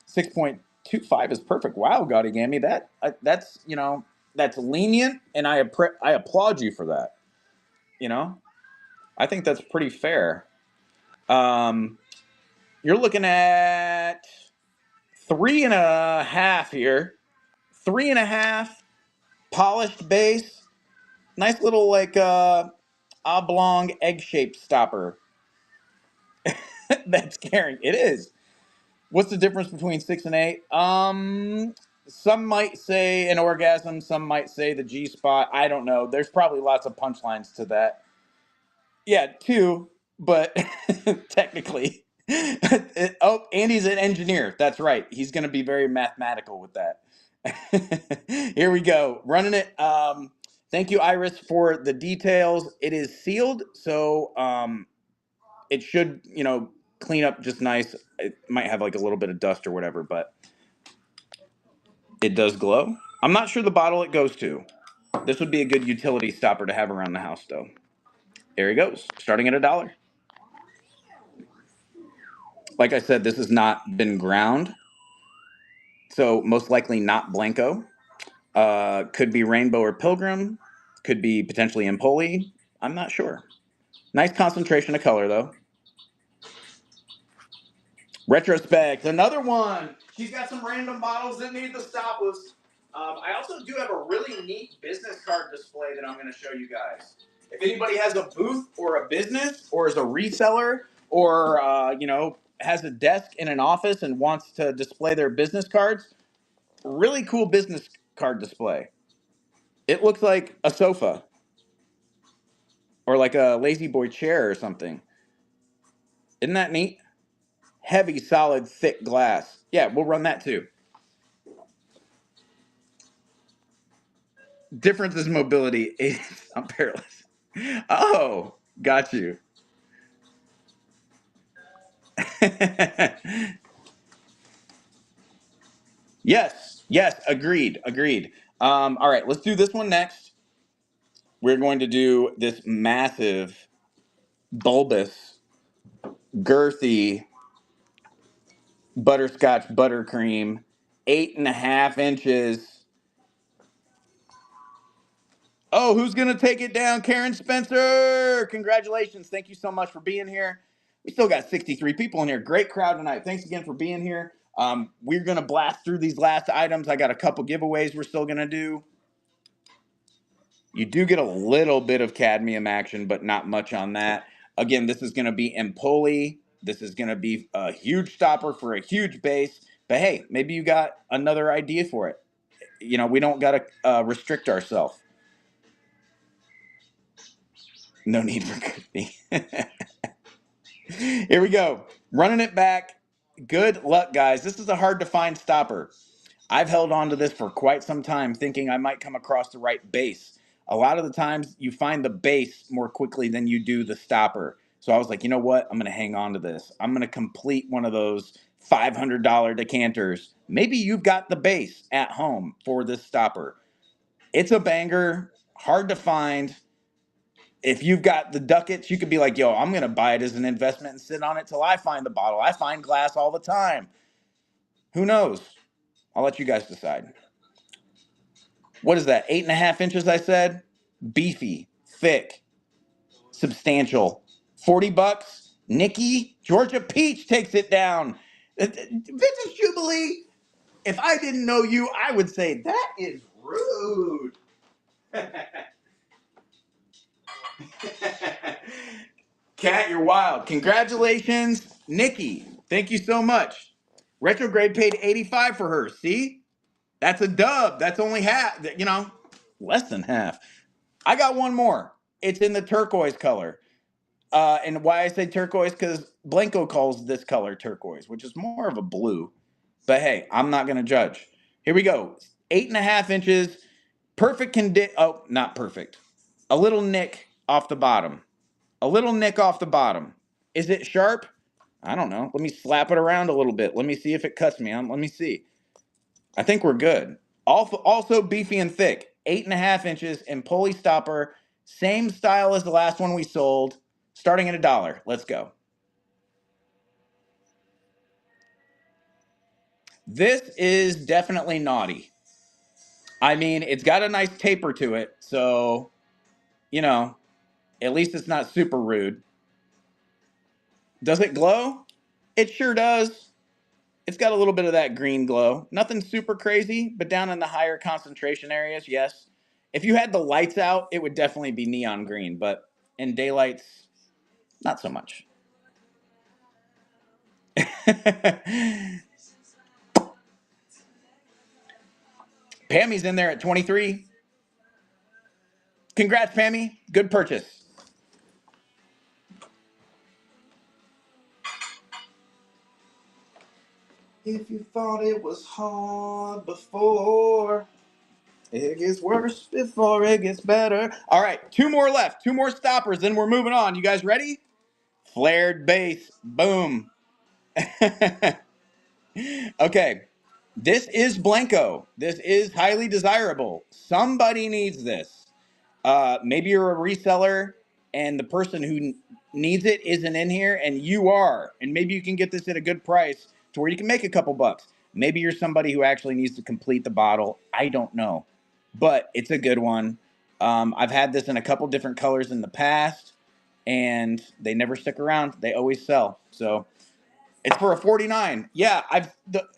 6.25 is perfect. Wow, Gaudy Gammy, that's lenient, and I applaud you for that. I think that's pretty fair. You're looking at 3.5 here. 3.5, polished base, nice little like oblong egg-shaped stopper. That's carrying. It is. What's the difference between 6 and 8? Some might say an orgasm, some might say the G spot. I don't know. There's probably lots of punchlines to that. Yeah, 2, but technically. Oh, Andy's an engineer. That's right. He's going to be very mathematical with that. Here we go. Running it. Thank you, Iris, for the details. It is sealed, so it should, clean up just nice. It might have like a little bit of dust or whatever, but it does glow. I'm not sure the bottle it goes to. This would be a good utility stopper to have around the house, though. There he goes, starting at $1. Like I said, this has not been ground, so most likely not Blanco. Could be Rainbow or Pilgrim. Could be potentially Empoli. I'm not sure. Nice concentration of color, though. Retrospect, another one. She's got some random bottles that need the stoppers. I also do have a really neat business card display that I'm going to show you guys. If anybody has a booth or a business or is a reseller or, has a desk in an office and wants to display their business cards, really cool business card display. It looks like a sofa or like a lazy boy chair or something. Isn't that neat? Heavy, solid, thick glass. Yeah, we'll run that too. Difference is mobility. I'm perilous. Oh, got you. Yes, agreed. All right, let's do this one next. We're going to do this massive, bulbous, girthy butterscotch buttercream, 8.5 inches. Oh, who's going to take it down? Karen Spencer. Congratulations. Thank you so much for being here. We still got 63 people in here. Great crowd tonight. Thanks again for being here. We're going to blast through these last items. I got a couple giveaways we're still going to do. You do get a little bit of cadmium action, but not much on that. Again, this is going to be Empoli. This is going to be a huge stopper for a huge base. But hey, maybe you got another idea for it. You know, we don't got to restrict ourselves. No need for cookie. Here we go. Running it back. Good luck, guys. This is a hard to find stopper. I've held on to this for quite some time, thinking I might come across the right base. A lot of the times you find the base more quickly than you do the stopper. So I was like, you know what? I'm going to hang on to this. I'm going to complete one of those $500 decanters. Maybe you've got the base at home for this stopper. It's a banger, hard to find. If you've got the ducats, you could be like, yo, I'm going to buy it as an investment and sit on it till I find the bottle. I find glass all the time. Who knows? I'll let you guys decide. What is that? 8.5 inches, I said? Beefy, thick, substantial. $40. Nikki, Georgia Peach takes it down. Vintage Jubilee, if I didn't know you, I would say that is rude. Kat, you're wild. Congratulations, Nikki. Thank you so much. Retrograde paid 85 for her. See? That's a dub. That's only half, you know, less than half. I got one more. It's in the turquoise color. And why I say turquoise, because Blanco calls this color turquoise, which is more of a blue. But hey, I'm not going to judge. Here we go. 8.5 inches. Perfect condition. Oh, not perfect. A little nick off the bottom. A little nick off the bottom. Is it sharp? I don't know. Let me slap it around a little bit. Let me see if it cuts me. Let me see. I think we're good. Also beefy and thick. 8.5 inches in pulley stopper. Same style as the last one we sold. Starting at $1. Let's go. This is definitely naughty. I mean, it's got a nice taper to it. So, you know, at least it's not super rude. Does it glow? It sure does. It's got a little bit of that green glow. Nothing super crazy, but down in the higher concentration areas, yes. If you had the lights out, it would definitely be neon green, but in daylights, not so much. Pammy's in there at 23. Congrats, Pammy. Good purchase. If you thought it was hard before, it gets worse before it gets better. All right, two more left. Two more stoppers, then we're moving on. You guys ready? Flared base. Boom. Okay. This is Blanco. This is highly desirable. Somebody needs this. Maybe you're a reseller and the person who needs it isn't in here and you are. And maybe you can get this at a good price to where you can make a couple bucks. Maybe you're somebody who actually needs to complete the bottle. I don't know. But it's a good one. I've had this in a couple different colors in the past and they never stick around. They always sell. So it's for a 49. Yeah,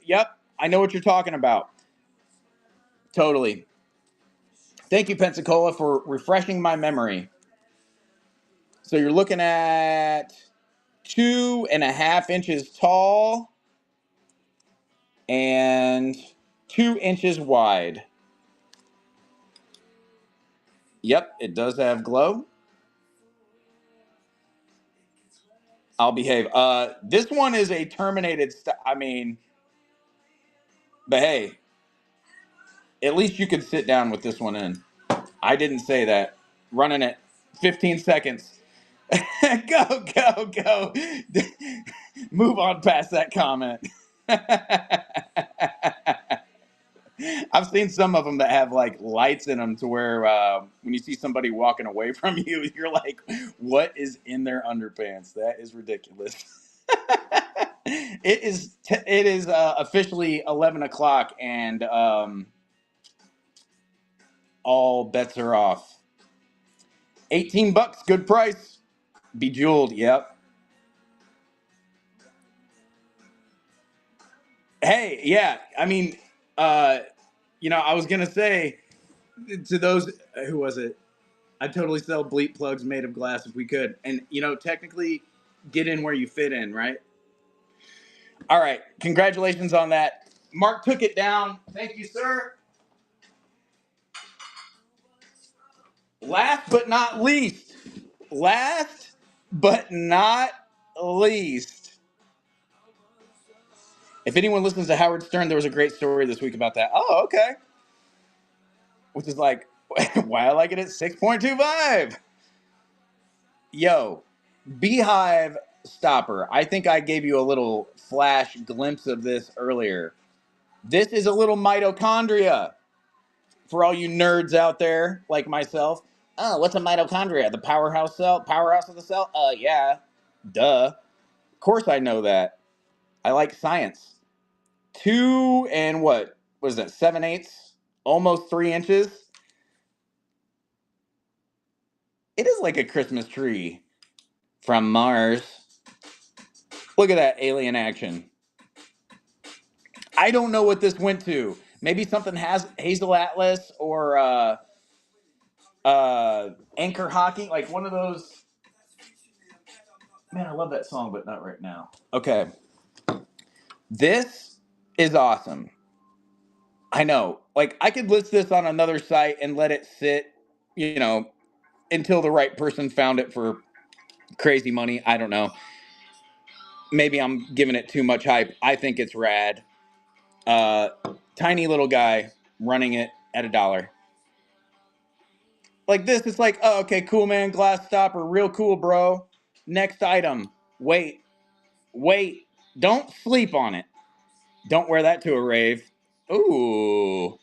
yep, I know what you're talking about. Totally. Thank you, Pensacola, for refreshing my memory. So you're looking at 2.5 inches tall and 2 inches wide. Yep, it does have glow. I'll behave. This one is a terminated. I mean, but hey, at least you could sit down with this one in. I didn't say that. Running it. 15 seconds. Go, go, go. Move on past that comment. I've seen some of them that have like lights in them to where when you see somebody walking away from you, you're like, what is in their underpants? That is ridiculous. It is officially 11 o'clock and all bets are off. $18, good price. Bejeweled, yep. Hey, yeah. I mean, I was gonna say to those who was it? I'd totally sell bleep plugs made of glass if we could. And technically get in where you fit in, right? All right, congratulations on that. Mark took it down. Thank you, sir. Last but not least, last but not least, if anyone listens to Howard Stern, there was a great story this week about that. Oh, okay. Which is like, why I like it at 6.25. Yo, Beehive Stopper. I think I gave you a little flash glimpse of this earlier. This is a little mitochondria for all you nerds out there like myself. Oh, what's a mitochondria? The powerhouse cell? Powerhouse of the cell? Yeah. Duh. Of course I know that. I like science. 2 and what was that? 7/8? Almost 3 inches. It is like a Christmas tree from Mars. Look at that alien action. I don't know what this went to. Maybe something has Hazel Atlas or Anchor Hockey, like one of those. Man, I love that song, but not right now. Okay. This is awesome. I know. Like, I could list this on another site and let it sit, you know, until the right person found it for crazy money. I don't know. Maybe I'm giving it too much hype. I think it's rad. Tiny little guy running it at $1. Like this, it's like, oh, okay, cool, man. Glass stopper, real cool, bro. Next item. Wait. Don't sleep on it. Don't wear that to a rave. Ooh.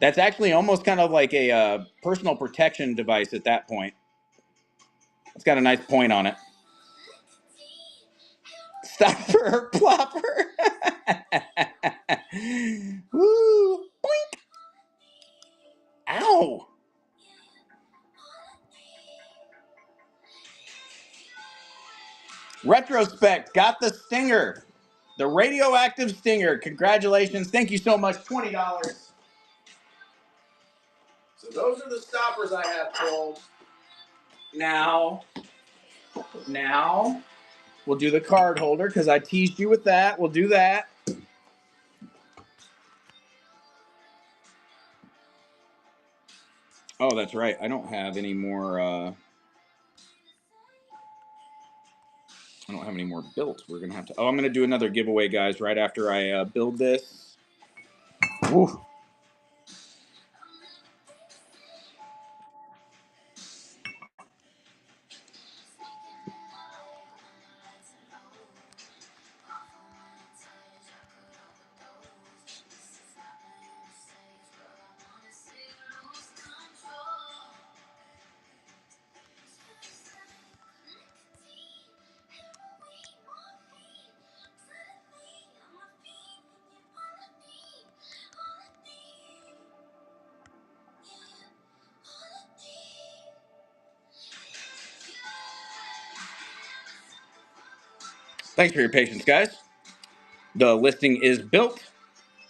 That's actually almost kind of like a personal protection device at that point. It's got a nice point on it. Stopper, plopper. Woo. Boink. Ow. Retrospect got the stinger. The radioactive stinger. Congratulations. Thank you so much. $20. So those are the stoppers I have pulled. Now, we'll do the card holder because I teased you with that. We'll do that. Oh, that's right. I don't have any more. I don't have any more built. We're gonna have to. Oh, I'm gonna do another giveaway, guys. Right after I build this. Woo. Thanks for your patience, guys. The listing is built.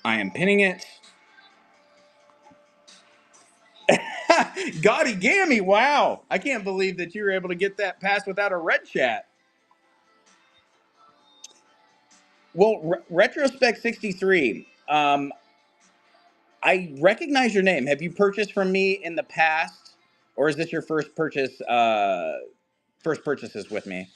I am pinning it. Gaudy Gammy, wow. I can't believe that you were able to get that passed without a red chat. Well, Retrospect 63, I recognize your name. Have you purchased from me in the past? Or is this your first purchases with me?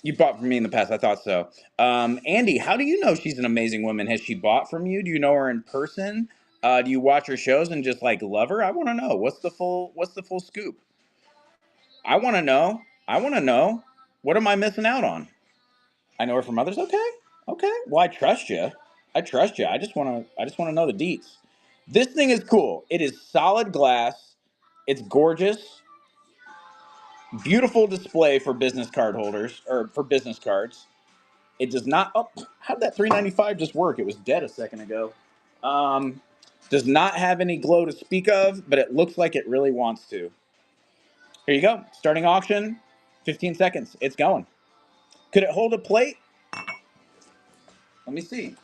You bought from me in the past. I thought so. Andy, how do you know she's an amazing woman? Has she bought from you? Do you know her in person? Do you watch her shows and just like love her? I want to know. What's the full scoop? I want to know. What am I missing out on? I know her from others. Okay. Okay. Well, I trust you. I just want to know the deets. This thing is cool. It is solid glass. It's gorgeous. Beautiful display for business card holders or for business cards. It does not. Oh, how did that 395 just work? It was dead a second ago. Um, does not have any glow to speak of, but it looks like it really wants to. Here you go. Starting auction. 15 seconds. It's going. Could it hold a plate? Let me see.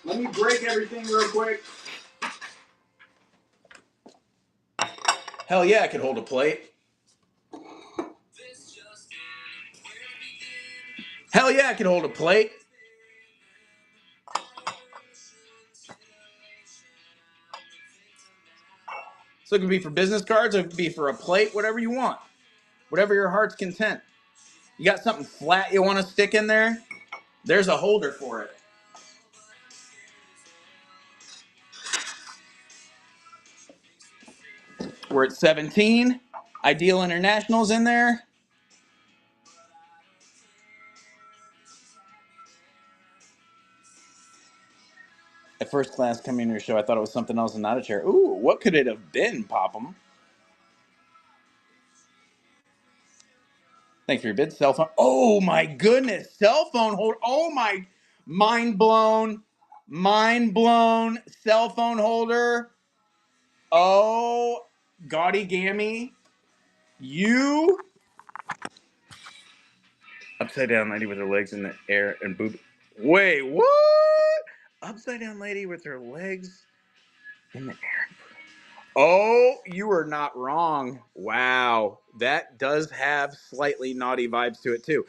Let me break everything real quick. Hell yeah, I could hold a plate. Hell yeah, I can hold a plate. So it could be for business cards, or it could be for a plate, whatever you want. Whatever your heart's content. You got something flat you want to stick in there? There's a holder for it. We're at 17. Ideal International's in there. At first class coming to your show, I thought it was something else and not a chair. Ooh, what could it have been, Popham? Thanks for your bid. Cell phone. Oh my goodness. Cell phone holder. Oh my. Mind blown. Mind blown. Cell phone holder. Oh, Gaudy Gammy. You. Upside down lady with her legs in the air and boob. Wait, what? Upside down lady with her legs in the air. Oh, you are not wrong. Wow. That does have slightly naughty vibes to it too.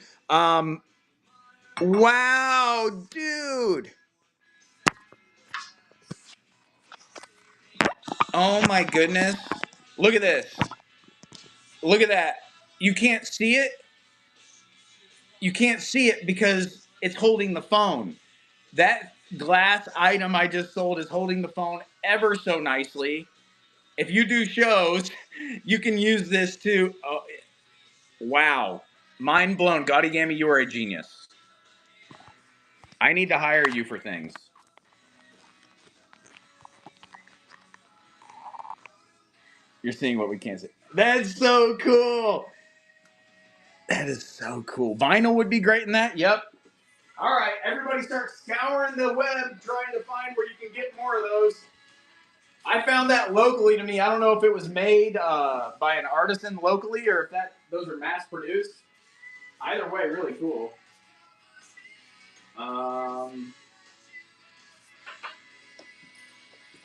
Wow, dude. Oh my goodness. Look at this. Look at that. You can't see it. You can't see it because it's holding the phone. That glass item I just sold is holding the phone ever so nicely. If you do shows, you can use this too. Oh, wow. Mind blown. Gaudy Gammy, you are a genius. I need to hire you for things. You're seeing what we can't see. That's so cool. That is so cool. Vinyl would be great in that. Yep. All right, everybody start scouring the web trying to find where you can get more of those. I found that locally to me. I don't know if it was made by an artisan locally or if those are mass produced. Either way, really cool. How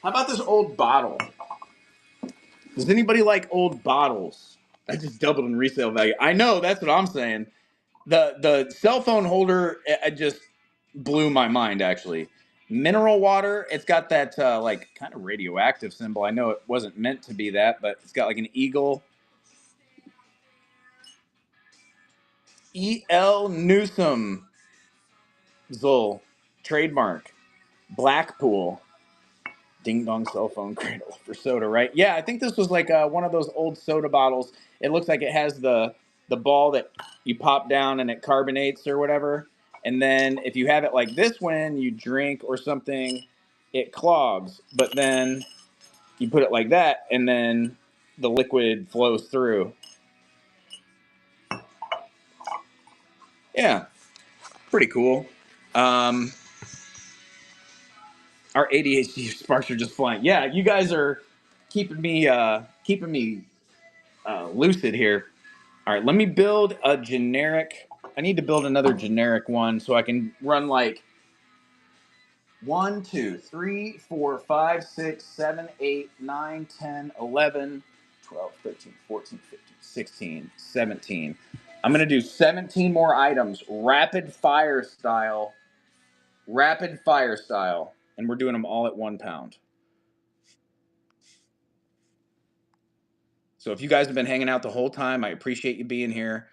about this old bottle? Does anybody like old bottles? I just doubled in resale value. I know, that's what I'm saying. The cell phone holder, it just blew my mind, actually. Mineral water, it's got that like kind of radioactive symbol. I know it wasn't meant to be that, but it's got like an eagle. E.L. Newsom, Zul, trademark, Blackpool. Ding dong cell phone cradle for soda, right? Yeah, I think this was like one of those old soda bottles. It looks like it has the ball that you pop down and it carbonates or whatever. And then if you have it like this when you drink or something, it clogs. But then you put it like that and then the liquid flows through. Yeah, pretty cool. Our ADHD sparks are just flying. Yeah, you guys are keeping me lucid here. All right, let me build a generic. I need to build another generic one so I can run like 1, 2, 3, 4, 5, 6, 7, 8, 9, 10, 11, 12, 13, 14, 15, 16, 17. I'm going to do 17 more items, rapid fire style. Rapid fire style. And we're doing them all at £1. So if you guys have been hanging out the whole time, I appreciate you being here.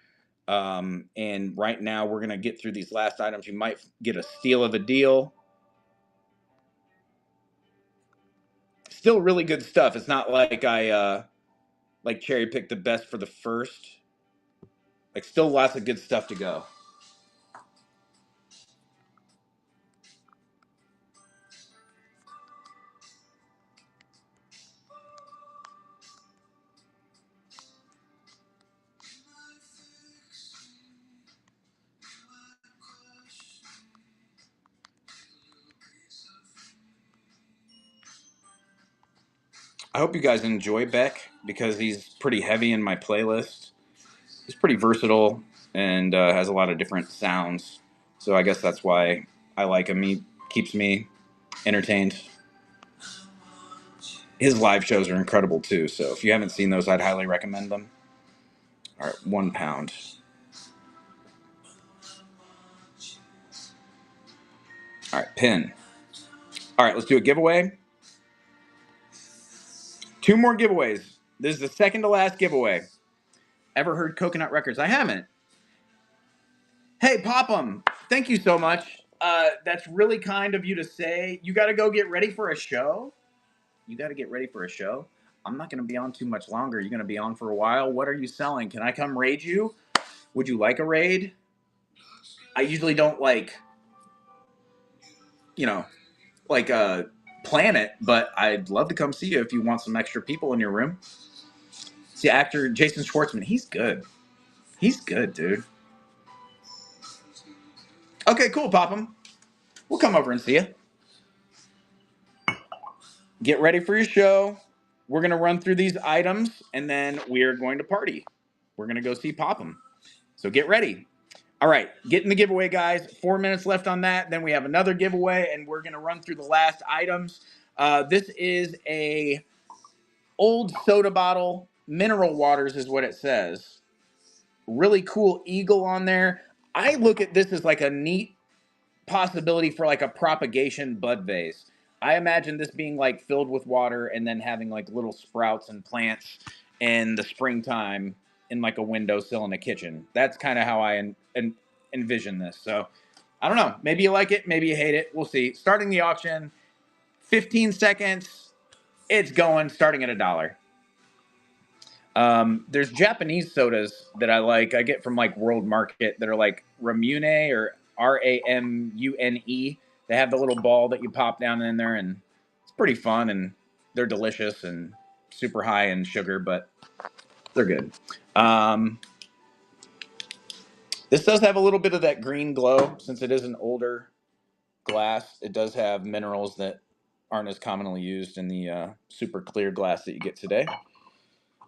And right now we're going to get through these last items. You might get a steal of a deal. Still really good stuff. It's not like I like cherry picked the best for the first. Like still lots of good stuff to go. I hope you guys enjoy Beck because he's pretty heavy in my playlist. He's pretty versatile and has a lot of different sounds. So I guess that's why I like him. He keeps me entertained. His live shows are incredible too. So if you haven't seen those, I'd highly recommend them. All right, £1. All right, pin. All right, let's do a giveaway. 2 more giveaways. This is the second to last giveaway. Ever heard Coconut Records? I haven't. Hey, Popham, thank you so much. That's really kind of you to say. You got to go get ready for a show? You got to get ready for a show? I'm not going to be on too much longer. You're going to be on for a while. What are you selling? Can I come raid you? Would you like a raid? I usually don't you know, plan it, but I'd love to come see you if you want some extra people in your room. See, actor Jason Schwartzman, he's good. He's good, dude. Okay, cool, Popham. We'll come over and see you. Get ready for your show. We're going to run through these items, and then we are going to party. We're going to go see Popham. So get ready. All right, get in the giveaway, guys. 4 minutes left on that. Then we have another giveaway, and we're going to run through the last items. This is a old soda bottle. Mineral waters is what it says. Really cool eagle on there. I look at this as like a neat possibility for like a propagation bud vase. I imagine this being like filled with water and then having like little sprouts and plants in the springtime in like a windowsill in a kitchen. That's kind of how I envision this. So I don't know. Maybe you like it. Maybe you hate it. We'll see. Starting the auction, 15 seconds. It's going, starting at $1. There's Japanese sodas that I like. I get from like World Market that are like Ramune or Ramune. They have the little ball that you pop down in there, and it's pretty fun, and they're delicious and super high in sugar, but they're good. This does have a little bit of that green glow. Since it is an older glass, it does have minerals that aren't as commonly used in the super clear glass that you get today.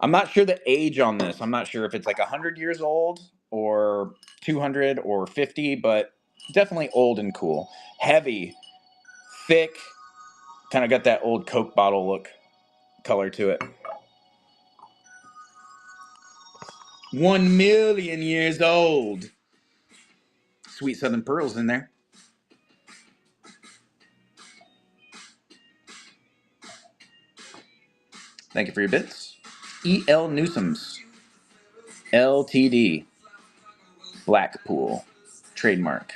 I'm not sure the age on this. I'm not sure if it's like 100 years old or 200 or 50, but definitely old and cool. Heavy, thick, kind of got that old Coke bottle look color to it. 1 million years old. Sweet Southern Pearls in there. Thank you for your bits. E.L. Newsome's LTD. Blackpool. Trademark.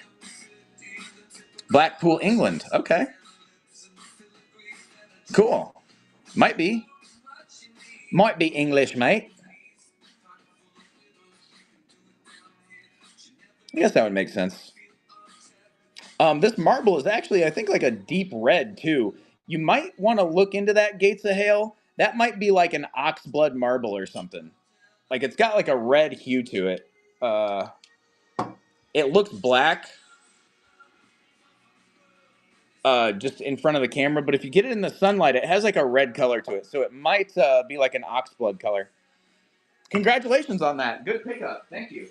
Blackpool, England. Okay. Cool. Might be. Might be English, mate. I guess that would make sense. This marble is actually, I think, like a deep red, too. You might want to look into that Gates of Hail. That might be like an oxblood marble or something. Like, it's got like a red hue to it. It looks black just in front of the camera, but if you get it in the sunlight, it has like a red color to it. So it might be like an oxblood color. Congratulations on that. Good pickup. Thank you.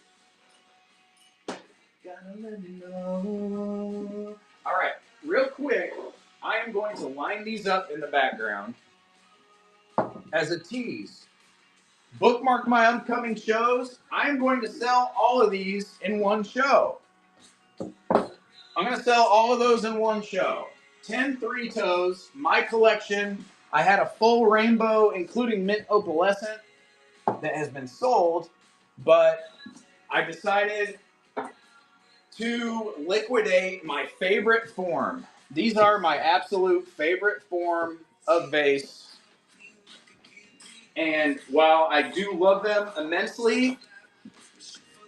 All right, real quick, I am going to line these up in the background as a tease. Bookmark my upcoming shows. I'm going to sell all of these in one show. I'm going to sell all of those in one show. 10 three-toes, my collection. I had a full rainbow, including mint opalescent, that has been sold, but I decided to liquidate my favorite form. These are my absolute favorite form of vase. And while I do love them immensely,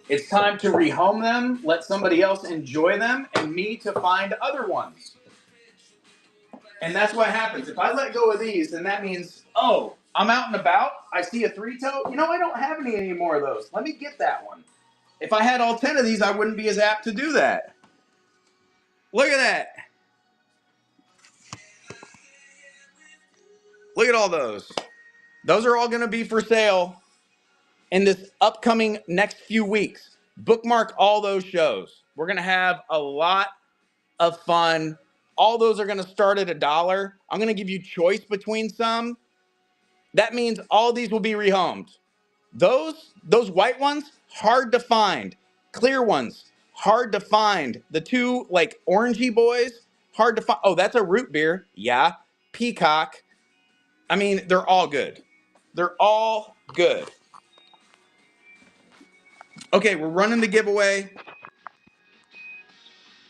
it's time to rehome them, let somebody else enjoy them, and me to find other ones. And that's what happens. If I let go of these, then that means, oh, I'm out and about, I see a three-toe. You know, I don't have any more of those. Let me get that one. If I had all 10 of these, I wouldn't be as apt to do that. Look at that. Look at all those. Those are all going to be for sale in this upcoming next few weeks. Bookmark all those shows. We're going to have a lot of fun. All those are going to start at $1. I'm going to give you choice between some. That means all these will be rehomed. Those white ones, hard to find. Clear ones, hard to find. The two like orangey boys, Hard to find. Oh, that's a root beer. Yeah. Peacock. I mean, they're all good. They're all good. Okay, we're running the giveaway.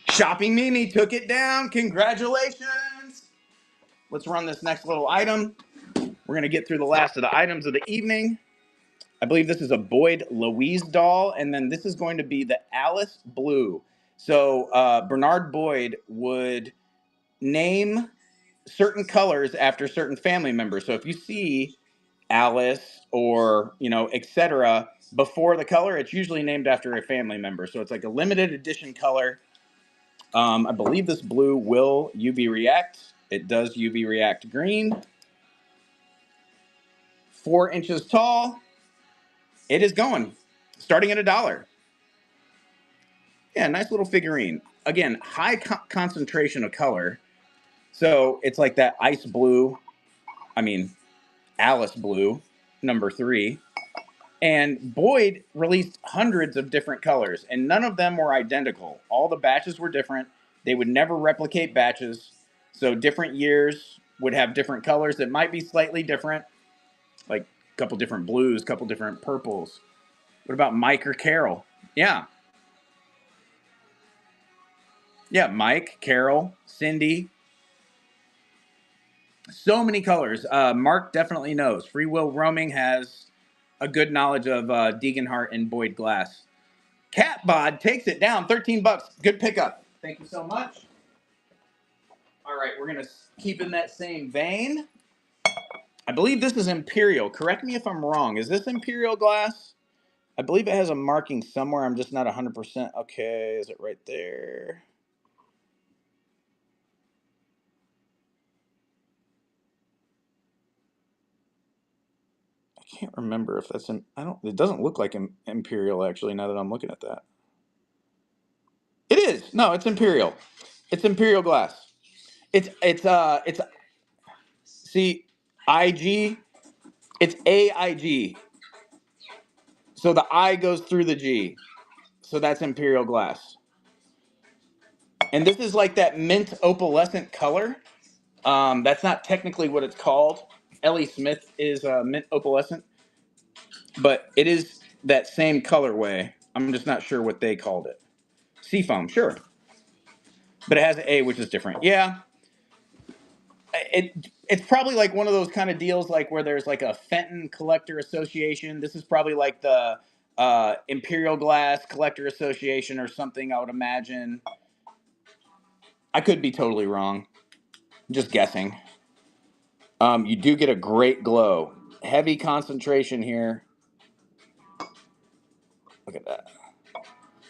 Shopping Mimi took it down. Congratulations. Let's run this next little item. We're going to get through the last of the items of the evening. I believe this is a Boyd Louise doll, and then this is going to be the Alice Blue. So Bernard Boyd would name certain colors after certain family members. So if you see Alice or, etc. before the color, it's usually named after a family member. So it's like a limited edition color. I believe this blue will UV react. It does UV react green. 4 inches tall. It is going, starting at $1. Yeah, nice little figurine. Again, high concentration of color. So it's like that ice blue. I mean, Alice blue, number 3. And Boyd released hundreds of different colors, and none of them were identical. All the batches were different. They would never replicate batches. So different years would have different colors that might be slightly different, like a couple different blues, a couple different purples. What about Mike or Carol? Yeah. Yeah, Mike, Carol, Cindy. So many colors. Mark definitely knows. Free Will Roaming has a good knowledge of Deeganhart and Boyd Glass. Cat Bod takes it down, $13. Good pickup. Thank you so much. All right, we're going to keep in that same vein. I believe this is Imperial. Correct me if I'm wrong. Is this Imperial Glass? I believe it has a marking somewhere. I'm just not 100%. Okay, is it right there? I can't remember if that's it doesn't look like Imperial actually now that I'm looking at that. It is. No, it's Imperial. It's Imperial Glass. It's see IG. It's AIG. So the I goes through the G. So that's Imperial Glass. And this is like that mint opalescent color. That's not technically what it's called. Ellie Smith is mint opalescent, but it is that same colorway. I'm just not sure what they called it. Seafoam, sure. But it has an A, which is different. Yeah. It's probably like one of those kind of deals like where there's like a Fenton Collector Association. This is probably like the Imperial Glass Collector Association or something, I would imagine. I could be totally wrong. Just guessing. You do get a great glow. Heavy concentration here. Look at that.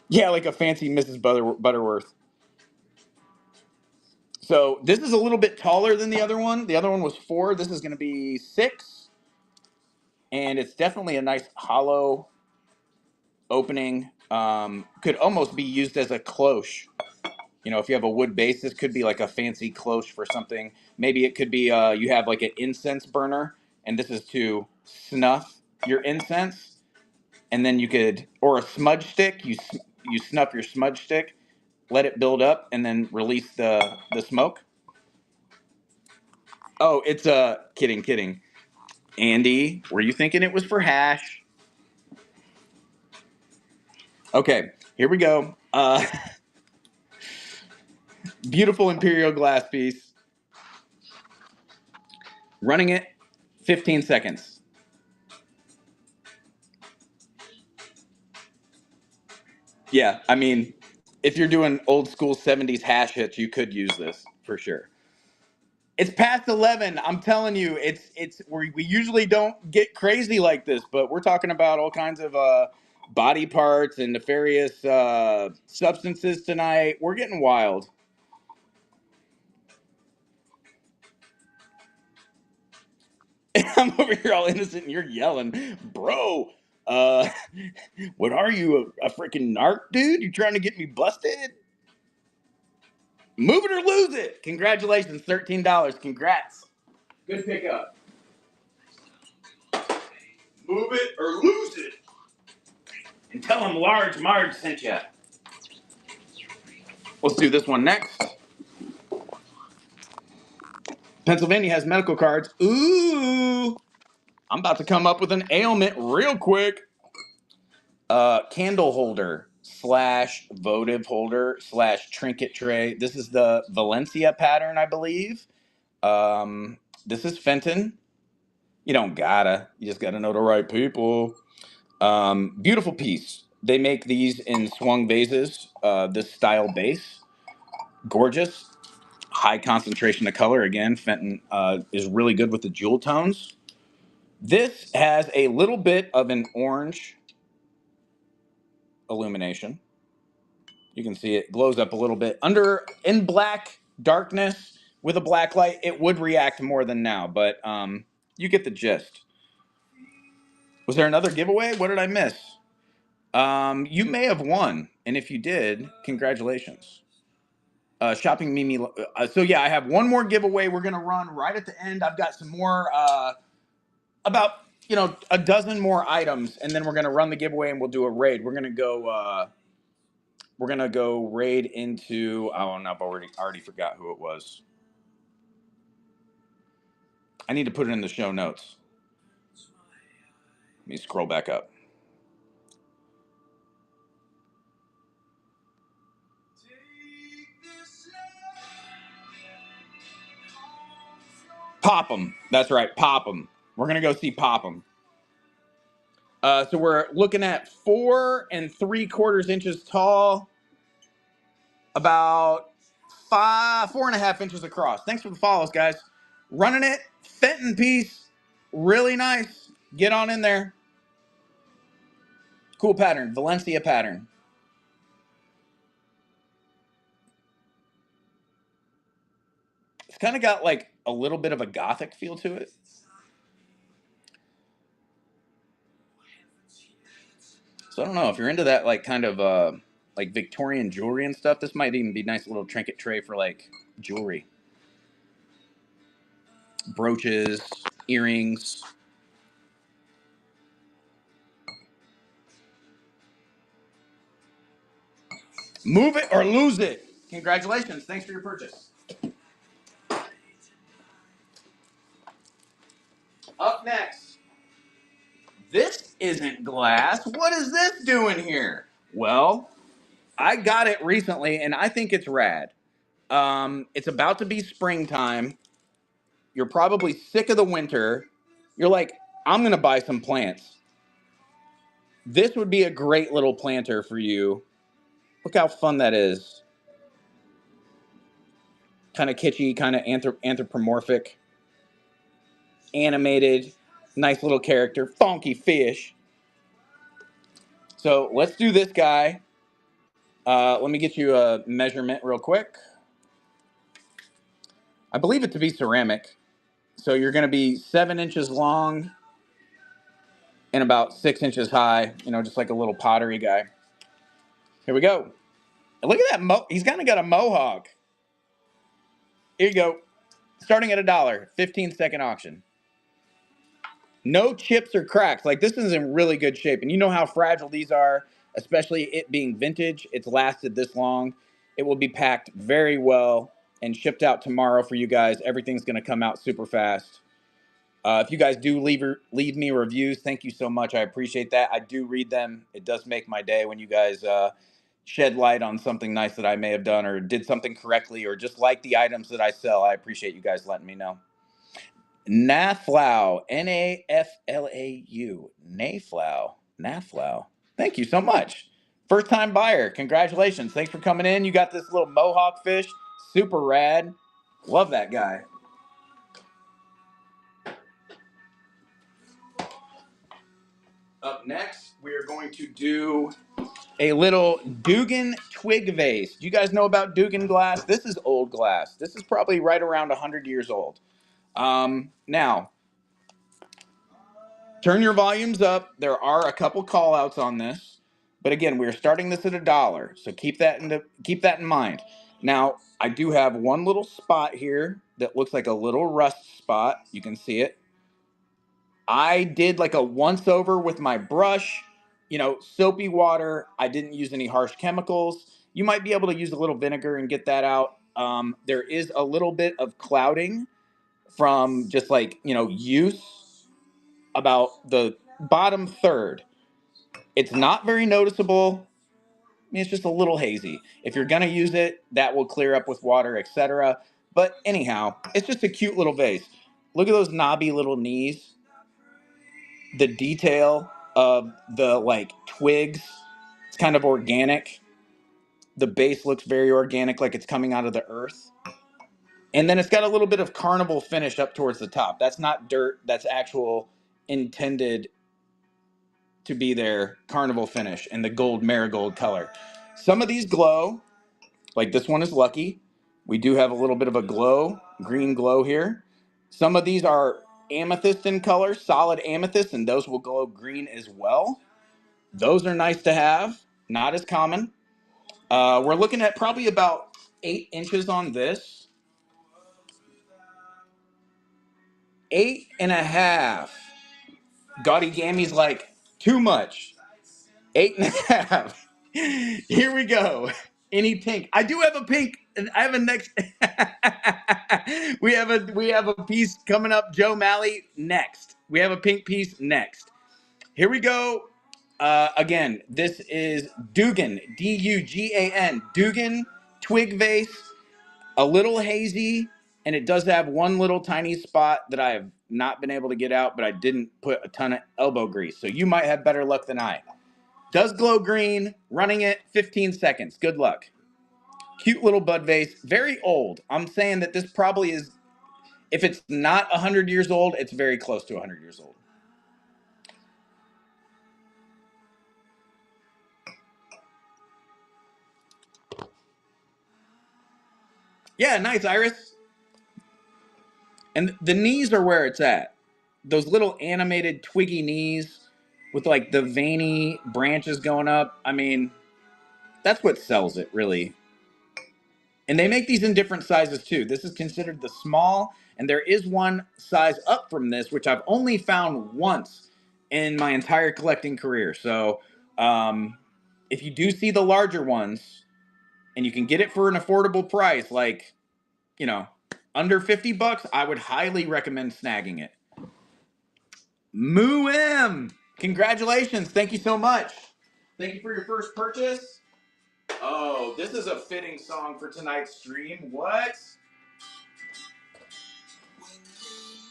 Yeah, like a fancy Mrs. Butterworth. So this is a little bit taller than the other one. The other one was 4. This is going to be 6. And it's definitely a nice hollow opening. Could almost be used as a cloche. If you have a wood base, this could be like a fancy cloche for something. Maybe it could be you have like an incense burner, and this is to snuff your incense. And then you could, or a smudge stick, you snuff your smudge stick, let it build up, and then release the smoke. Oh, it's kidding. Andy, were you thinking it was for hash? Okay, here we go. Beautiful Imperial glass piece. Running it 15 seconds. Yeah, I mean, if you're doing old school 70s hash hits, you could use this for sure. It's past 11. I'm telling you, we usually don't get crazy like this, but we're talking about all kinds of body parts and nefarious substances tonight. We're getting wild. I'm over here all innocent and you're yelling, bro. What are you, a freaking narc, dude? You trying to get me busted? Move it or lose it. Congratulations, $13. Congrats. Good pickup. Move it or lose it. And tell them Large Marge sent you. Let's do this one next. Pennsylvania has medical cards. Ooh, I'm about to come up with an ailment real quick. Candle holder slash votive holder slash trinket tray. This is the Valencia pattern, I believe. This is Fenton. You don't gotta. You just gotta know the right people. Beautiful piece. They make these in Swung vases. This style base, gorgeous. High concentration of color. Again, Fenton is really good with the jewel tones. This has a little bit of an orange illumination. You can see it glows up a little bit. In black darkness with a black light, it would react more than now, but you get the gist. Was there another giveaway? What did I miss? You may have won, and if you did, congratulations. Shopping Mimi. So yeah, I have one more giveaway we're gonna run right at the end. I've got some more, about a dozen more items, and then we're gonna run the giveaway and we'll do a raid. We're gonna go. We're gonna go raid into. Oh no, I've already forgot who it was. I need to put it in the show notes. Let me scroll back up. Pop 'em. That's right, Pop 'em. We're gonna go see Pop 'em. So we're looking at 4 3/4 inches tall, about 4.5 inches across. Thanks for the follows, guys. Running it, Fenton piece, really nice. Get on in there. Cool pattern, Valencia pattern. It's kind of got like a little bit of a gothic feel to it. So I don't know if you're into that, like kind of like Victorian jewelry and stuff. This might even be a nice little trinket tray for like jewelry, brooches, earrings. Move it or lose it. Congratulations. Thanks for your purchase. Up next. This isn't glass. What is this doing here? Well, I got it recently and I think it's rad. It's about to be springtime. You're probably sick of the winter. You're like, I'm going to buy some plants. This would be a great little planter for you. Look how fun that is. Kind of kitschy, kind of anthropomorphic, animated, nice little character, funky fish. So let's do this guy. Let me get you a measurement real quick. I believe it to be ceramic. So you're going to be 7 inches long and about 6 inches high, just like a little pottery guy. Here we go. And look at that. He's kind of got a mohawk. Here you go. Starting at $1, 15-second auction. No chips or cracks. Like, this is in really good shape. And you know how fragile these are, especially it being vintage. It's lasted this long. It will be packed very well and shipped out tomorrow for you guys. Everything's going to come out super fast. If you guys do leave me reviews, thank you so much. I appreciate that. I do read them. It does make my day when you guys shed light on something nice that I may have done or did something correctly or just like the items that I sell. I appreciate you guys letting me know. Naflau, Naflau, Naflau. Thank you so much. First time buyer. Congratulations. Thanks for coming in. You got this little mohawk fish. Super rad. Love that guy. Up next, we are going to do a little Dugan twig vase. Do you guys know about Dugan glass? This is old glass. This is probably right around 100 years old. Now, turn your volumes up. There are a couple call outs on this. But again, we're starting this at $1. So keep that in mind. Now, I do have one little spot here that looks like a little rust spot. You can see it. I did like a once over with my brush, soapy water. I didn't use any harsh chemicals. You might be able to use a little vinegar and get that out. There is a little bit of clouding from just like, use, about the bottom third. It's not very noticeable. I mean, it's just a little hazy. If you're going to use it, that will clear up with water, etc. But anyhow, it's just a cute little vase. Look at those knobby little knees. The detail of the like twigs. It's kind of organic. The base looks very organic, like it's coming out of the earth. And then it's got a little bit of carnival finish up towards the top. That's not dirt. That's actual intended to be their carnival finish in the gold marigold color. Some of these glow, like this one is lucky. We do have a little bit of a glow, green glow here. Some of these are amethyst in color, solid amethyst, and those will glow green as well. Those are nice to have, not as common. We're looking at probably about 8 inches on this. 8.5. Gaudy Gammy's like, too much. 8.5. Here we go. Any pink? I do have a pink. I have a next. we have a piece coming up. Joe Malley next. We have a pink piece next. Here we go. Again, this is Dugan. Dugan. Dugan twig vase. A little hazy, and it does have one little tiny spot that I have not been able to get out, but I didn't put a ton of elbow grease. So you might have better luck than I. Does glow green, running it 15 seconds. Good luck. Cute little bud vase, very old. I'm saying that this probably is, if it's not 100 years old, it's very close to 100 years old. Yeah, nice, Iris. And the knees are where it's at. Those little animated twiggy knees with like the veiny branches going up. I mean, that's what sells it, really. And they make these in different sizes too. This is considered the small, and there is one size up from this, which I've only found once in my entire collecting career. So if you do see the larger ones and you can get it for an affordable price, like, under $50, I would highly recommend snagging it. Moo M! Congratulations. Thank you so much. Thank you for your first purchase. Oh, this is a fitting song for tonight's stream. What? When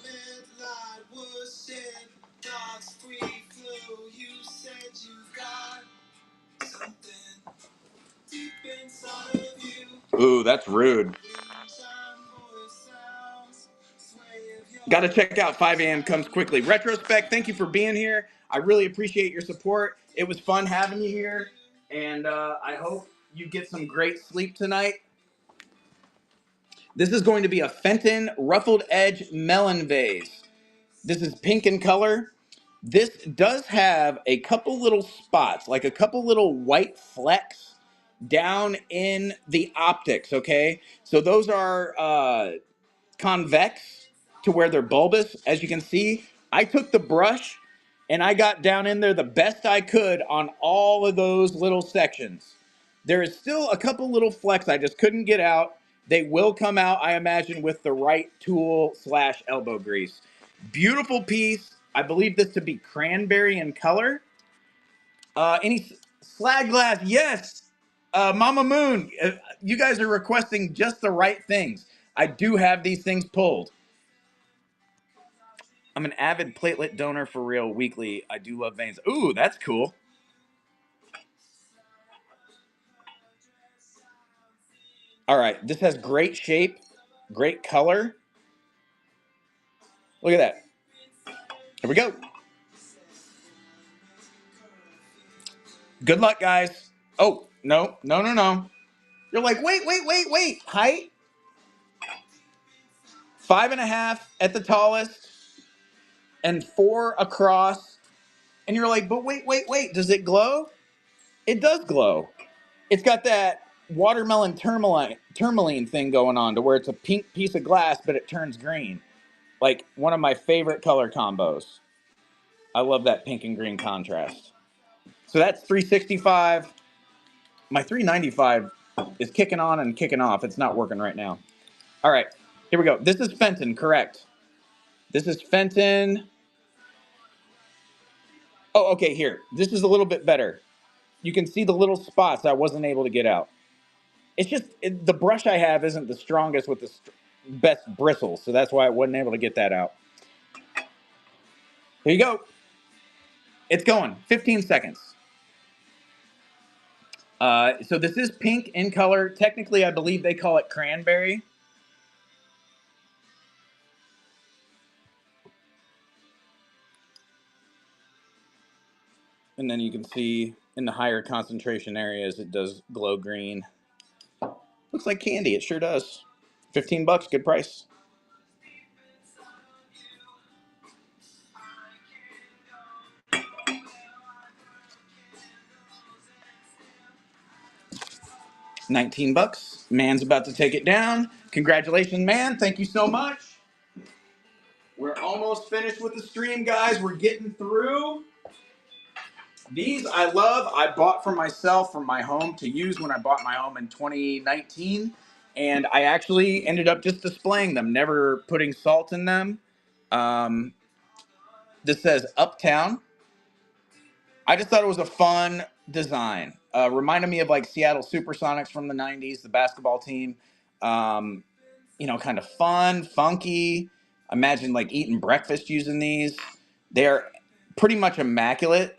midnight was shed, God's free flow, you said you got something deep inside of you. Ooh, that's rude. Got to check out 5 a.m. Comes Quickly. Retrospect, thank you for being here. I really appreciate your support. It was fun having you here, and I hope you get some great sleep tonight. This is going to be a Fenton Ruffled Edge Melon Vase. This is pink in color. This does have a couple little spots, like a couple little white flecks down in the optics, okay? So those are convex to where they're bulbous. As you can see, I took the brush and I got down in there the best I could on all of those little sections. There is still a couple little flecks I just couldn't get out. They will come out, I imagine, with the right tool / elbow grease. Beautiful piece. I believe this to be cranberry in color. Any slag glass? Yes. Mama Moon, you guys are requesting just the right things. I do have these things pulled. I'm an avid platelet donor for real weekly. I do love veins. Ooh, that's cool. All right, this has great shape, great color. Look at that. Here we go. Good luck, guys. Oh, no. You're like, wait. Height? 5.5 at the tallest and 4 across. And you're like, but wait. Does it glow? It does glow. It's got that watermelon tourmaline thing going on to where it's a pink piece of glass, but it turns green. Like one of my favorite color combos. I love that pink and green contrast. So that's 365. My 395 is kicking on and kicking off. It's not working right now. All right, here we go. This is Fenton, correct. This is Fenton. Oh, okay, here. This is a little bit better. You can see the little spots I wasn't able to get out. It's just the brush I have isn't the strongest with the best bristles, so that's why I wasn't able to get that out. Here you go. It's going. 15 seconds. So this is pink in color. Technically, I believe they call it cranberry. And then you can see in the higher concentration areas, it does glow green. Looks like candy. It sure does. 15 bucks, good price. $19. Man's about to take it down. Congratulations, man. Thank you so much. We're almost finished with the stream, guys. We're getting through. These I love. I bought for myself from my home to use when I bought my home in 2019. And I actually ended up just displaying them, never putting salt in them. This says Uptown. I just thought it was a fun design. Reminded me of like Seattle Supersonics from the 90s, the basketball team. Kind of fun, funky. Imagine like eating breakfast using these. They're pretty much immaculate.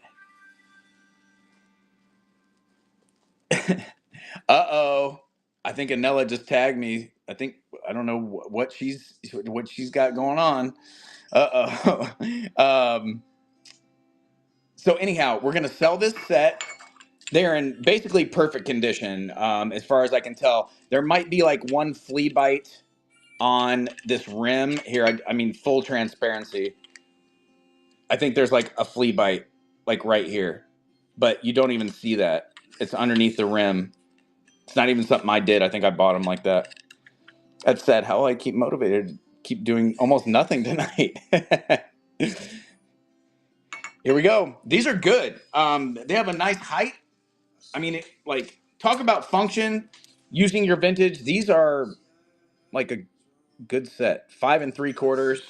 Uh-oh. I think Anella just tagged me. I don't know what she's got going on. Uh-oh. So anyhow, we're going to sell this set. They're in basically perfect condition, as far as I can tell. There might be like one flea bite on this rim here. I mean, full transparency. I think there's like a flea bite like right here, but you don't even see that. It's underneath the rim. It's not even something I did. I think I bought them like that. That's sad. How will I keep motivated? Keep doing almost nothing tonight. Here we go. These are good. They have a nice height. I mean, talk about function using your vintage. These are like a good set. 5 3/4.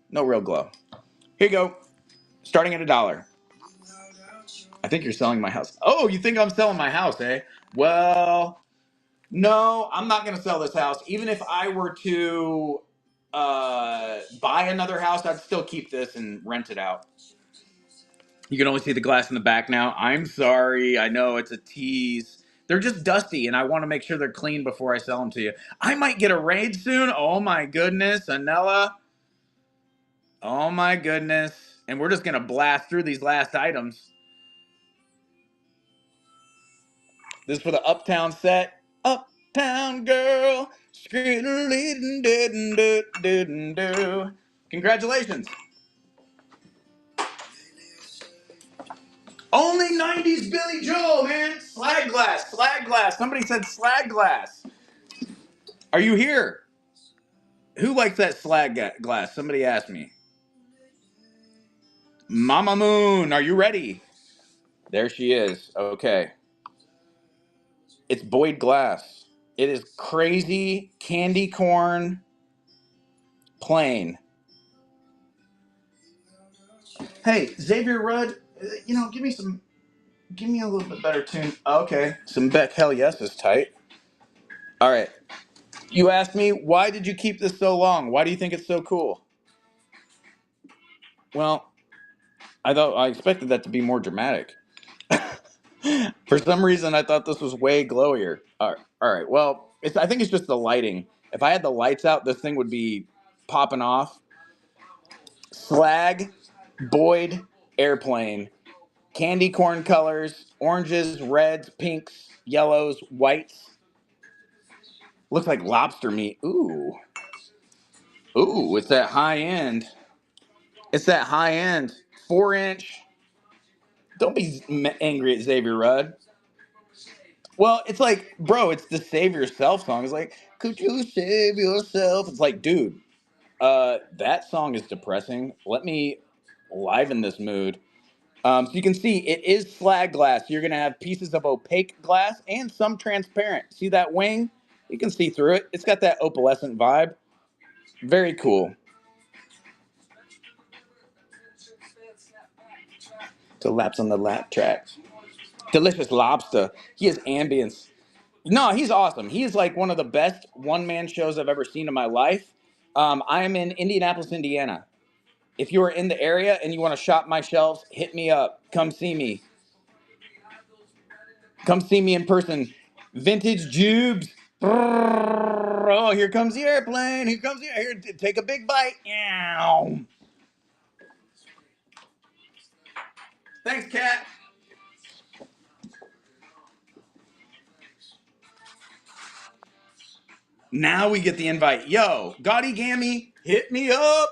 No real glow. Here you go. Starting at $1. I think you're selling my house. Oh, you think I'm selling my house, eh? Well, no, I'm not going to sell this house. Even if I were to buy another house, I'd still keep this and rent it out. You can only see the glass in the back now. I'm sorry. I know it's a tease. They're just dusty, and I want to make sure they're clean before I sell them to you. I might get a raid soon. Oh, my goodness. Anella. Oh, my goodness. And we're just going to blast through these last items. This is for the Uptown set. Uptown girl. Congratulations. Only 90s Billy Joel, man. Slag glass, slag glass. Somebody said slag glass. Are you here? Who likes that slag glass? Somebody asked me. Mama Moon, are you ready? There she is. Okay. It's Boyd glass. It is crazy candy corn plain. Hey, Xavier Rudd, give me a little bit better tune. Okay. Some Beck Hell Yes is tight. All right. You asked me, why did you keep this so long? Why do you think it's so cool? Well, I expected that to be more dramatic. For some reason, I thought this was way glowier. All right. Well, I think it's just the lighting. If I had the lights out, this thing would be popping off. Slag, Boyd, airplane, candy corn colors, oranges, reds, pinks, yellows, whites. Looks like lobster meat. Ooh, it's that high end. It's that high end 4-inch. Don't be angry at Xavier Rudd. Well, it's like, bro, it's the Save Yourself song. It's like, could you save yourself? It's like, dude, that song is depressing. Let me liven this mood. So you can see it is slag glass. You're going to have pieces of opaque glass and some transparent. See that wing? You can see through it. It's got that opalescent vibe. Very cool. To laps on the lap tracks. Delicious lobster. He has ambience. No, he's awesome. He is like one of the best one-man shows I've ever seen in my life. I am in Indianapolis, Indiana. If you are in the area and you want to shop my shelves, hit me up. Come see me. Come see me in person. Vintage Jubes. Oh, here comes the airplane. Here comes the here. Take a big bite. Meow. Thanks, Cat. Now we get the invite. Yo, Gaudy Gammy, hit me up.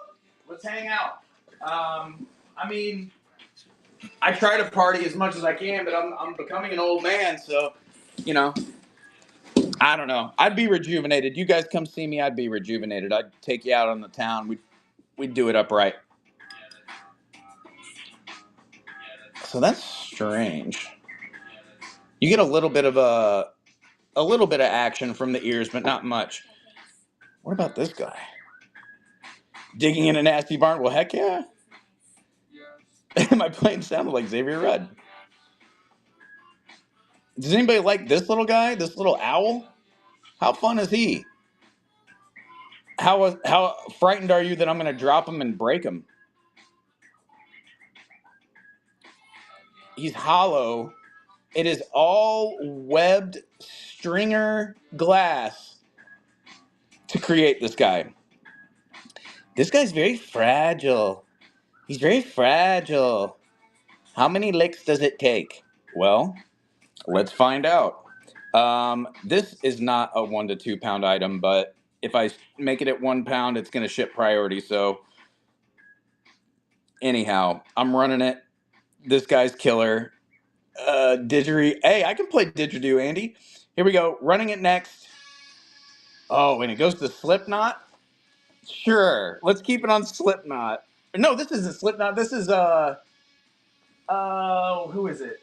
Let's hang out. I mean, I try to party as much as I can, but I'm becoming an old man, so you know, I don't know. I'd be rejuvenated. You guys come see me, I'd be rejuvenated. I'd take you out on the town. We'd do it upright. So that's strange. You get a little bit of action from the ears, but not much. What about this guy? Digging in a nasty barn? Well, heck yeah. My plane sounded like Xavier Rudd. Does anybody like this little guy? This little owl? How fun is he? How frightened are you that I'm going to drop him and break him? He's hollow. It is all webbed stringer glass to create this guy. This guy's very fragile. He's very fragile. How many licks does it take? Well, let's find out. This is not a 1 to 2 pound item, but if I make it at 1 pound, it's going to ship priority. So anyhow, I'm running it. This guy's killer. Didgeridoo. Hey, I can play didgeridoo, Andy. Here we go. Running it next. Oh, and it goes to Slipknot? Sure. Let's keep it on Slipknot. No, this isn't Slipknot. This is, who is it?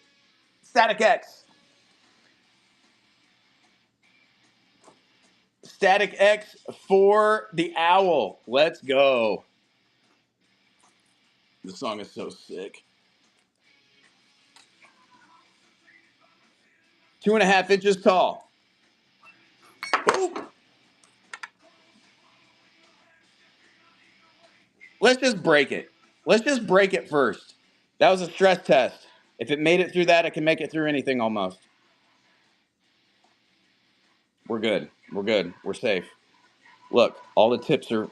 Static X. Static X for the Owl. Let's go. The song is so sick. 2.5 inches tall. Boop. Let's just break it. Let's just break it first. That was a stress test. If it made it through that, it can make it through anything almost. We're good. We're good. We're safe. Look, all the tips are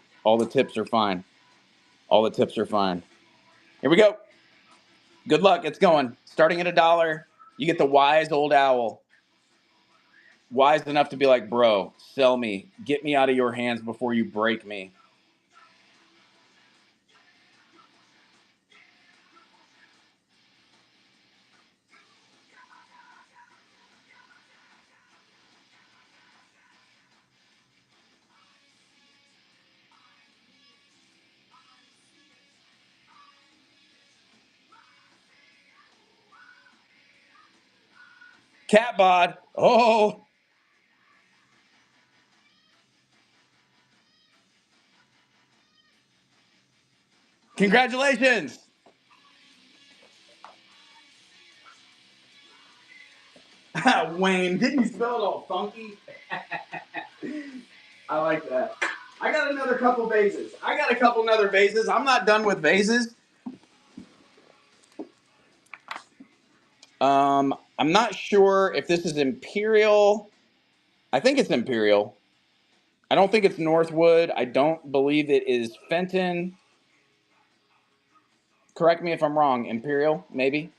fine. All the tips are fine. Here we go. Good luck. It's going. Starting at $1, you get the wise old owl. Wise enough to be like, bro, sell me. Get me out of your hands before you break me. Cat bod. Oh. Congratulations. Wayne, didn't you spell it all funky? I like that. I got another couple vases. I'm not done with vases. I'm not sure if this is Imperial. I think it's Imperial. I don't think it's Northwood. I don't believe it is Fenton. Correct me if I'm wrong. Imperial, maybe.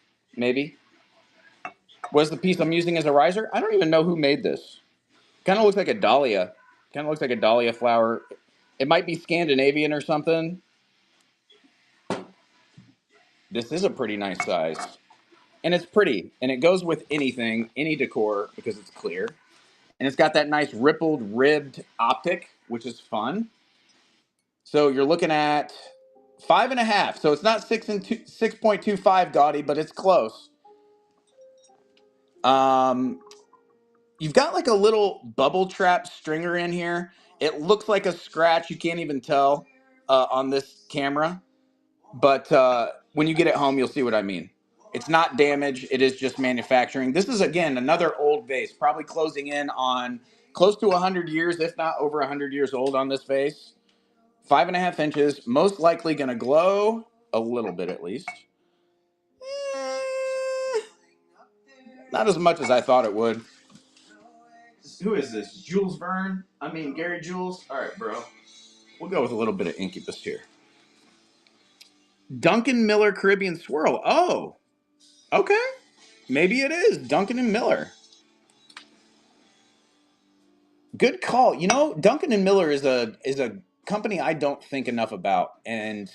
Was the piece I'm using as a riser? I don't even know who made this. Kind of looks like a dahlia. Kind of looks like a dahlia flower. It might be Scandinavian or something. This is a pretty nice size. And it's pretty. And it goes with anything, any decor, because it's clear. And it's got that nice rippled, ribbed optic, which is fun. So you're looking at 5.5. So it's not 6.25 gaudy, but it's close. you've got like a little bubble trap stringer in here. It looks like a scratch. You can't even tell on this camera. But when you get it home, you'll see what I mean. It's not damage. It is just manufacturing. This is, again, another old vase, probably closing in on close to 100 years, if not over 100 years old on this vase. 5.5 inches, most likely going to glow a little bit at least. Not as much as I thought it would. Who is this? Jules Verne? I mean, Gary Jules? All right, bro. We'll go with a little bit of Incubus here. Duncan Miller Caribbean Swirl. Oh, okay. Maybe it is Duncan and Miller. Good call. You know, Duncan and Miller is a company I don't think enough about, and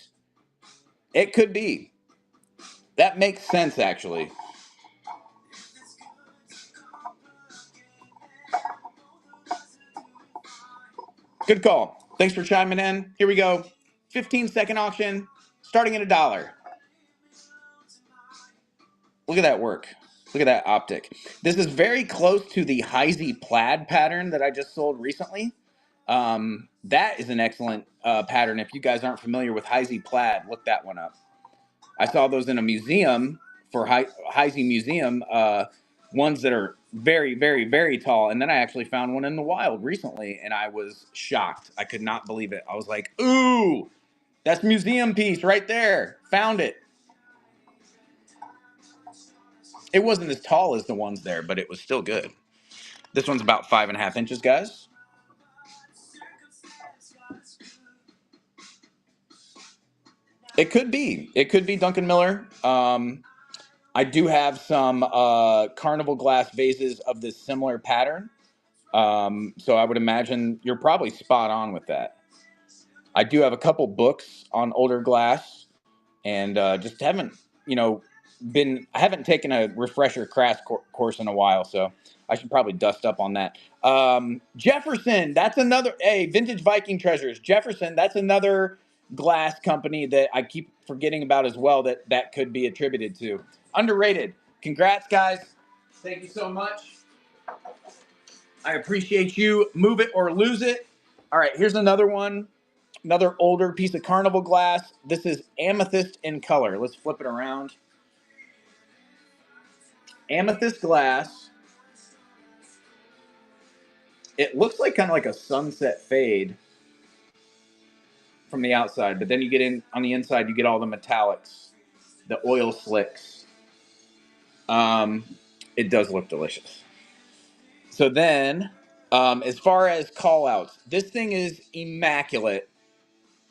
it could be. That makes sense, actually. Good call. Thanks for chiming in. Here we go. 15-second auction, starting at $1. Look at that work. Look at that optic. This is very close to the Heisey plaid pattern that I just sold recently. That is an excellent pattern. If you guys aren't familiar with Heisey plaid, look that one up. I saw those in a museum for Heisey Museum, ones that are very, very, very tall. And then I actually found one in the wild recently, and I was shocked. I could not believe it. I was like, ooh, that's museum piece right there. Found it. It wasn't as tall as the ones there, but it was still good. This one's about 5.5 inches, guys. It could be. It could be Duncan Miller. I do have some carnival glass vases of this similar pattern. So I would imagine you're probably spot on with that. I do have a couple books on older glass, and just haven't, I haven't taken a refresher crash course in a while, so I should probably dust up on that. Jefferson, that's another, hey, Vintage Viking Treasures. Jefferson, that's another glass company that I keep forgetting about as well that could be attributed to. Underrated. Congrats, guys. Thank you so much. I appreciate you. Move it or lose it. All right, here's another one. Another older piece of carnival glass. This is amethyst in color. Let's flip it around. Amethyst glass. It looks like kind of like a sunset fade from the outside, but then you get in on the inside, you get all the metallics, the oil slicks. It does look delicious. So then, as far as call outs, this thing is immaculate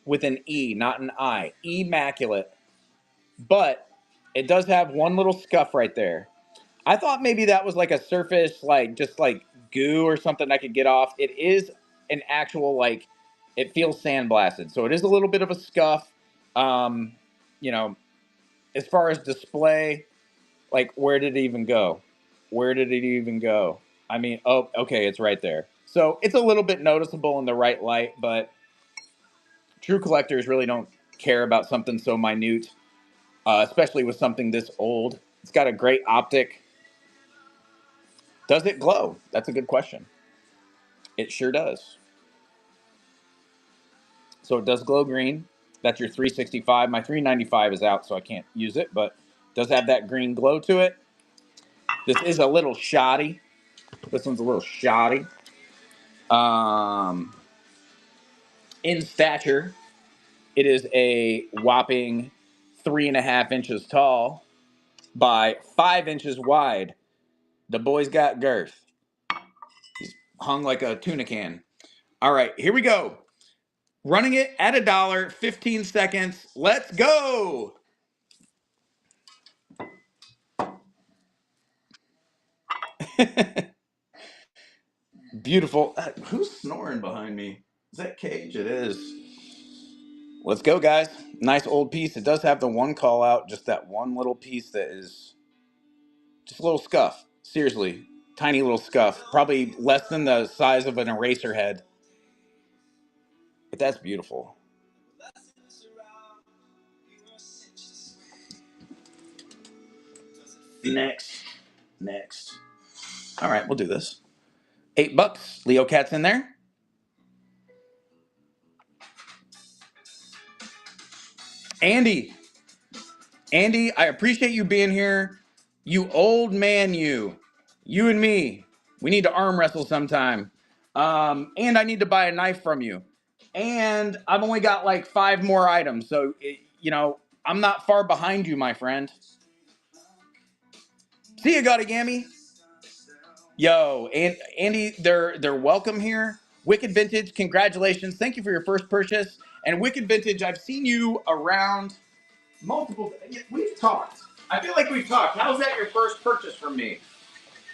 with an E, not an I. Immaculate. But it does have one little scuff right there. I thought maybe that was like a surface, like just like goo or something I could get off. It is an actual, like, it feels sandblasted. So it is a little bit of a scuff. Um, you know, as far as display, like, where did it even go? Where did it even go? I mean, oh, okay, it's right there. So it's a little bit noticeable in the right light, but true collectors really don't care about something so minute, especially with something this old. It's got a great optic. Does it glow? That's a good question. It sure does. So it does glow green. That's your 365. My 395 is out, so I can't use it, but it does have that green glow to it. This is a little shoddy. This one's a little shoddy. In stature, it is a whopping 3.5 inches tall by 5 inches wide. The boy's got girth. He's hung like a tuna can. All right, here we go. Running it at $1, 15 seconds. Let's go. Beautiful. Who's snoring behind me? Is that Cage? It is. Let's go, guys. Nice old piece. It does have the one call out, just that one little piece that is just a little scuff. Seriously, tiny little scuff. Probably less than the size of an eraser head. But that's beautiful. Next. All right, we'll do this. $8. Leo Cat's in there. Andy, I appreciate you being here. You old man, you and me. We need to arm wrestle sometime. And I need to buy a knife from you. And I've only got like 5 more items, so I'm not far behind you, my friend. See you, Gammy. Yo, and Andy, they're welcome here. Wicked Vintage, congratulations! Thank you for your first purchase. And Wicked Vintage, I've seen you around multiple. We've talked. I feel like we've talked. How was that your first purchase from me?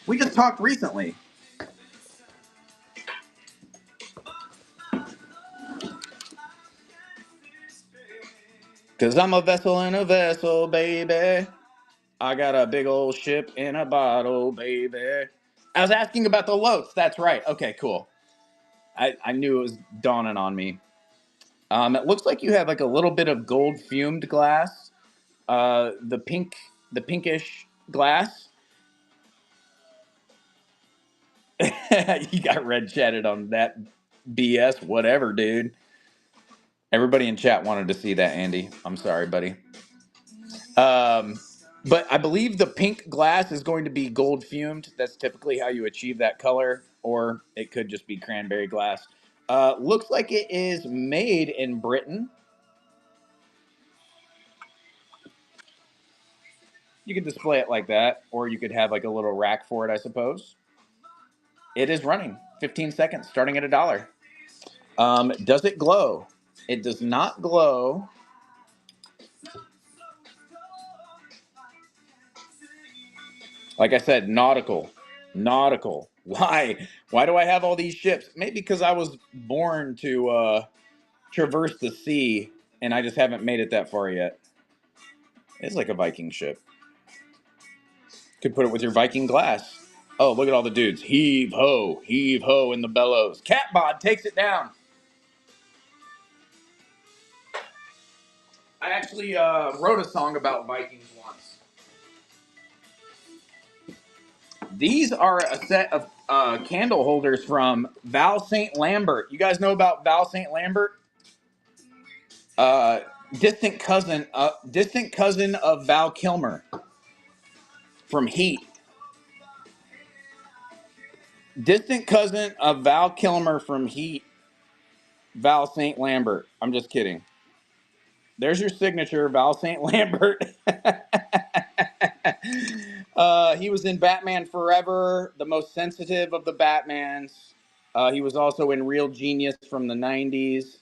We just talked recently. Cause I'm a vessel in a vessel, baby. I got a big old ship in a bottle, baby. I was asking about the Lotes. That's right. Okay, cool. I knew it was dawning on me. It looks like you have like a little bit of gold fumed glass. The pinkish glass. You got red chatted on that BS, whatever, dude. Everybody in chat wanted to see that, Andy. I'm sorry, buddy. But I believe the pink glass is going to be gold fumed. That's typically how you achieve that color, or it could just be cranberry glass. Looks like it is made in Britain. You could display it like that, or you could have like a little rack for it, I suppose. It is running 15 seconds, starting at $1. Does it glow? It does not glow. Like I said, nautical. Why? Why do I have all these ships? Maybe because I was born to traverse the sea, and I just haven't made it that far yet. It's like a Viking ship. Could put it with your Viking glass. Oh, look at all the dudes. Heave ho in the bellows. Catbod takes it down. I actually wrote a song about Vikings once. These are a set of candle holders from Val St. Lambert. You guys know about Val St. Lambert? Distant cousin of Val Kilmer from Heat. Distant cousin of Val Kilmer from Heat. Val St. Lambert. I'm just kidding. There's your signature, Val St. Lambert. He was in Batman Forever, the most sensitive of the Batmans. He was also in Real Genius from the 90s.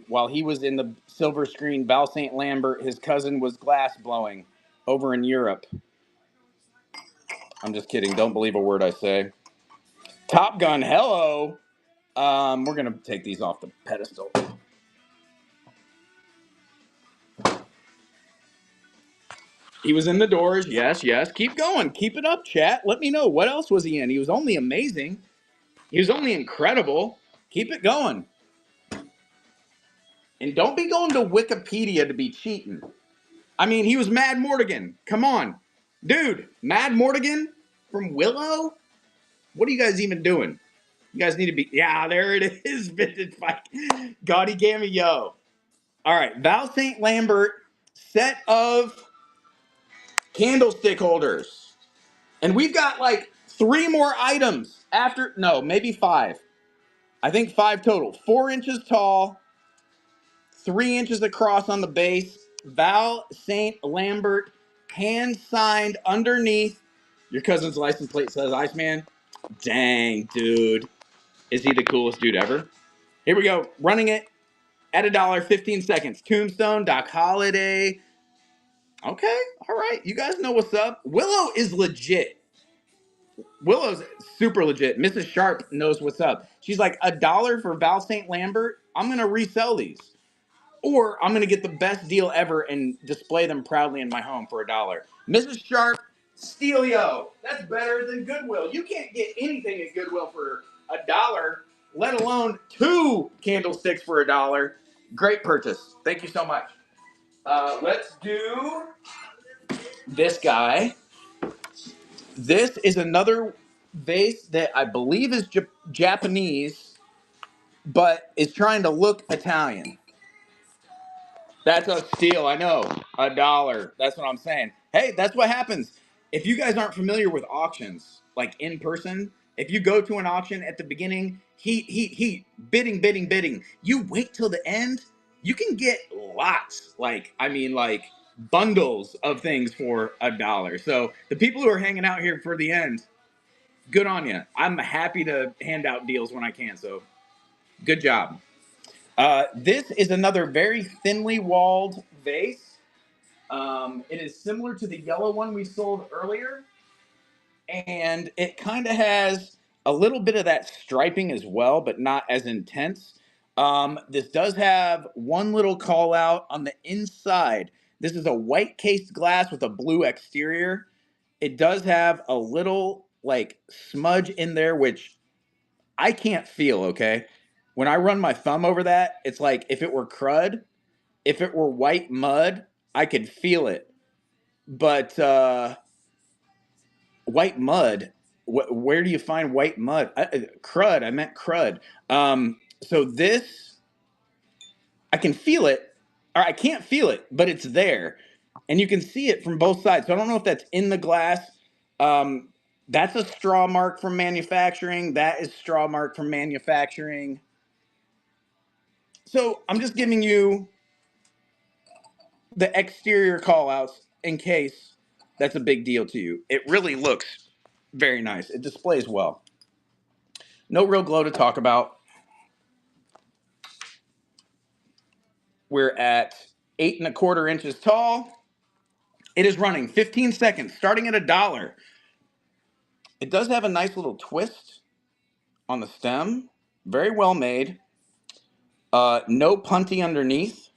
While he was in the silver screen, Val St. Lambert, his cousin was glass blowing over in Europe. I'm just kidding. Don't believe a word I say. Top Gun, hello. We're going to take these off the pedestal. He was in The Doors. Yes. Keep going. Keep it up, chat. Let me know. What else was he in? He was only amazing. He was only incredible. Keep it going. And don't be going to Wikipedia to be cheating. I mean, he was Mad Mortigan. Come on. Dude, Mad Mortigan from Willow? What are you guys even doing? You guys need to be... Yeah, there it is. Vintage fight. Gaudy Gammy, yo. All right. Val St. Lambert, set of candlestick holders. And we've got like 3 more items after... No, maybe 5. I think 5 total. 4 inches tall, 3 inches across on the base. Val St. Lambert, hand signed underneath. Your cousin's license plate says Iceman. Dang, dude. Is he the coolest dude ever? Here we go. Running it at $1, 15 seconds. Tombstone, Doc Holliday. Okay, all right. You guys know what's up. Willow is legit. Willow's super legit. Mrs. Sharp knows what's up. She's like, $1 for Val St. Lambert? I'm going to resell these. Or I'm going to get the best deal ever and display them proudly in my home for $1. Mrs. Sharp, Steelio. That's better than Goodwill. You can't get anything at Goodwill for $1, let alone 2 candlesticks for $1. Great purchase. Thank you so much. Let's do this guy. This is another vase that I believe is Japanese, but is trying to look Italian. That's a steal. I know. $1. That's what I'm saying. Hey, that's what happens. If you guys aren't familiar with auctions, like in person, if you go to an auction at the beginning, heat, bidding, bidding, bidding. You wait till the end, you can get lots. Like, I mean, like bundles of things for $1. So the people who are hanging out here for the end, good on you. I'm happy to hand out deals when I can. So good job. This is another very thinly walled vase. It is similar to the yellow one we sold earlier, and it kind of has a little bit of that striping as well, but not as intense. This does have one little call out on the inside. This is a white cased glass with a blue exterior. It does have a little like smudge in there, which I can't feel, okay? When I run my thumb over that, it's like if it were crud, if it were white mud, I could feel it. But white mud, where do you find white mud? Crud, I meant crud. So this, I can feel it, or I can't feel it, but it's there. And you can see it from both sides. So I don't know if that's in the glass. That's a straw mark from manufacturing. That is straw mark from manufacturing. So I'm just giving you the exterior call outs in case that's a big deal to you. It really looks very nice. It displays well. No real glow to talk about. We're at 8¼ inches tall. It is running 15 seconds, starting at $1. It does have a nice little twist on the stem. Very well made. No punty underneath.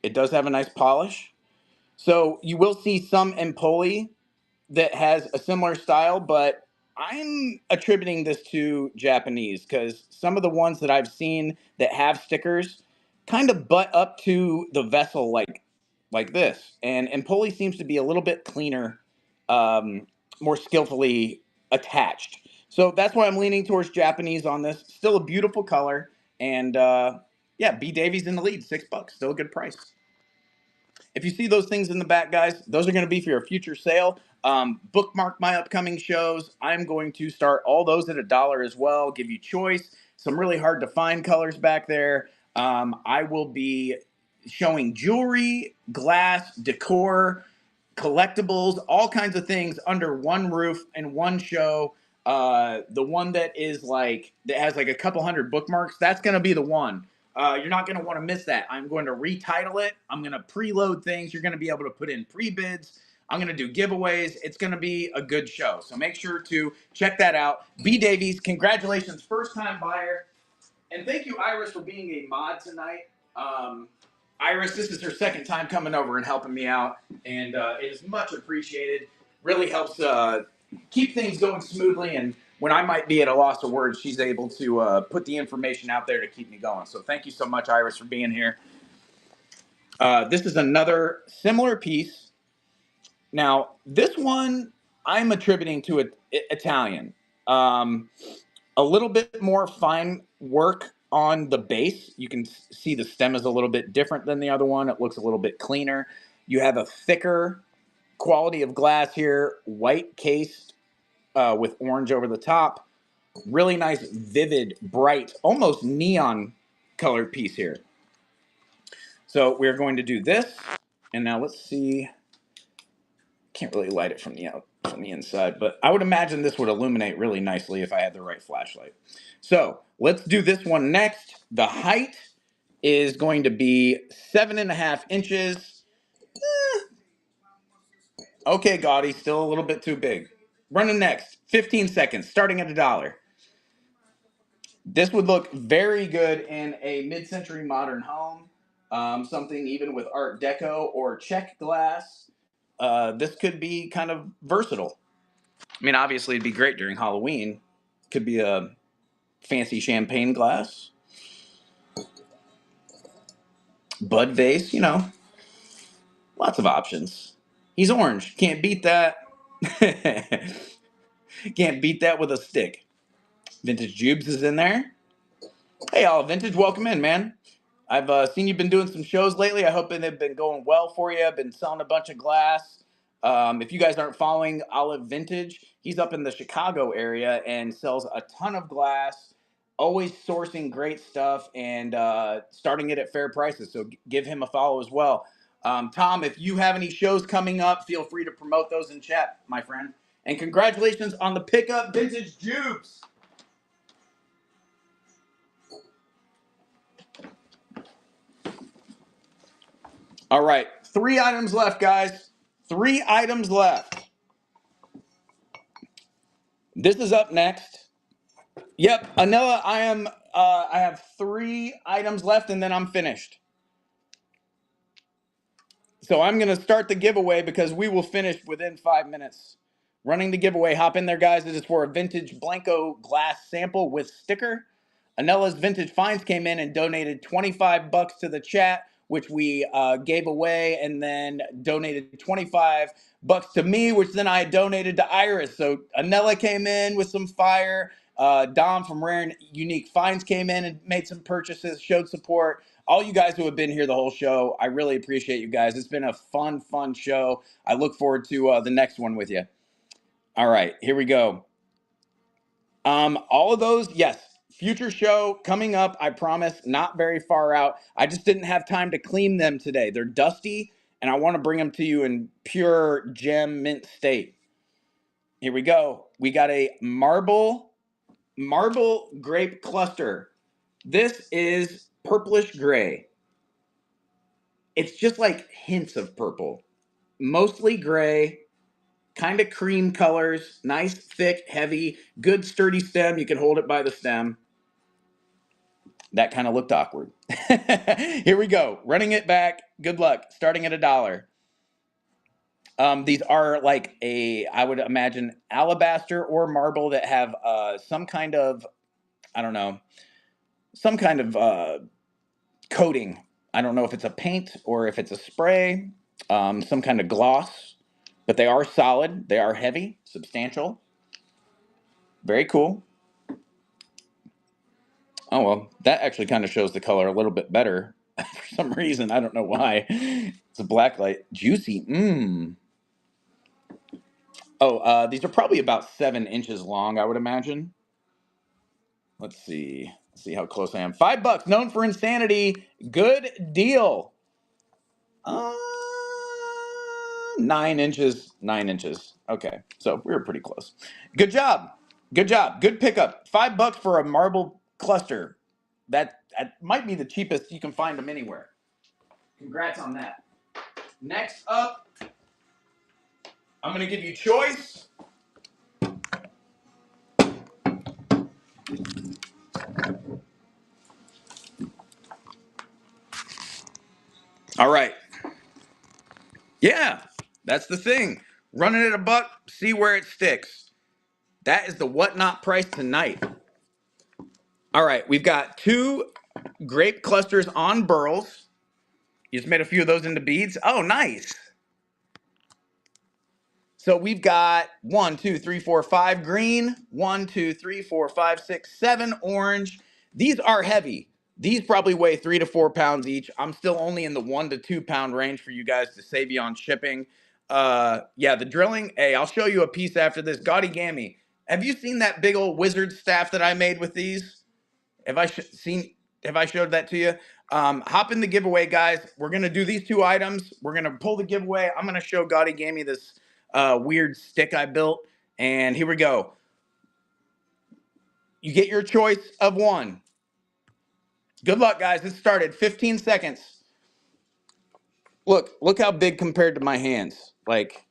It does have a nice polish. So you will see some Empoli that has a similar style, but I'm attributing this to Japanese because some of the ones that I've seen that have stickers kind of butt up to the vessel like this. And Empoli seems to be a little bit cleaner, more skillfully attached. So that's why I'm leaning towards Japanese on this. Still a beautiful color. And yeah, B. Davies in the lead, $6. Still a good price. If you see those things in the back, guys, those are going to be for your future sale. Bookmark my upcoming shows. I'm going to start all those at $1 as well. Give you choice. Some really hard to find colors back there. I will be showing jewelry, glass, decor, collectibles, all kinds of things under one roof in one show. The one that is like that has like a couple hundred bookmarks, that's going to be the one. You're not going to want to miss that. I'm going to retitle it. I'm going to preload things. You're going to be able to put in pre-bids. I'm going to do giveaways. It's going to be a good show. So make sure to check that out. B. Davies, congratulations, first-time buyer. And thank you, Iris, for being a mod tonight. Iris, this is her second time coming over and helping me out, and it is much appreciated. Really helps keep things going smoothly, and when I might be at a loss of words, she's able to put the information out there to keep me going. So thank you so much, Iris, for being here. This is another similar piece. Now, this one I'm attributing to Italian. A little bit more fine work on the base. You can see the stem is a little bit different than the other one. It looks a little bit cleaner. You have a thicker quality of glass here, white cased with orange over the top. Really nice, vivid, bright, almost neon colored piece here. So we're going to do this, and now let's see. Can't really light it from the inside, but I would imagine this would illuminate really nicely if I had the right flashlight. So let's do this one next. The height is going to be 7½ inches. Okay, Gaudy, still a little bit too big. Running next, 15 seconds, starting at $1. This would look very good in a mid-century modern home, something even with Art Deco or Czech glass. This could be kind of versatile. I mean, obviously, it'd be great during Halloween. Could be a fancy champagne glass. Bud vase, you know. Lots of options. He's orange. Can't beat that. Can't beat that with a stick. Vintage Jubes is in there. Hey, all Vintage, welcome in, man. I've seen you've been doing some shows lately. I hope they've been going well for you. I've been selling a bunch of glass. If you guys aren't following Olive Vintage, he's up in the Chicago area and sells a ton of glass, always sourcing great stuff and starting it at fair prices. So give him a follow as well. Tom, if you have any shows coming up, feel free to promote those in chat, my friend. And congratulations on the pickup, Vintage Jubes. All right, 3 items left, guys. 3 items left. This is up next. Yep, Anella, I have 3 items left and then I'm finished. So I'm going to start the giveaway because we will finish within 5 minutes. Running the giveaway, hop in there, guys. This is for a vintage Blanco glass sample with sticker. Anella's Vintage Finds came in and donated $25 to the chat, which we gave away, and then donated $25 to me, which then I donated to Iris. So Anella came in with some fire. Dom from Rare and Unique Finds came in and made some purchases, showed support. All you guys who have been here the whole show, I really appreciate you guys. It's been a fun show. I look forward to the next one with you. All right, here we go. All of those, yes. Future show coming up, I promise, not very far out. I just didn't have time to clean them today. They're dusty, and I want to bring them to you in pure gem mint state. Here we go. We got a marble grape cluster. This is purplish gray. It's just like hints of purple. Mostly gray. Kind of cream colors, nice, thick, heavy, good sturdy stem. You can hold it by the stem. That kind of looked awkward. Here we go. Running it back. Good luck. Starting at $1. These are like I would imagine, alabaster or marble that have some kind of, I don't know, some kind of coating. I don't know if it's a paint or if it's a spray, some kind of gloss. But they are solid. They are heavy, substantial. Very cool. Oh, well, that actually kind of shows the color a little bit better for some reason. I don't know why. It's a black light. Juicy. Oh, these are probably about 7 inches long, I would imagine. Let's see. Let's see how close I am. $5. Known for insanity. Good deal. 9 inches. 9 inches. Okay, so we were pretty close. Good job. Good job. Good pickup. $5 for a marble cluster. That might be the cheapest you can find them anywhere. Congrats on that. Next up, I'm going to give you choice. All right. Yeah, that's the thing. Running at $1, see where it sticks. That is the whatnot price tonight. All right, we've got 2 grape clusters on burls. You just made a few of those into beads. Oh, nice. So we've got 1, 2, 3, 4, 5 green, 1, 2, 3, 4, 5, 6, 7 orange. These are heavy. These probably weigh 3 to 4 pounds each. I'm still only in the 1 to 2 pound range for you guys to save you on shipping. Yeah, the drilling. Hey, I'll show you a piece after this. Gaudy Gammy. Have you seen that big old wizard staff that I made with these? Have I showed that to you? Hop in the giveaway, guys. We're gonna do these 2 items. We're gonna pull the giveaway. I'm gonna show Gaudy Gammy this weird stick I built, and here we go. You get your choice of 1. Good luck, guys. It started 15 seconds. Look how big compared to my hands. Like,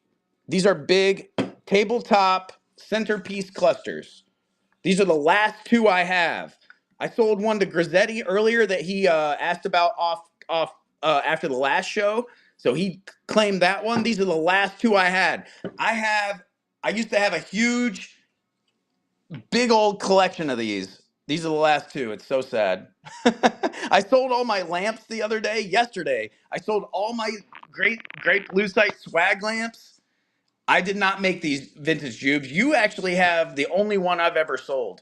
these are big tabletop centerpiece clusters. These are the last 2 I have. I sold one to Grizzetti earlier that he asked about off after the last show. So he claimed that one. These are the last 2 I had. I used to have a huge, big old collection of these. These are the last 2. It's so sad. I sold all my lamps the other day. Yesterday, I sold all my great lucite swag lamps. I did not make these vintage jubes. You actually have the only one I've ever sold.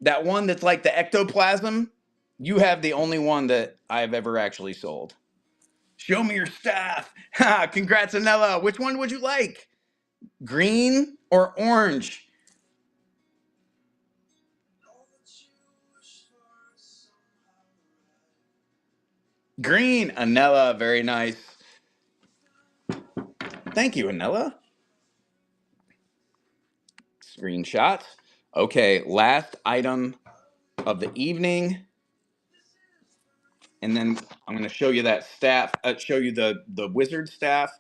That one that's like the ectoplasm, you have the only one that I've ever actually sold. Show me your staff. Ha, congrats, Anella. Which one would you like? Green or orange? Green, Anella. Very nice. Thank you, Anella. Screenshot. Okay, last item of the evening. And then I'm going to show you that staff, show you the wizard staff.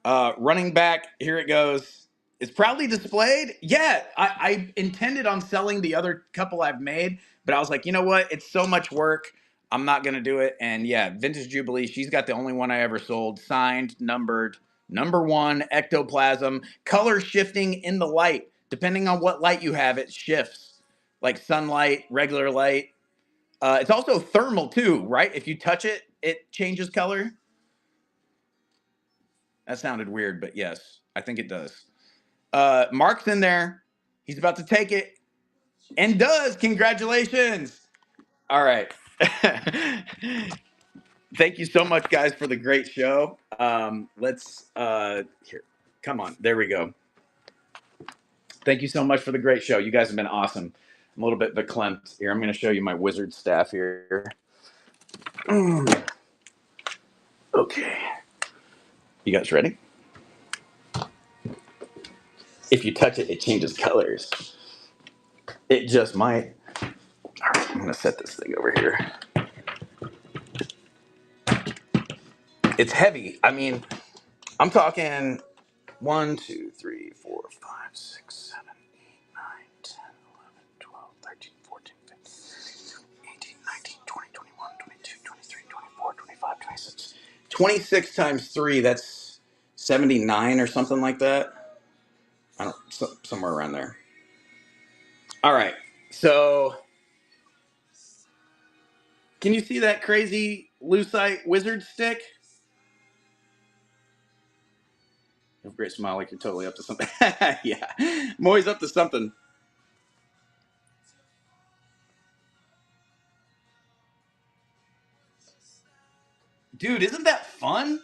Running back, here it goes. It's proudly displayed. Yeah, I intended on selling the other couple I've made, but I was like, you know what? It's so much work. I'm not going to do it. And yeah, Vintage Jubilee, she's got the only one I ever sold, signed, numbered, number 1, ectoplasm, color shifting in the light. Depending on what light you have, it shifts, like sunlight, regular light. It's also thermal too, right? If you touch it, it changes color. That sounded weird, but yes, I think it does. Mark's in there. He's about to take it and does. Congratulations. All right. Thank you so much, guys, for the great show. Let's here. Come on. There we go. Thank you so much for the great show. You guys have been awesome. I'm a little bit verklempt here. I'm going to show you my wizard staff here. Okay. You guys ready? If you touch it, it changes colors. It just might. All right, I'm going to set this thing over here. It's heavy. I mean, I'm talking 1, 2, 3, 4, 5, 6, 7, 8, 9, 10, 11, 12, 13, 14, 15, 18, 19, 20, 21, 22, 23, 24, 25, 26. 26 times 3, that's 79 or something like that. I don't, somewhere around there. All right. So, can you see that crazy lucite wizard stick? You have a great smile, like you're totally up to something. Yeah, I'm always up to something. Dude, isn't that fun?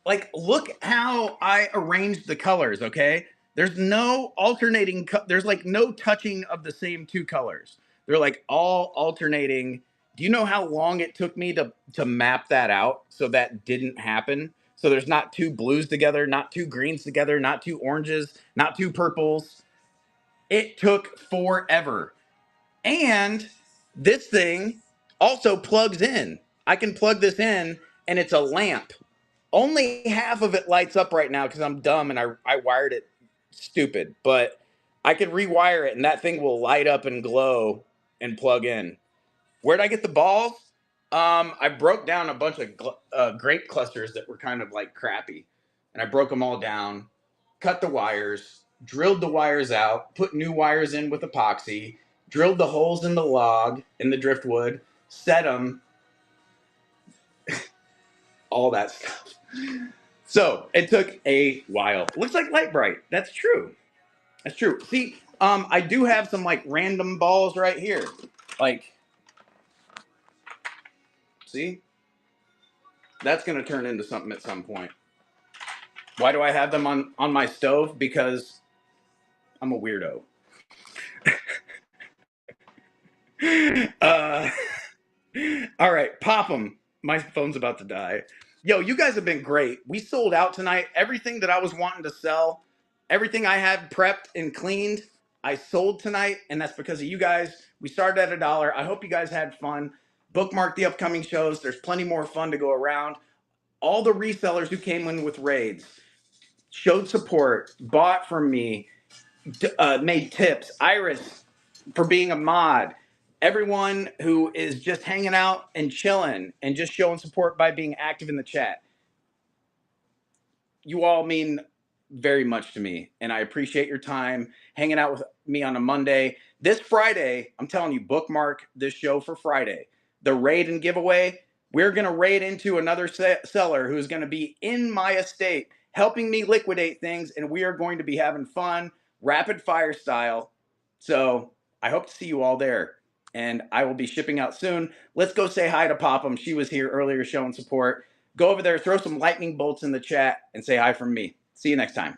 Like, look how I arranged the colors, okay? There's no alternating, there's like no touching of the same two colors. They're like all alternating. Do you know how long it took me to map that out so that didn't happen? So there's not two blues together, not two greens together, not two oranges, not two purples. It took forever. And this thing also plugs in. I can plug this in and it's a lamp. Only half of it lights up right now because I'm dumb and I wired it stupid. But I could rewire it and that thing will light up and glow and plug in. Where'd I get the balls? I broke down a bunch of grape clusters that were kind of like crappy. And I broke them all down, cut the wires, drilled the wires out, put new wires in with epoxy, drilled the holes in the log, in the driftwood, set them, all that stuff. So it took a while. Looks like Light Bright. That's true. That's true. See, I do have some like random balls right here. Like, see? That's going to turn into something at some point. Why do I have them on my stove? Because I'm a weirdo. All right, pop them. My phone's about to die. Yo, you guys have been great. We sold out tonight. Everything that I was wanting to sell, everything I had prepped and cleaned, I sold tonight, and that's because of you guys. We started at $1. I hope you guys had fun. Bookmark the upcoming shows. There's plenty more fun to go around. All the resellers who came in with raids showed support, bought from me, made tips. Iris for being a mod. Everyone who is just hanging out and chilling and just showing support by being active in the chat. You all mean very much to me, and I appreciate your time hanging out with me on a Monday. This Friday, I'm telling you, bookmark this show for Friday. The raid and giveaway, we're going to raid into another seller who's going to be in my estate helping me liquidate things, and we are going to be having fun, rapid fire style. So I hope to see you all there. And I will be shipping out soon. Let's go say hi to Popham. She was here earlier showing support. Go over there, throw some lightning bolts in the chat, and say hi from me. See you next time.